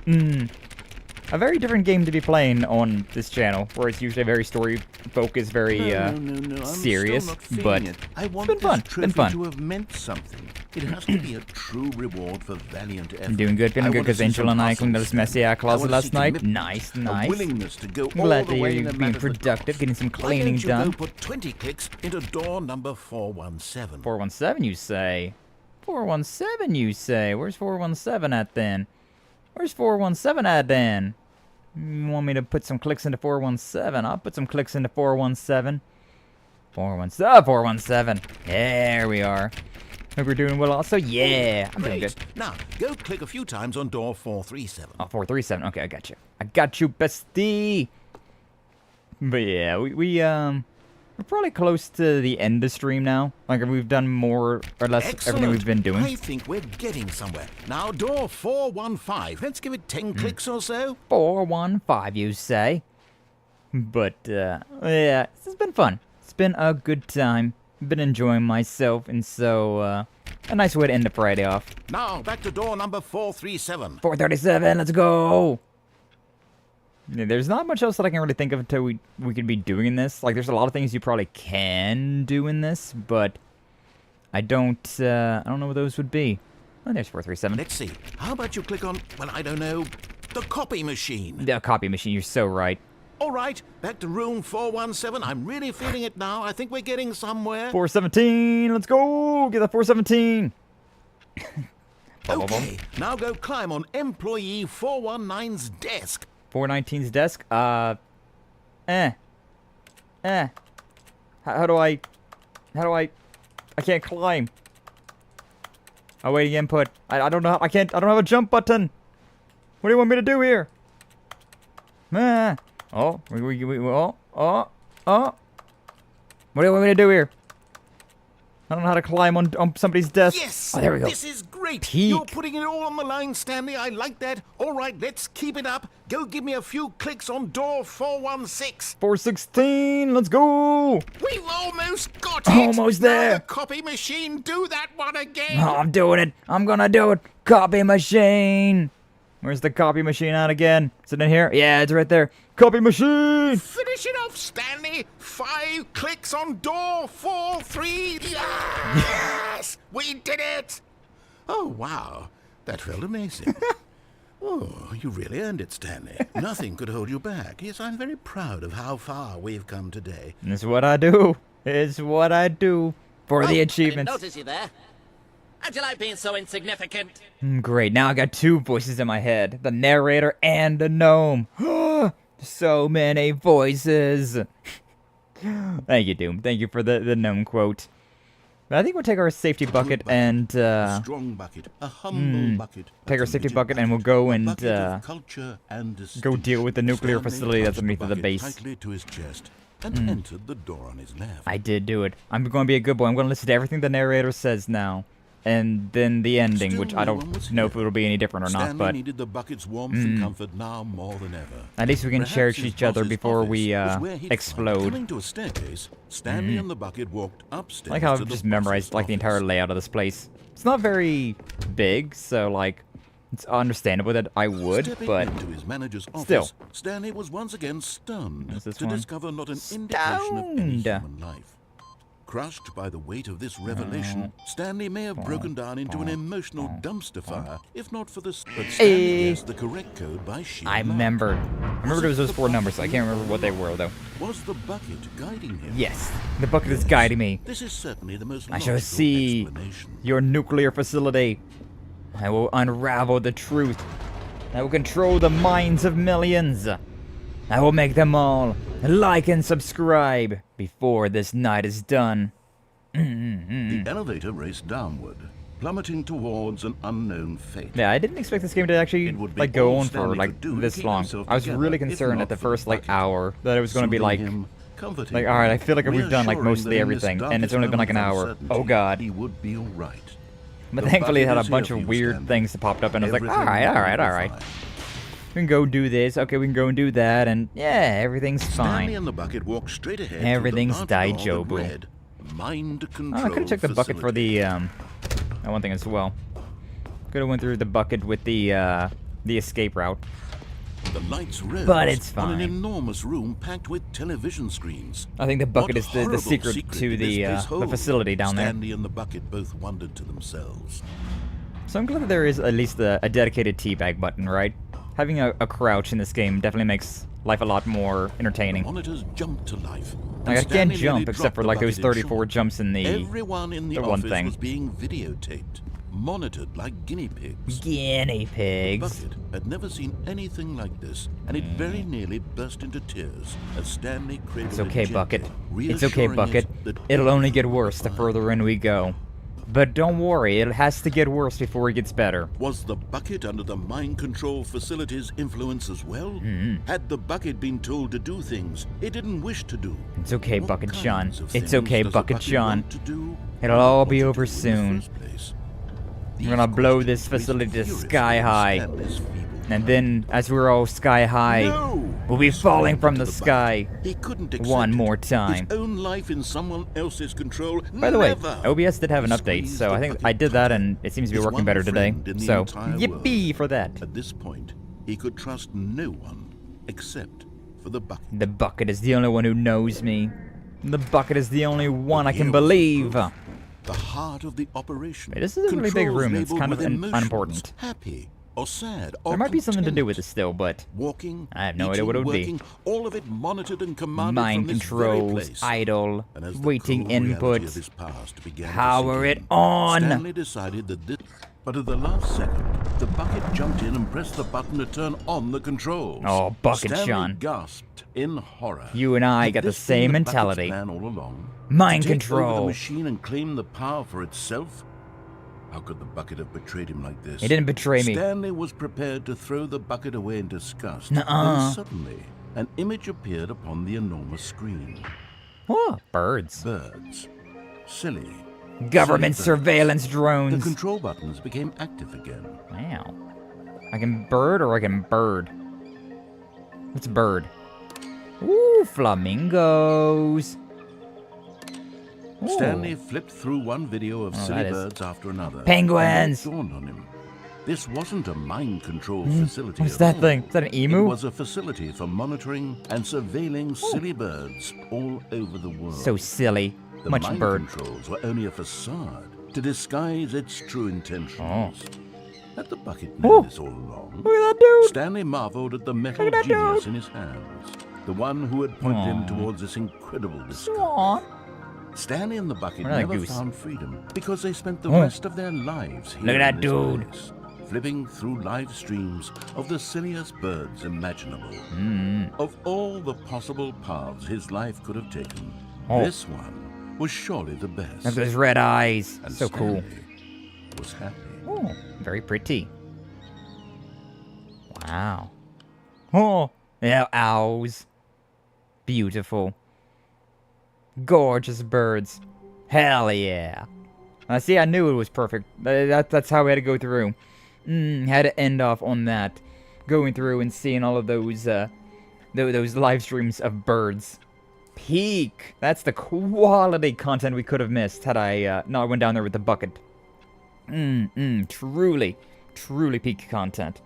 A very different game to be playing on this channel, where it's usually very story-focused, very, I'm serious, still not feeling but it. I want been fun, this been trophy fun. to have meant something. It has to be a true reward for valiant effort. I'm doing good, feeling I good, want to because see Angel some and I hustle, cleaned out this messy Stanley. closet I want to last see night. commitment, Nice, a nice. willingness to go all Glad the to hear way you no being matter the productive, cost. getting some Why cleaning don't you done. go put 20 clicks into door number 417? 417, you say? 417, you say? Where's 417 at, then? Where's 417 at, then? You want me to put some clicks into 417? I'll put some clicks into 417. 417, 417. There we are. Hope you're doing well also. Yeah, I'm doing Great. good. Now, go click a few times on door 437. Oh, 437. Okay, I got you. I got you, bestie. But yeah, we're probably close to the end of stream now. Like, we've done more or less everything we've been doing. I think we're getting somewhere. Now, door 415. Let's give it 10 clicks or so. 415, you say? But, yeah, this has been fun. It's been a good time. Been enjoying myself, and so, a nice way to end the Friday off. Now, back to door number 437. 437, let's go! Yeah, there's not much else that I can really think of until we could be doing this. Like, there's a lot of things you probably can do in this, but I don't know what those would be. Oh, there's 437. Let's see. How about you click on, well, I don't know, the copy machine? The copy machine, you're so right. All right, back to room 417. I'm really feeling it now. I think we're getting somewhere. 417, let's go! Get the 417! Okay, now go climb on employee 419's desk. 419's desk? How do I... I can't climb. Awaiting input. I don't know. I don't have a jump button. What do you want me to do here? Oh. What do you want me to do here? I don't know how to climb on somebody's desk. Yes! Oh, there we go. This is great. Peek. You're putting it all on the line, Stanley. I like that. All right, let's keep it up. Go give me a few clicks on door 416. 416, let's go! We've almost got it. Almost there. Now, copy machine, do that one again. Oh, I'm doing it. I'm gonna do it. Copy machine. Where's the copy machine at again? Is it in here? Yeah, it's right there. Copy machine. Finish it off, Stanley. 5 clicks on door 43. Yes! We did it. Oh, wow. That felt amazing. Oh, you really earned it, Stanley. Nothing could hold you back. Yes, I'm very proud of how far we've come today. It's what I do. It's what I do for the achievements. I didn't notice you there. How'd you like being so insignificant? Great, now I got 2 voices in my head. The narrator and the gnome. So many voices. Thank you, Doom. Thank you for the gnome quote. But I think we'll take our safety bucket and, a strong bucket, a humble bucket. take our safety bucket and we'll go and, Culture and go deal with the nuclear Stanley facility that's clutched underneath the bucket base. tightly to his chest and entered the door on his left. I did do it. I'm going to be a good boy. I'm going to listen to everything the narrator says now. And then the ending, Still which I no one don't was know here. if it'll be any different or not, Stanley but needed the bucket's warmth and comfort now more than ever. at least we can Perhaps cherish his each other boss's before office we was where he'd find- explode. Coming to a staircase, Stanley and the bucket walked upstairs. I like how to I've the just memorized boss's like the entire office. layout of this place. It's not very big, so like it's understandable that I would, Stepping but into his manager's office, still. Stanley was once again stunned Is this to one? discover not an indication of any Stunned. human life. Crushed by the weight of this revelation, Stanley may have broken down into an emotional dumpster fire, if not for this. But Stanley guessed the correct code by sheer I luck. remembered. I remembered it was those 4 numbers. I can't remember what they were though. Was the bucket guiding him? Yes, the bucket is guiding me. This is certainly the most I shall logical see explanation. your nuclear facility. I will unravel the truth. I will control the minds of millions. I will make them all like and subscribe before this night is done. The elevator raced downward, plummeting towards an unknown fate. Yeah, I didn't expect this game to actually It would be like go all on for Stanley like could do to this keep long. himself I was together, really if concerned not at the for the first like bucket. hour that it was going to be Soothing like him, comforting all him, right, I feel like we've done like reassuring mostly that in his everything, and it's only been like an darkest hour. moments of Oh uncertainty, god. he would be all right. But The thankfully it had bucket a is bunch here of for you, weird Stanley. things that popped up, and I was like, Everything alright. will be fine. We can go do this. Okay, we can go and do that, and yeah, everything's Stanley fine. and the bucket walked straight ahead. Everything's through the large door that daijobu. read, Mind Oh, control I could have checked the bucket for facility. the that one thing as well. Could have went through the bucket with the escape route. The lights rose But it's on an fine. enormous room packed with television screens. I think the bucket What is the horrible secret secret to did this the place hold? facility down there. Stanley and the bucket both wondered to themselves. So I'm glad that there is at least a dedicated teabag button, right? Having a crouch in this game definitely makes life a lot more entertaining. Monitors jumped to life. and Like I can't Stanley jump nearly except dropped for the like those bucket in 34 shock. jumps in the Everyone in the one office thing. was being videotaped, monitored like guinea pigs. guinea The pigs. bucket had never seen anything like this, and it very nearly burst into tears as Stanley cradled It's it okay, gently, Bucket. It's okay, reassuring Bucket. it that It'll only everything get would be worse the fine. further in we go. But don't worry, it has to get worse before it gets better. Was the bucket under the mind control facility's influence as well? Had the bucket been told to do things it didn't wish to do? It's okay, What Bucket kinds John. of It's things okay, does a Bucket bucket John. want to do It'll or all want be to over do in the soon. first place? We're gonna These blow questions this raised facility to furiously sky in high. Stanley's feeble And then, as we're all sky high, No! we'll be He falling screamed from into the bucket. sky. He couldn't accept one it. more time. His own life in someone else's control. By the way, Never! OBS did have an He update, squeezed so the I think bucket I did that, tighter. and it seems to be His working one better today. friend in the So, entire yippee world. for that. At this point, he could trust no one except for the bucket. The bucket is the only one who knows me. The bucket is the only one I can Here was believe. proof. The heart of the operation. Wait, this is a really big room. It's Controls kind of labeled with unimportant. emotions, happy or sad or There might be something to do content. with it still, but Walking, I have no idea eating, what it would working, be. all of it monitored and commanded Mind from this very controls, place. idle, And as the waiting cruel reality input, of his past began to power sink it in, on. Stanley decided that this. But at the last second, the bucket jumped in and pressed the button to turn on the controls. Oh, Bucket Stanley Sean. gasped in horror. You and I Had got the this been same the Bucket's mentality. plan all along? Mind To take over control. the machine and claim the power for itself? How could the bucket have betrayed him like this? He didn't betray me. Stanley was prepared to throw the bucket away in disgust. Nuh-uh. Then suddenly, an image appeared upon the enormous screen. Oh, birds. Birds. Silly. Government Silly birds. surveillance The drones. control buttons became active again. Wow. I can bird or I can bird? What's bird? Ooh, flamingos. Ooh. Stanley flipped through one video of silly that is- birds after another. Penguins. And it dawned on him. This wasn't a mind control facility. What's at that all. thing? Is that an emu? It was a facility for monitoring and surveilling silly birds all over the world. So silly. The Much mind bird. controls were only a facade to disguise its true intentions. Oh. Had the bucket Oh. known this all along? Look at that dude. Stanley marveled at the metal Look at that genius dude. in his hands, the one who had pointed him Aw. towards this incredible discovery. Aw. Stanley and the bucket What a never goose. found freedom because they spent the Oh. rest of their lives here Look at in that this dude. place, flipping through live streams of the silliest birds imaginable. Of all the possible paths his life could have taken, Oh. this one was surely the best. Look at those red eyes. And So cool. Stanley was happy. Oh, very pretty. Wow. Oh, yeah, owls. Beautiful. Gorgeous birds. Hell yeah. See, I knew it was perfect. That's how we had to go through. Had to end off on that. Going through and seeing all of those live streams of birds. Peak. That's the quality content we could have missed had I not went down there with the bucket. Truly peak content.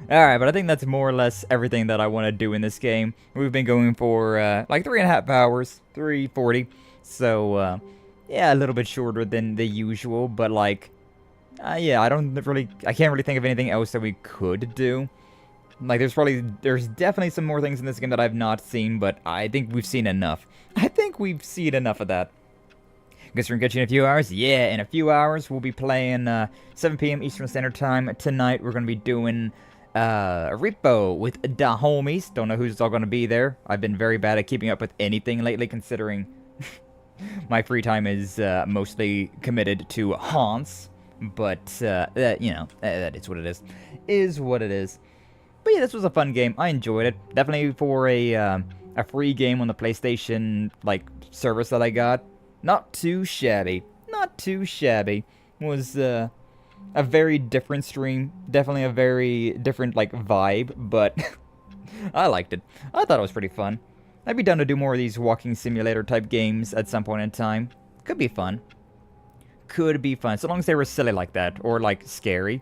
Alright, but I think that's more or less everything that I want to do in this game. We've been going for like 3.5 hours, 3:40. So, yeah, a little bit shorter than the usual, but like, yeah, I can't really think of anything else that we could do. Like, there's definitely some more things in this game that I've not seen, but I think we've seen enough. I think we've seen enough of that. Guess we're gonna get you in a few hours? Yeah, in a few hours, we'll be playing 7 p.m. Eastern Standard Time. Tonight, we're gonna be doing a repo with the homies. Don't know who's all gonna be there. I've been very bad at keeping up with anything lately, considering my free time is mostly committed to haunts. But, you know, that is what it is. Is what it is. But yeah, this was a fun game. I enjoyed it. Definitely for a free game on the PlayStation, like, service that I got. Not too shabby. Not too shabby. Was a very different stream. Definitely a very different, like, vibe. But I liked it. I thought it was pretty fun. I'd be down to do more of these walking simulator type games at some point in time. Could be fun. Could be fun. So long as they were silly like that. Or, like, scary.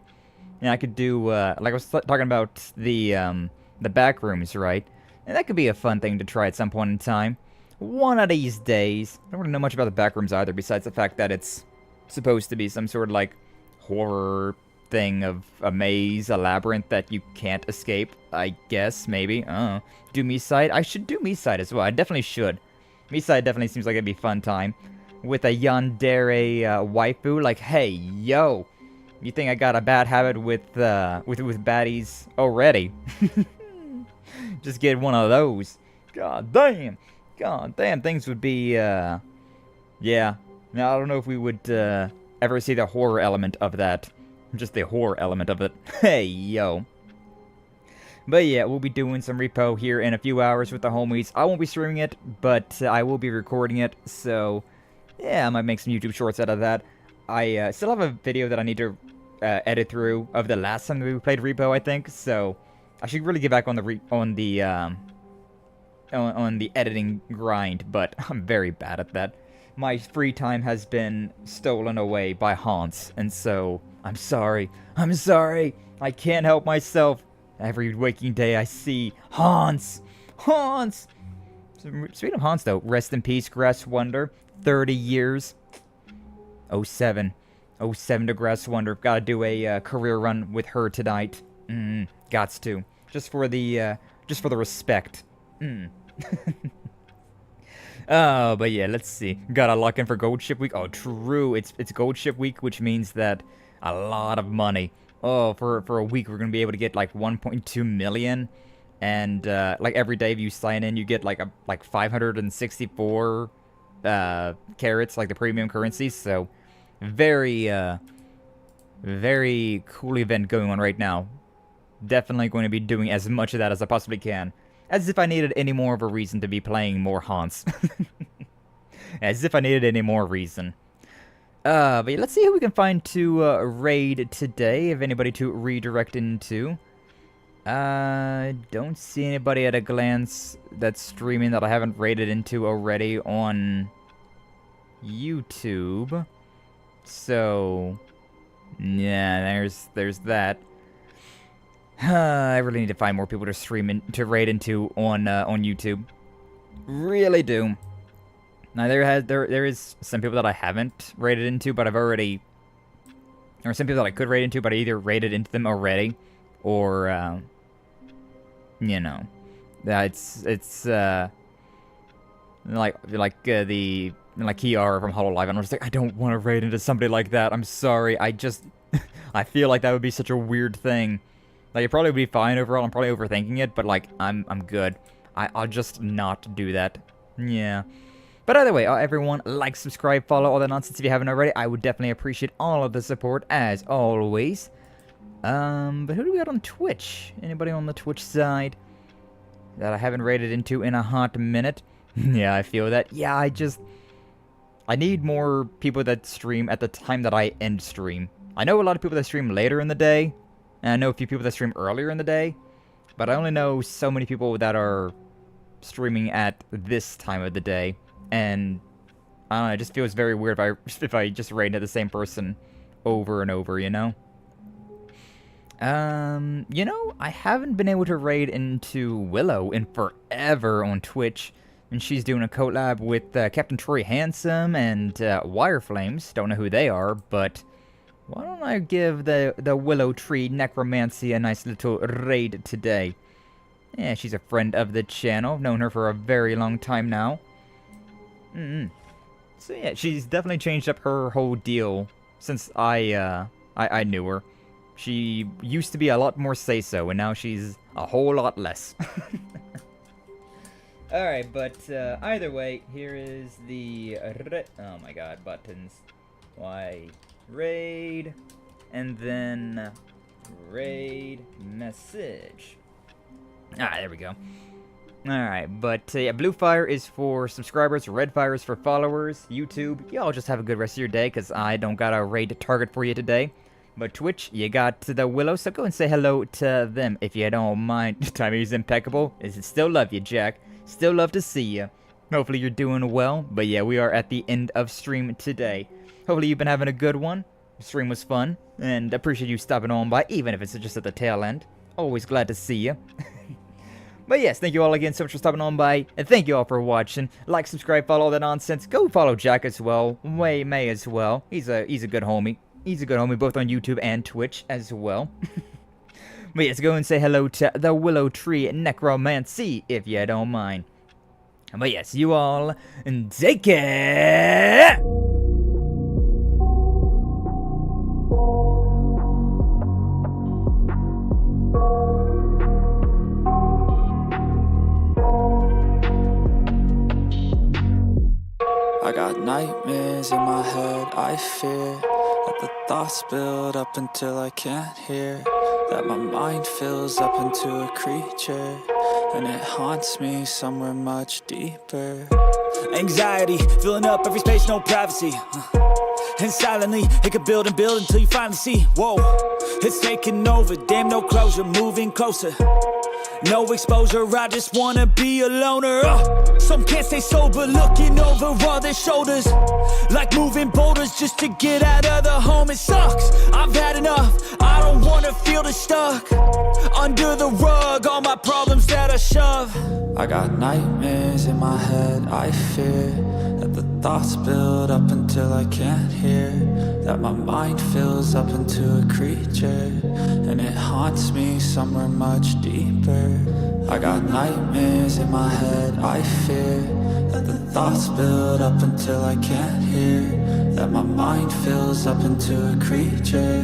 Yeah, I could do, like I was talking about the back rooms, right? And that could be a fun thing to try at some point in time. One of these days. I don't really know much about the back rooms either, besides the fact that it's supposed to be some sort of, like, horror thing of a maze, a labyrinth that you can't escape, I guess, maybe. I don't know. Do Me-Side? I should do Me-Side as well. I definitely should. Me-Side definitely seems like it'd be a fun time. With a yandere waifu, like, hey, yo, you think I got a bad habit with baddies already? Just get one of those. God damn, things would be, yeah. Now, I don't know if we would, ever see the horror element of that. Just the horror element of it. Hey, yo. But yeah, we'll be doing some repo here in a few hours with the homies. I won't be streaming it, but I will be recording it, so yeah, I might make some YouTube shorts out of that. I still have a video that I need to edit through of the last time that we played repo, I think, so I should really get back on the editing grind, but I'm very bad at that. My free time has been stolen away by haunts, and so I'm sorry. I can't help myself. Every waking day I see haunts. Haunts! Speaking of haunts, though, rest in peace, Grass Wonder. 30 years. 07. 07 to Grass Wonder. Gotta do a career run with her tonight. Gots to. Just for the respect. Oh, but yeah, let's see. Gotta lock in for Gold Ship Week. Oh, true. It's Gold Ship Week, which means that a lot of money. Oh, for a week, we're gonna be able to get like 1.2 million. And like every day if you sign in, you get like 564 carats, like the premium currency. So very cool event going on right now. Definitely going to be doing as much of that as I possibly can. As if I needed any more of a reason to be playing more haunts. As if I needed any more reason. But yeah, let's see who we can find to raid today. If anybody to redirect into. Don't see anybody at a glance that's streaming that I haven't raided into already on YouTube. So, yeah, there's that. I really need to find more people to stream in, to raid into on YouTube. Really do. Now there is some people that I haven't raided into, but I've already, or some people that I could raid into, but I either raided into them already, or you know, it's like Kiara from Hololive, and I'm just like, I don't want to raid into somebody like that. I'm sorry. I feel like that would be such a weird thing. Like, it probably would be fine overall. I'm probably overthinking it, but like, I'm good. I'll just not do that. Yeah. But either way, everyone, like, subscribe, follow, all that nonsense if you haven't already. I would definitely appreciate all of the support, as always. But who do we got on Twitch? Anybody on the Twitch side that I haven't raided into in a hot minute? Yeah, I feel that. Yeah, I need more people that stream at the time that I end stream. I know a lot of people that stream later in the day, and I know a few people that stream earlier in the day, but I only know so many people that are streaming at this time of the day, and I don't know, it just feels very weird if I just raid at the same person over and over, you know? You know, I haven't been able to raid into Willow in forever on Twitch, and she's doing a collab with Captain Troy Handsome and Wireflames. Don't know who they are, but why don't I give the Willow Tree Necromancy a nice little raid today? Yeah, she's a friend of the channel. I've known her for a very long time now. So yeah, she's definitely changed up her whole deal since I knew her. She used to be a lot more say-so, and now she's a whole lot less. Alright, but either way, here is the... oh my god, buttons. Why... raid, and then raid message. There we go. Alright, but yeah, blue fire is for subscribers, red fire is for followers. YouTube, y'all just have a good rest of your day, because I don't got a raid target for you today. But Twitch, you got the Willow, so go and say hello to them if you don't mind. Timing is impeccable. Still love you, Jack. Still love to see you. Hopefully you're doing well, but yeah, we are at the end of stream today. Hopefully you've been having a good one. The stream was fun, and appreciate you stopping on by, even if it's just at the tail end. Always glad to see you. But yes, thank you all again so much for stopping on by, and thank you all for watching. Like, subscribe, follow all that nonsense. Go follow Jack as well. May as well. He's a good homie. He's a good homie, both on YouTube and Twitch as well. But yes, go and say hello to the Willow Tree Necromancy, if you don't mind. But yes, you all, take care! I got nightmares in my head, I fear that the thoughts build up until I can't hear, that my mind fills up into a creature, and it haunts me somewhere much deeper. Anxiety, filling up every space, no privacy. And silently, it could build and build until you finally see, whoa, it's taking over, damn no closure, moving closer. No exposure, I just wanna be a loner. Some can't stay sober, looking over all their shoulders, like moving boulders just to get out of the home. It sucks, I've had enough, I don't wanna feel the stuck. under the rug, all my problems that I shove. I got nightmares in my head, I fear that the thoughts build up until I can't hear, that my mind fills up into a creature, and it haunts me somewhere much deeper. I got nightmares in my head, I fear that the thoughts build up until I can't hear, that my mind fills up into a creature,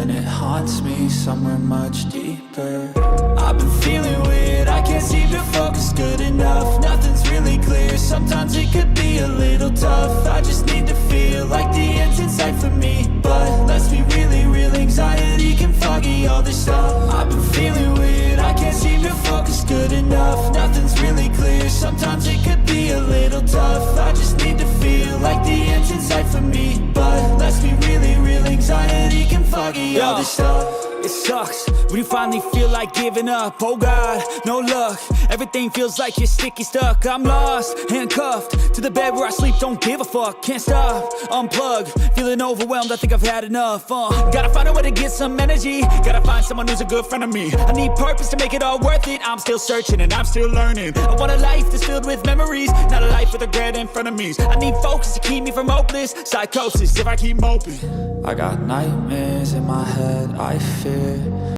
and it haunts me somewhere much deeper. I've been feeling weird, I can't seem to focus good enough. Nothing's really clear, sometimes it could be a little tough. I just need to feel like the end's in sight for me, but let's be really real, anxiety can foggy all this stuff. I've been feeling weird, I can't seem to focus good enough. Nothing's really clear, sometimes it could be a little tough. I just need to feel like the end's in sight for me, but let's be really real, anxiety can foggy all this stuff. It sucks when you finally feel like giving up. Oh God, no luck. Everything feels like you're sticky stuck. I'm lost, handcuffed to the bed where I sleep. Don't give a fuck, can't stop. Unplug, feeling overwhelmed. I think I've had enough. Gotta find a way to get some energy. Gotta find someone who's a good friend of me. I need purpose to make it all worth it. I'm still searching and I'm still learning. I want a life that's filled with memories, not a life with regret in front of me. I need focus to keep me from hopeless psychosis if I keep moping. I got nightmares in my head, I fear